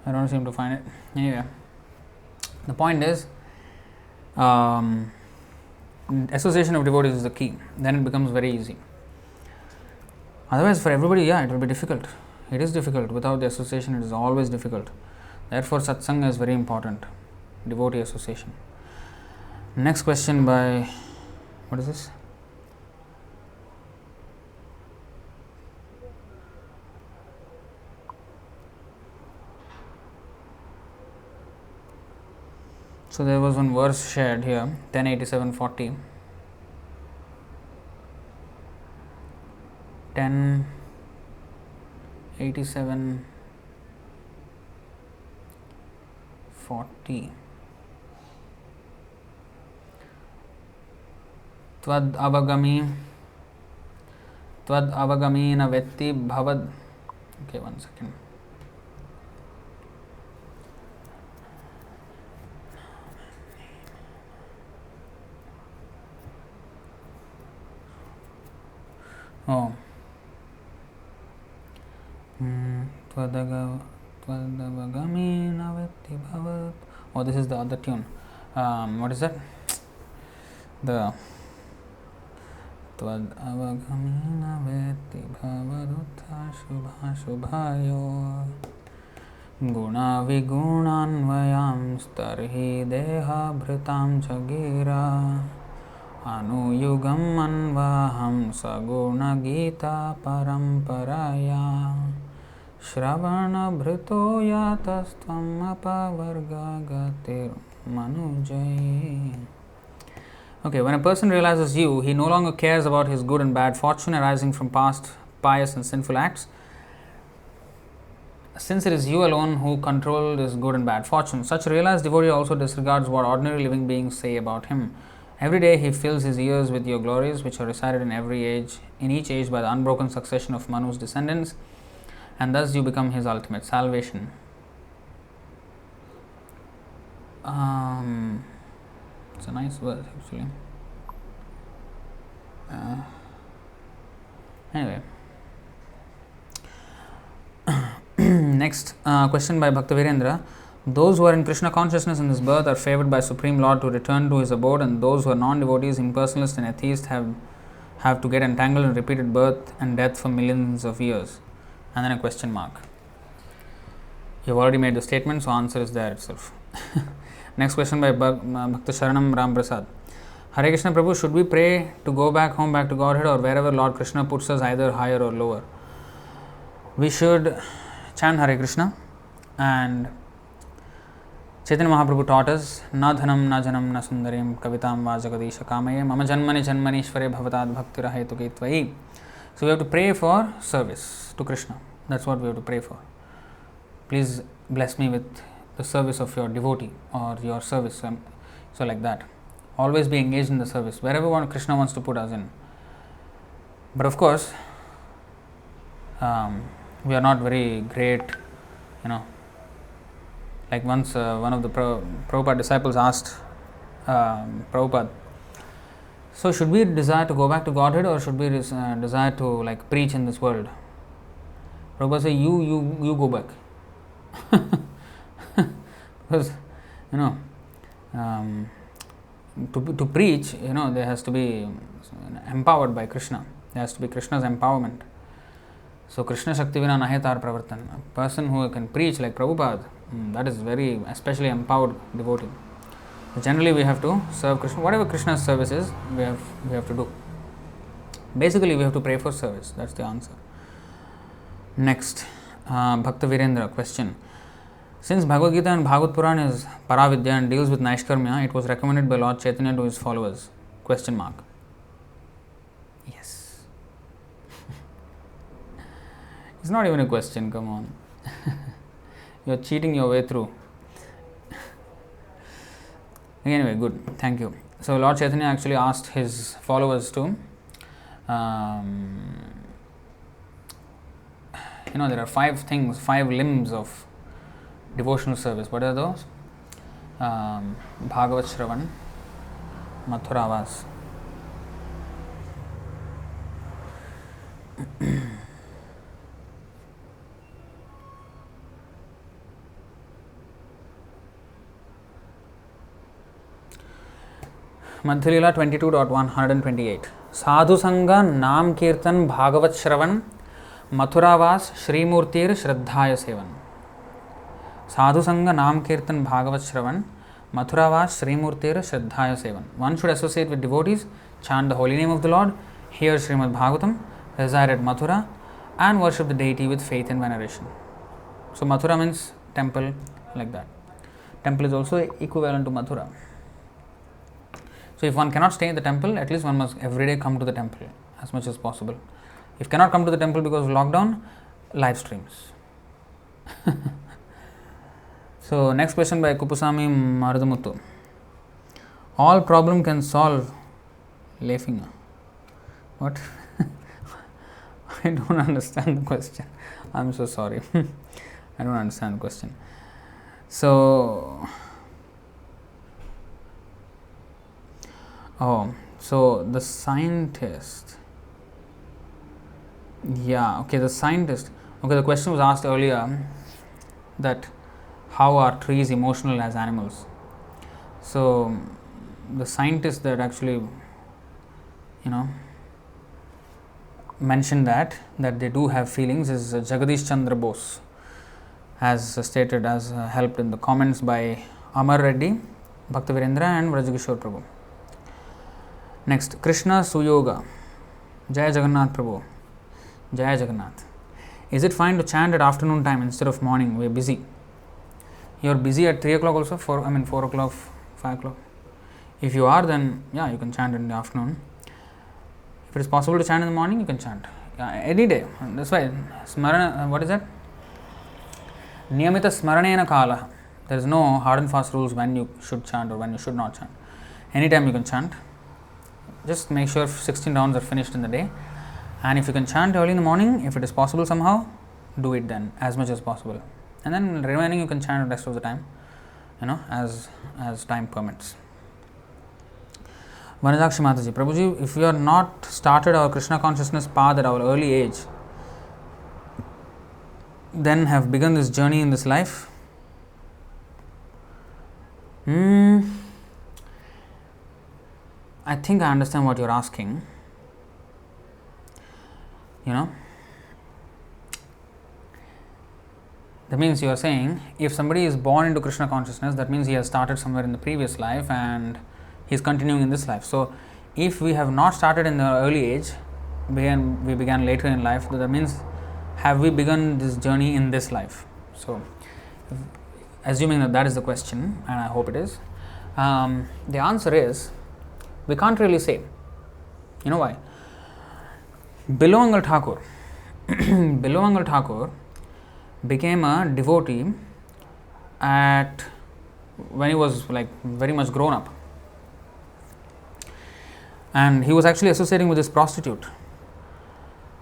I don't seem to find it. Anyway, the point is, association of devotees is the key. Then it becomes very easy. Otherwise, for everybody, it will be difficult. It is difficult. Without the association, it is always difficult. Therefore, satsanga is very important. Devotee association. Next question by, what is this? So there was one verse shared here, 1087:40. 1087:40. Tvad avagami na vetti bhavad. Okay, 1 second. Oh. Twadavagami na vetti bhavat. Oh, this is the other tune. What is that? The Twadavagami na vetti bhavaduttha shubha shubhayo guna vigunan starhi deha bhritam chagira anuyugam anvaham saguna gita paramparaya shravana bhrito yatastvam apavarga gatir manujai. Okay, when a person realizes you, he no longer cares about his good and bad fortune arising from past pious and sinful acts, since it is you alone who control this good and bad fortune. Such realized devotee also disregards what ordinary living beings say about him. Every day he fills his ears with your glories, which are recited in each age by the unbroken succession of Manu's descendants, and thus you become his ultimate salvation. It's a nice verse actually. Anyway, next question by Bhakta Virendra. Those who are in Krishna consciousness in this birth are favored by Supreme Lord to return to his abode, and those who are non-devotees, impersonalists and atheists have to get entangled in repeated birth and death for millions of years. And then a question mark. You've already made the statement, so answer is there itself. Next question by Bhakta Sharanam Ram Prasad. Hare Krishna Prabhu, should we pray to go back home, back to Godhead, or wherever Lord Krishna puts us, either higher or lower? We should chant Hare Krishna, and Chaitanya Mahaprabhu taught us, Na dhanam, na janam, na sundarim, kavitam va jagadisha kamaye, mama janmani janmanishvare bhavatad bhakti rahetuke tvai. So we have to pray for service to Krishna. That's what we have to pray for. Please bless me with the service of your devotee or your service. So like that. Always be engaged in the service, wherever Krishna wants to put us in. But of course, we are not very great, Like once one of the Prabhupada disciples asked Prabhupada, so should we desire to go back to Godhead, or should we desire to preach in this world? Prabhupada said, you go back. Because, to preach, there has to be empowered by Krishna. There has to be Krishna's empowerment. So Krishna Shakti Vina Nahetar Pravartan. A person who can preach like Prabhupada, that is very especially empowered devotee. So generally we have to serve Krishna. Whatever Krishna's service is, we have to do. Basically we have to pray for service. That's the answer. Next, Bhakta Virendra question. Since Bhagavad Gita and Bhagavad Puran is Paravidya and deals with Naishkarmya, it was recommended by Lord Chaitanya to his followers. Question mark. Yes. It's not even a question, come on. You are cheating your way through. Anyway, good, thank you. So Lord Chaitanya actually asked his followers to, there are 5 limbs of devotional service. What are those? Bhagavat Shravan, Mathuravas. Madhyalila 22.128. Sadhu Sangha Nam Kirtan Bhagavat Shravan Mathuravas Shrimurtir Shraddhaya Sevan. Sadhu Sangha Nam Kirtan Bhagavat Shravan Mathuravas Shrimurtir Shraddhaya Sevan. One should associate with devotees, chant the holy name of the Lord, hear Srimad Bhagavatam, reside at Mathura, and worship the deity with faith and veneration. So Mathura means temple, like that. Temple is also equivalent to Mathura. So if one cannot stay in the temple, at least one must every day come to the temple as much as possible. If cannot come to the temple because of lockdown, live streams. So next question by Kupusami Marudamuttu. All problem can solve laughing. What? I don't understand the question. I'm so sorry. I don't understand the question. So the scientist. The scientist. The question was asked earlier that how are trees emotional as animals? So the scientist that actually, mentioned that they do have feelings is Jagadish Chandra Bose, as stated, as helped in the comments by Amar Reddy, Bhakta Virendra and Vrajagishore Prabhu. Next, Krishna Suyoga. Jaya Jagannath Prabhu. Jaya Jagannath. Is it fine to chant at afternoon time instead of morning? We are busy. You are busy at 3 o'clock also? 4 o'clock, 5 o'clock. If you are, then you can chant in the afternoon. If it is possible to chant in the morning, you can chant. Any day. That's why Smarana, what is that? Niyamita Smaranena Kala. There is no hard and fast rules when you should chant or when you should not chant. Anytime you can chant. Just make sure 16 rounds are finished in the day. And if you can chant early in the morning, if it is possible somehow, do it then as much as possible. And then remaining you can chant the rest of the time, as time permits. Vanadakshi Mataji, Prabhuji, if we are not started our Krishna consciousness path at our early age, then have begun this journey in this life, I think I understand what you're asking. That means you are saying if somebody is born into Krishna consciousness, that means he has started somewhere in the previous life and he is continuing in this life. So, if we have not started in the early age, we began later in life, that means have we begun this journey in this life? So, assuming that is the question, and I hope it is, the answer is we can't really say. You know why? Bilowangal Thakur became a devotee when he was like very much grown up, and he was actually associating with this prostitute.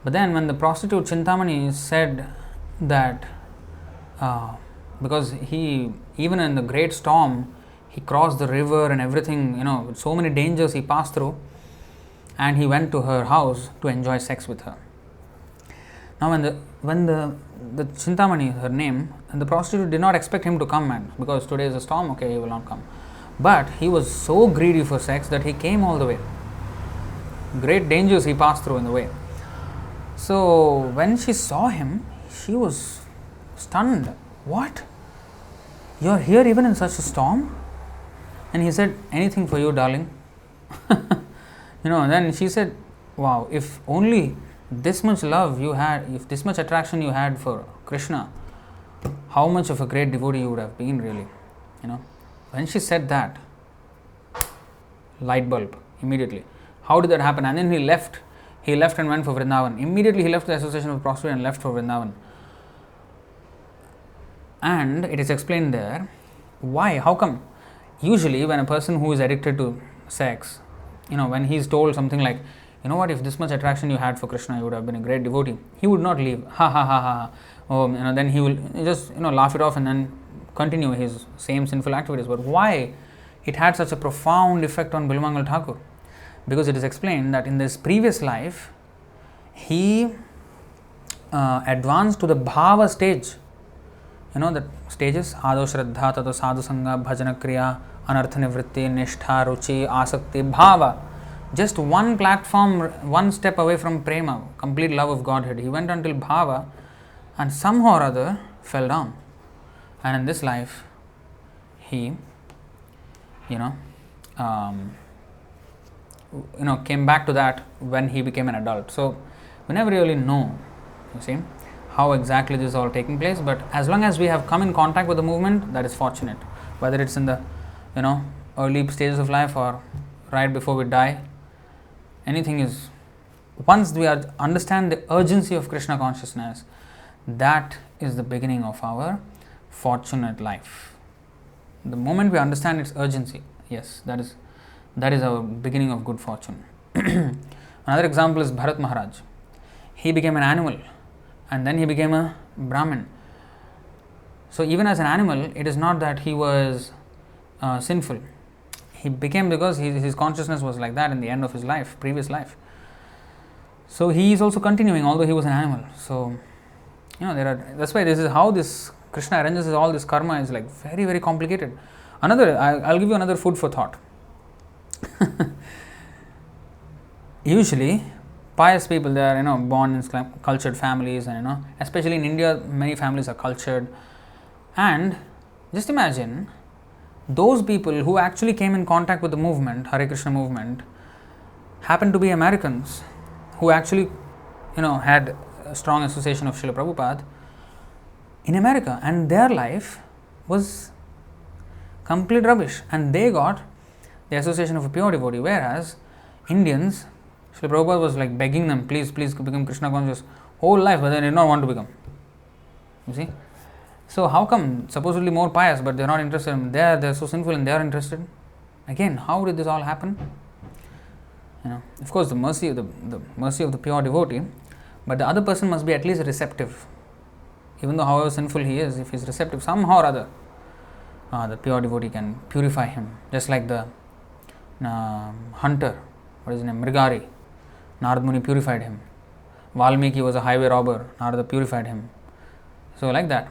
But then when the prostitute Chintamani said that because he, even in the great storm, he crossed the river and everything, with so many dangers he passed through, and he went to her house to enjoy sex with her. Now when the Chintamani, her name, and the prostitute did not expect him to come, and because today is a storm, okay, he will not come. But he was so greedy for sex that he came all the way. Great dangers he passed through in the way. So when she saw him, she was stunned. What? You are here even in such a storm? And he said, anything for you, darling. And then she said, wow, if only this much love you had, if this much attraction you had for Krishna, how much of a great devotee you would have been, really. When she said that, light bulb, immediately. How did that happen? And then he left and went for Vrindavan. Immediately he left the association of prostitute and left for Vrindavan. And it is explained there, why, how come? Usually when a person who is addicted to sex, when he is told something like, what, if this much attraction you had for Krishna, you would have been a great devotee, he would not leave, ha ha ha ha. Oh, then he will just, laugh it off and then continue his same sinful activities. But why it had such a profound effect on Bilowangal Thakur? Because it is explained that in this previous life, he advanced to the bhava stage. The stages, Ado Shraddha, Tato Sadhu Sangha, Bhajana Kriya, Anartha Nivritti, Nishtha, Ruchi, Asakti, Bhava. Just one platform, one step away from Prema, complete love of Godhead. He went until Bhava and somehow or other fell down. And in this life, he, came back to that when he became an adult. So, we never really know, how exactly this is all taking place, but as long as we have come in contact with the movement, that is fortunate. Whether it's in the, early stages of life or right before we die, anything is, once we understand the urgency of Krishna consciousness, that is the beginning of our fortunate life. The moment we understand its urgency, yes, that is our beginning of good fortune. Another example is Bharat Maharaj. He became an animal and then he became a Brahmin. So even as an animal, it is not that he was sinful. He became because his consciousness was like that in the end of his life, previous life. So he is also continuing, although he was an animal. So, that's why this is how this Krishna arranges all this karma is like very, very complicated. I'll give you another food for thought. Usually, pious people, they are, born in cultured families, and, especially in India, many families are cultured. And just imagine, those people who actually came in contact with the movement, Hare Krishna movement, happened to be Americans who actually, had a strong association of Srila Prabhupada in America, and their life was complete rubbish, and they got the association of a pure devotee, whereas Indians, Srila Prabhupada was like begging them, please become Krishna conscious whole life, but they did not want to become. You see? So how come supposedly more pious, but they are not interested? They are so sinful and they are interested. Again, how did this all happen? Of course, the mercy of the pure devotee, but the other person must be at least receptive. Even though however sinful he is, if he is receptive, somehow or other, the pure devotee can purify him. Just like the hunter, what is his name, Mrigari, Narad Muni purified him. Valmiki was a highway robber, Narada purified him. So like that.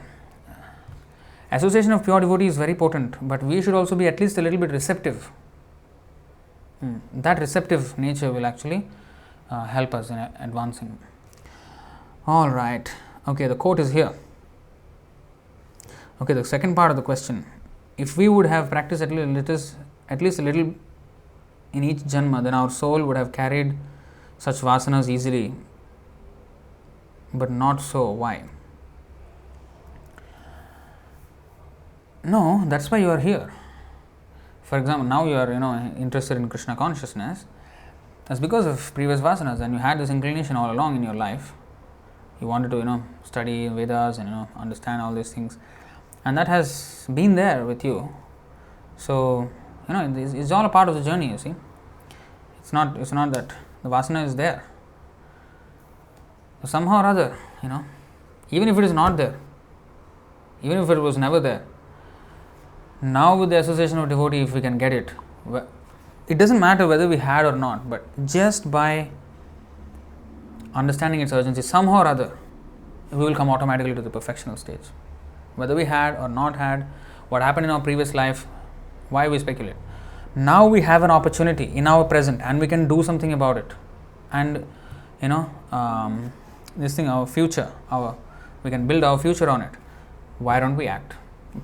Association of pure devotee is very potent, but we should also be at least a little bit receptive. That receptive nature will actually help us in advancing. All right. Okay, the quote is here. Okay, the second part of the question. If we would have practiced at least a little in each janma, then our soul would have carried such vasanas easily. But not so. Why? No, that's why you are here. For example, now you are interested in Krishna consciousness. That's because of previous vasanas, and you had this inclination all along in your life. You wanted to study Vedas and understand all these things, and that has been there with you. So it's all a part of the journey. You see, it's not that the vasana is there. So somehow or other, even if it is not there, even if it was never there, now with the association of devotee, if we can get it, it doesn't matter whether we had or not, but just by understanding its urgency, somehow or other, we will come automatically to the perfectional stage. Whether we had or not had, what happened in our previous life, why we speculate? Now we have an opportunity in our present, and we can do something about it. And our future, we can build our future on it. Why don't we act?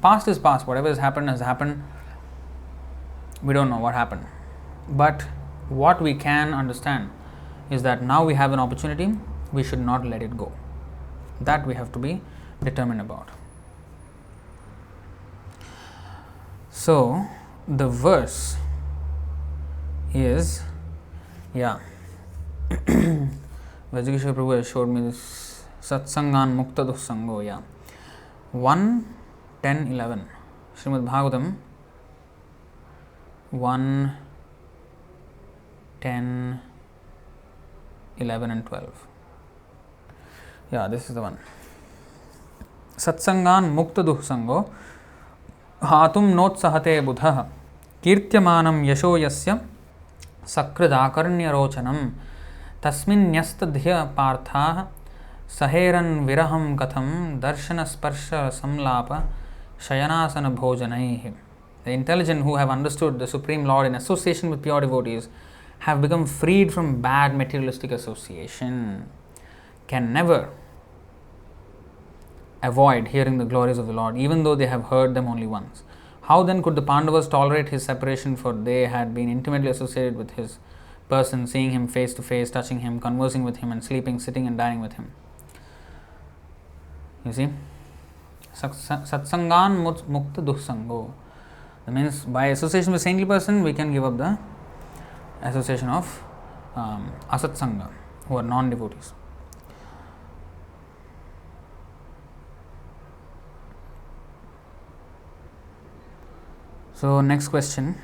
Past is past. Whatever has happened. We don't know what happened. But what we can understand is that now we have an opportunity. We should not let it go. That we have to be determined about. So, the verse is, Vajreshwar Prabhu has showed me this Satsangan Mukta Dusango, 1:10:11. Srimad Bhagavatam 1:10:11 and 12. This is the one. Satsangan Mukta Dusango Hatum Notsahate Buddha Kirtyamanam Yasho Yasya Sakradakarnya Rochanam Tasmin Nyastadhya Partha Saheran Viraham Katham Darshana Sparsha Samlapa Shayanasana Bhojanaihi. The intelligent who have understood the Supreme Lord in association with pure devotees have become freed from bad materialistic association, can never avoid hearing the glories of the Lord, even though they have heard them only once. How then could the Pandavas tolerate his separation, for they had been intimately associated with his person, seeing him face to face, touching him, conversing with him, and sleeping, sitting and dining with him. You see? Satsangan Mukta Dusango. That means by association with saintly person, we can give up the association of Asatsanga, who are non-devotees. So, next question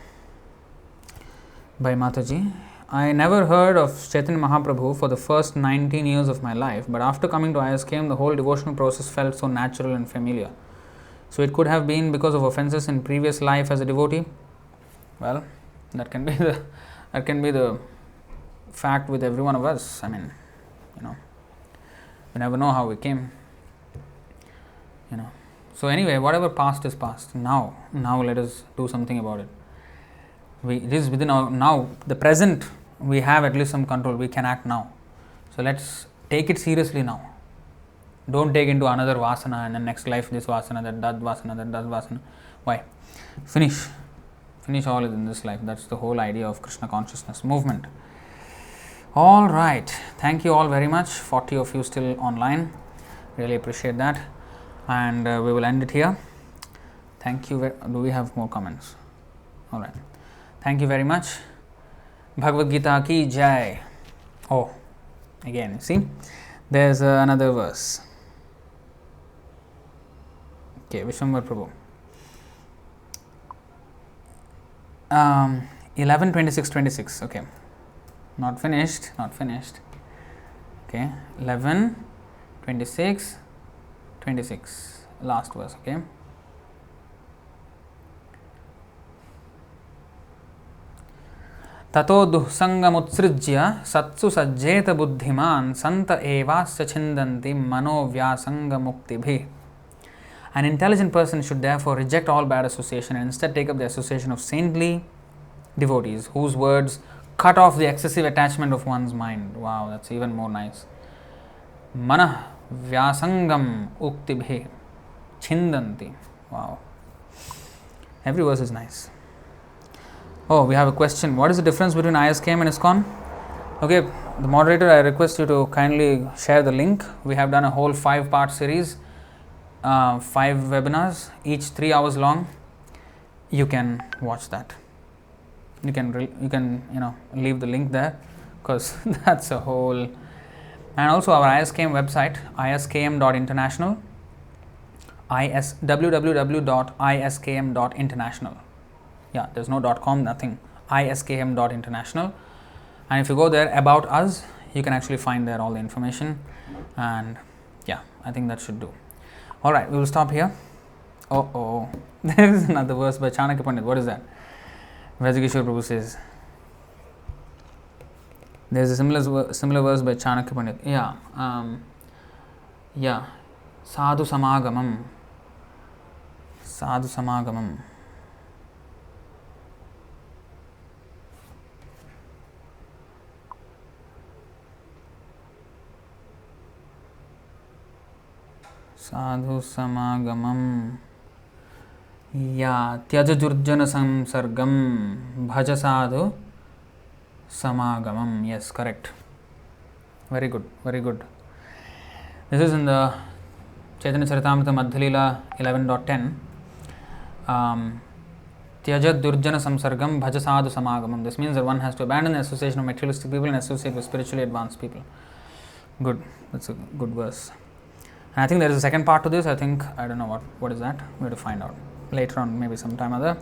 by Mataji. I never heard of Chaitanya Mahaprabhu for the first 19 years of my life, but after coming to ISKM, the whole devotional process felt so natural and familiar. So, it could have been because of offenses in previous life as a devotee. Well, that can be the fact with every one of us. I mean, we never know how we came. So anyway, whatever past is past. Now let us do something about it. It is within our now, the present. We have at least some control. We can act now. So let's take it seriously now. Don't take into another vasana and then next life this vasana, that vasana. Why? Finish all in this life. That's the whole idea of Krishna consciousness movement. All right. Thank you all very much. 40 of you still online. Really appreciate that. And we will end it here. Thank you. Do we have more comments? All right. Thank you very much. Bhagavad Gita ki jai. Oh, again, see, there's another verse. Okay, Vishwambar Prabhu. 11:26:26. Okay, not finished. Okay, 11:26:26. Last verse. Okay. ततो दुःसङ्गमुत्सृज्य सत्सु सज्जेत बुद्धिमान् सन्त एवास्य छिन्दन्ति मनोव्यासङ्गमुक्तिभिः. An intelligent person should therefore reject all bad association and instead take up the association of saintly devotees whose words cut off the excessive attachment of one's mind. Wow, that's even more nice. Manah vyasangam uktibhe chindanti. Wow. Every verse is nice. Oh, we have a question. What is the difference between ISKM and ISKCON? Okay, the moderator, I request you to kindly share the link. We have done a whole 5-part series, 5 webinars, each 3 hours long. You can watch that. You can leave the link there, because that's a whole. And also our ISKM website, iskm.international, www.iskm.international. Yeah, there's no .com, nothing. iskm.international. And if you go there, about us, you can actually find there all the information. And yeah, I think that should do. All right, we will stop here. Oh, there is another verse by Chanakya Pandit. What is that? Vajageshwar Prabhu says, there is a similar verse by Chanakya Pandit. Yeah. Sadhu Samagamam. Sadhu Samagamam. Sadhu Samagamam. Yeah. Tyajajurjana samsargam. Bhaja Sadhu Samagamam. Yes, correct. Very good, very good. This is in the Chaitanya Charitamrita Madhyalila 11.10. Tyajat Durjana Samsargam Bhaja Sadhu Samagamam. This means that one has to abandon the association of materialistic people and associate with spiritually advanced people. Good. That's a good verse. And I think there is a second part to this. I don't know what is that. We have to find out later on, maybe sometime other.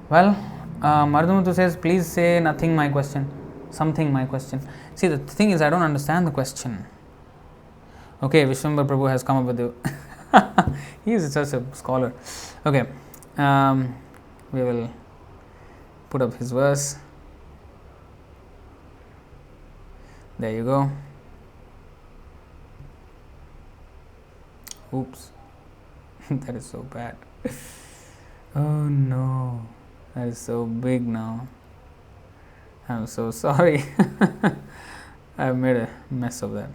Well, Mardumutu says, please say nothing my question. Something my question. See, the thing is, I don't understand the question. Okay, Vishwambar Prabhu has come up with the he is such a scholar. Okay, we will put up his verse. There you go. Oops, that is so bad. Oh no, that is so big now. I'm so sorry. I've made a mess of that.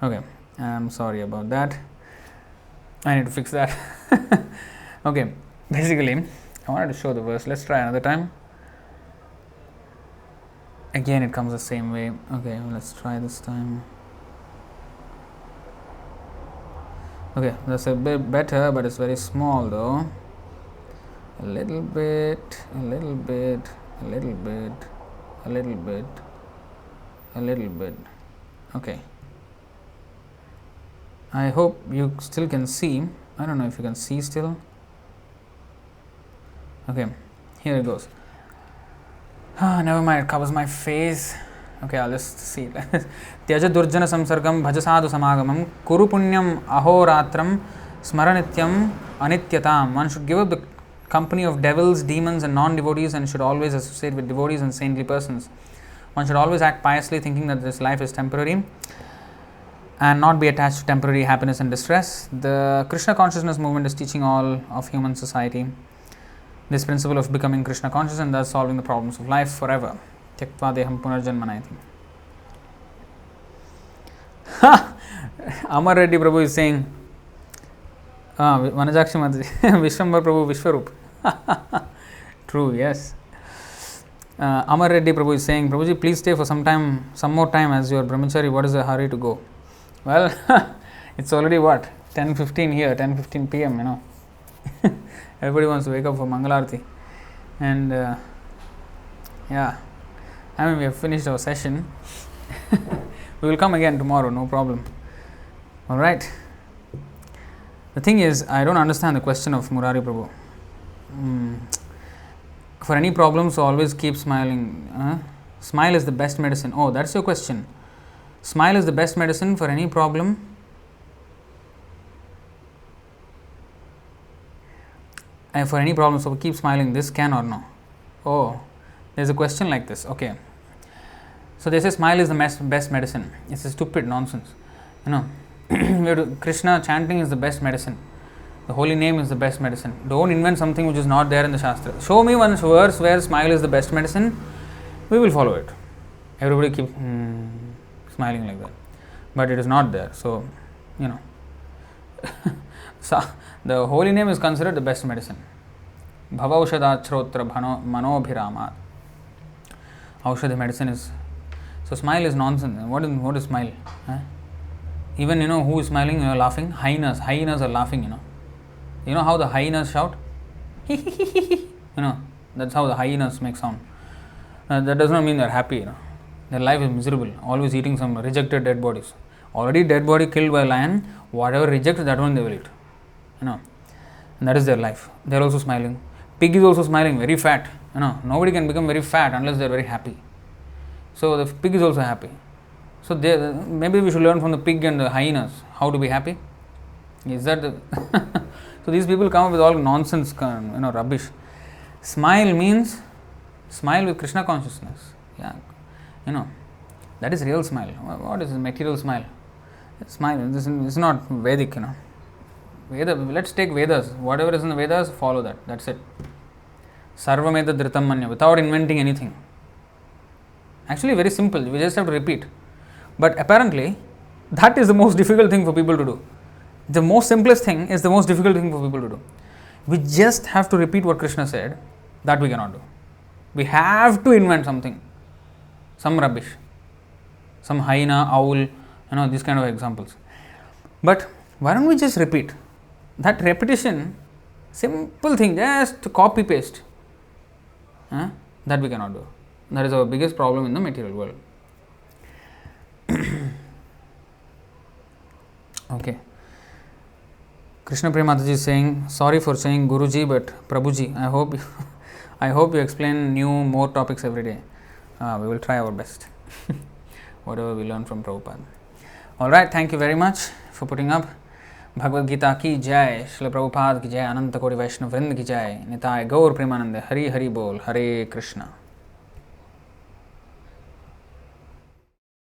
Okay, I'm sorry about that. I need to fix that. Okay, basically, I wanted to show the verse. Let's try another time. Again, it comes the same way. Okay, let's try this time. Okay, that's a bit better, but it's very small though. A little bit, a little bit, a little bit, a little bit, a little bit. Okay. I hope you still can see. I don't know if you can see still. Okay, here it goes. Never mind, it covers my face. Okay, I'll just see it. Tyaja durjana samsargam bhaja sadhu samagamam kuru punyam ahoratram smaranityam anityatam. One should give up the company of devils, demons and non-devotees and should always associate with devotees and saintly persons. One should always act piously, thinking that this life is temporary and not be attached to temporary happiness and distress. The Krishna consciousness movement is teaching all of human society this principle of becoming Krishna conscious and thus solving the problems of life forever. Tattvavit punarjanmanayati. Amar Reddy Prabhu is saying, Vanajakshi Mataji, Vishwambar Prabhu Vishwarup. True, yes. Amar Reddy Prabhu is saying, Prabhuji, please stay for some more time as you are brahmachari. What is the hurry to go? Well, it's already what? 10:15 here, 10:15 p.m., you know. Everybody wants to wake up for Mangalarti. And yeah, I mean, we have finished our session. We will come again tomorrow, no problem. Alright. The thing is, I don't understand the question of Murari Prabhu. For any problems, always keep smiling. Smile is the best medicine. Oh, that's your question. Smile is the best medicine for any problem. And for any problem, so keep smiling. This can or no? Oh, there's a question like this. Okay. So they say smile is the best medicine. It's a stupid nonsense. You know, Krishna chanting is the best medicine. The holy name is the best medicine. Don't invent something which is not there in the Shastra. Show me one verse where smile is the best medicine, we will follow it. Everybody keep smiling like that. But it is not there. So, so the holy name is considered the best medicine. Bhavaushadachrotra manobhiramat. Aushadhi medicine is. So smile is nonsense. What is smile? Even who is smiling, laughing? Hyenas are laughing, You know how the hyenas shout? That's how the hyenas make sound. That does not mean they are happy, Their life is miserable, always eating some rejected dead bodies. Already dead body killed by a lion, whatever rejects, that one they will eat. And that is their life. They are also smiling. Pig is also smiling, very fat. Nobody can become very fat unless they are very happy. So the pig is also happy. So maybe we should learn from the pig and the hyenas how to be happy. Is that the so these people come up with all nonsense, rubbish. Smile means smile with Krishna consciousness. Yeah, that is real smile. What is material smile? Smile. This is not Vedic. Veda. Let's take Vedas. Whatever is in the Vedas, follow that. That's it. Sarvameda dhritam manya, without inventing anything. Actually, very simple. We just have to repeat. But apparently, that is the most difficult thing for people to do. The most simplest thing is the most difficult thing for people to do. We just have to repeat what Krishna said. That we cannot do. We have to invent something. Some rubbish. Some hyena, owl, these kind of examples. But why don't we just repeat? That repetition, simple thing, just copy paste. That we cannot do. That is our biggest problem in the material world. Okay. Krishna Premataji is saying, sorry for saying Guruji, but Prabhuji, I hope you explain more topics every day. We will try our best. Whatever we learn from Prabhupada. Alright, thank you very much for putting up. Bhagavad Gita ki jai, Srila Prabhupada ki jai, Ananta Koti Vaishnava Vrind ki jai, Nitai Gaur Premanande, Hari Hari Bol, Hare Krishna.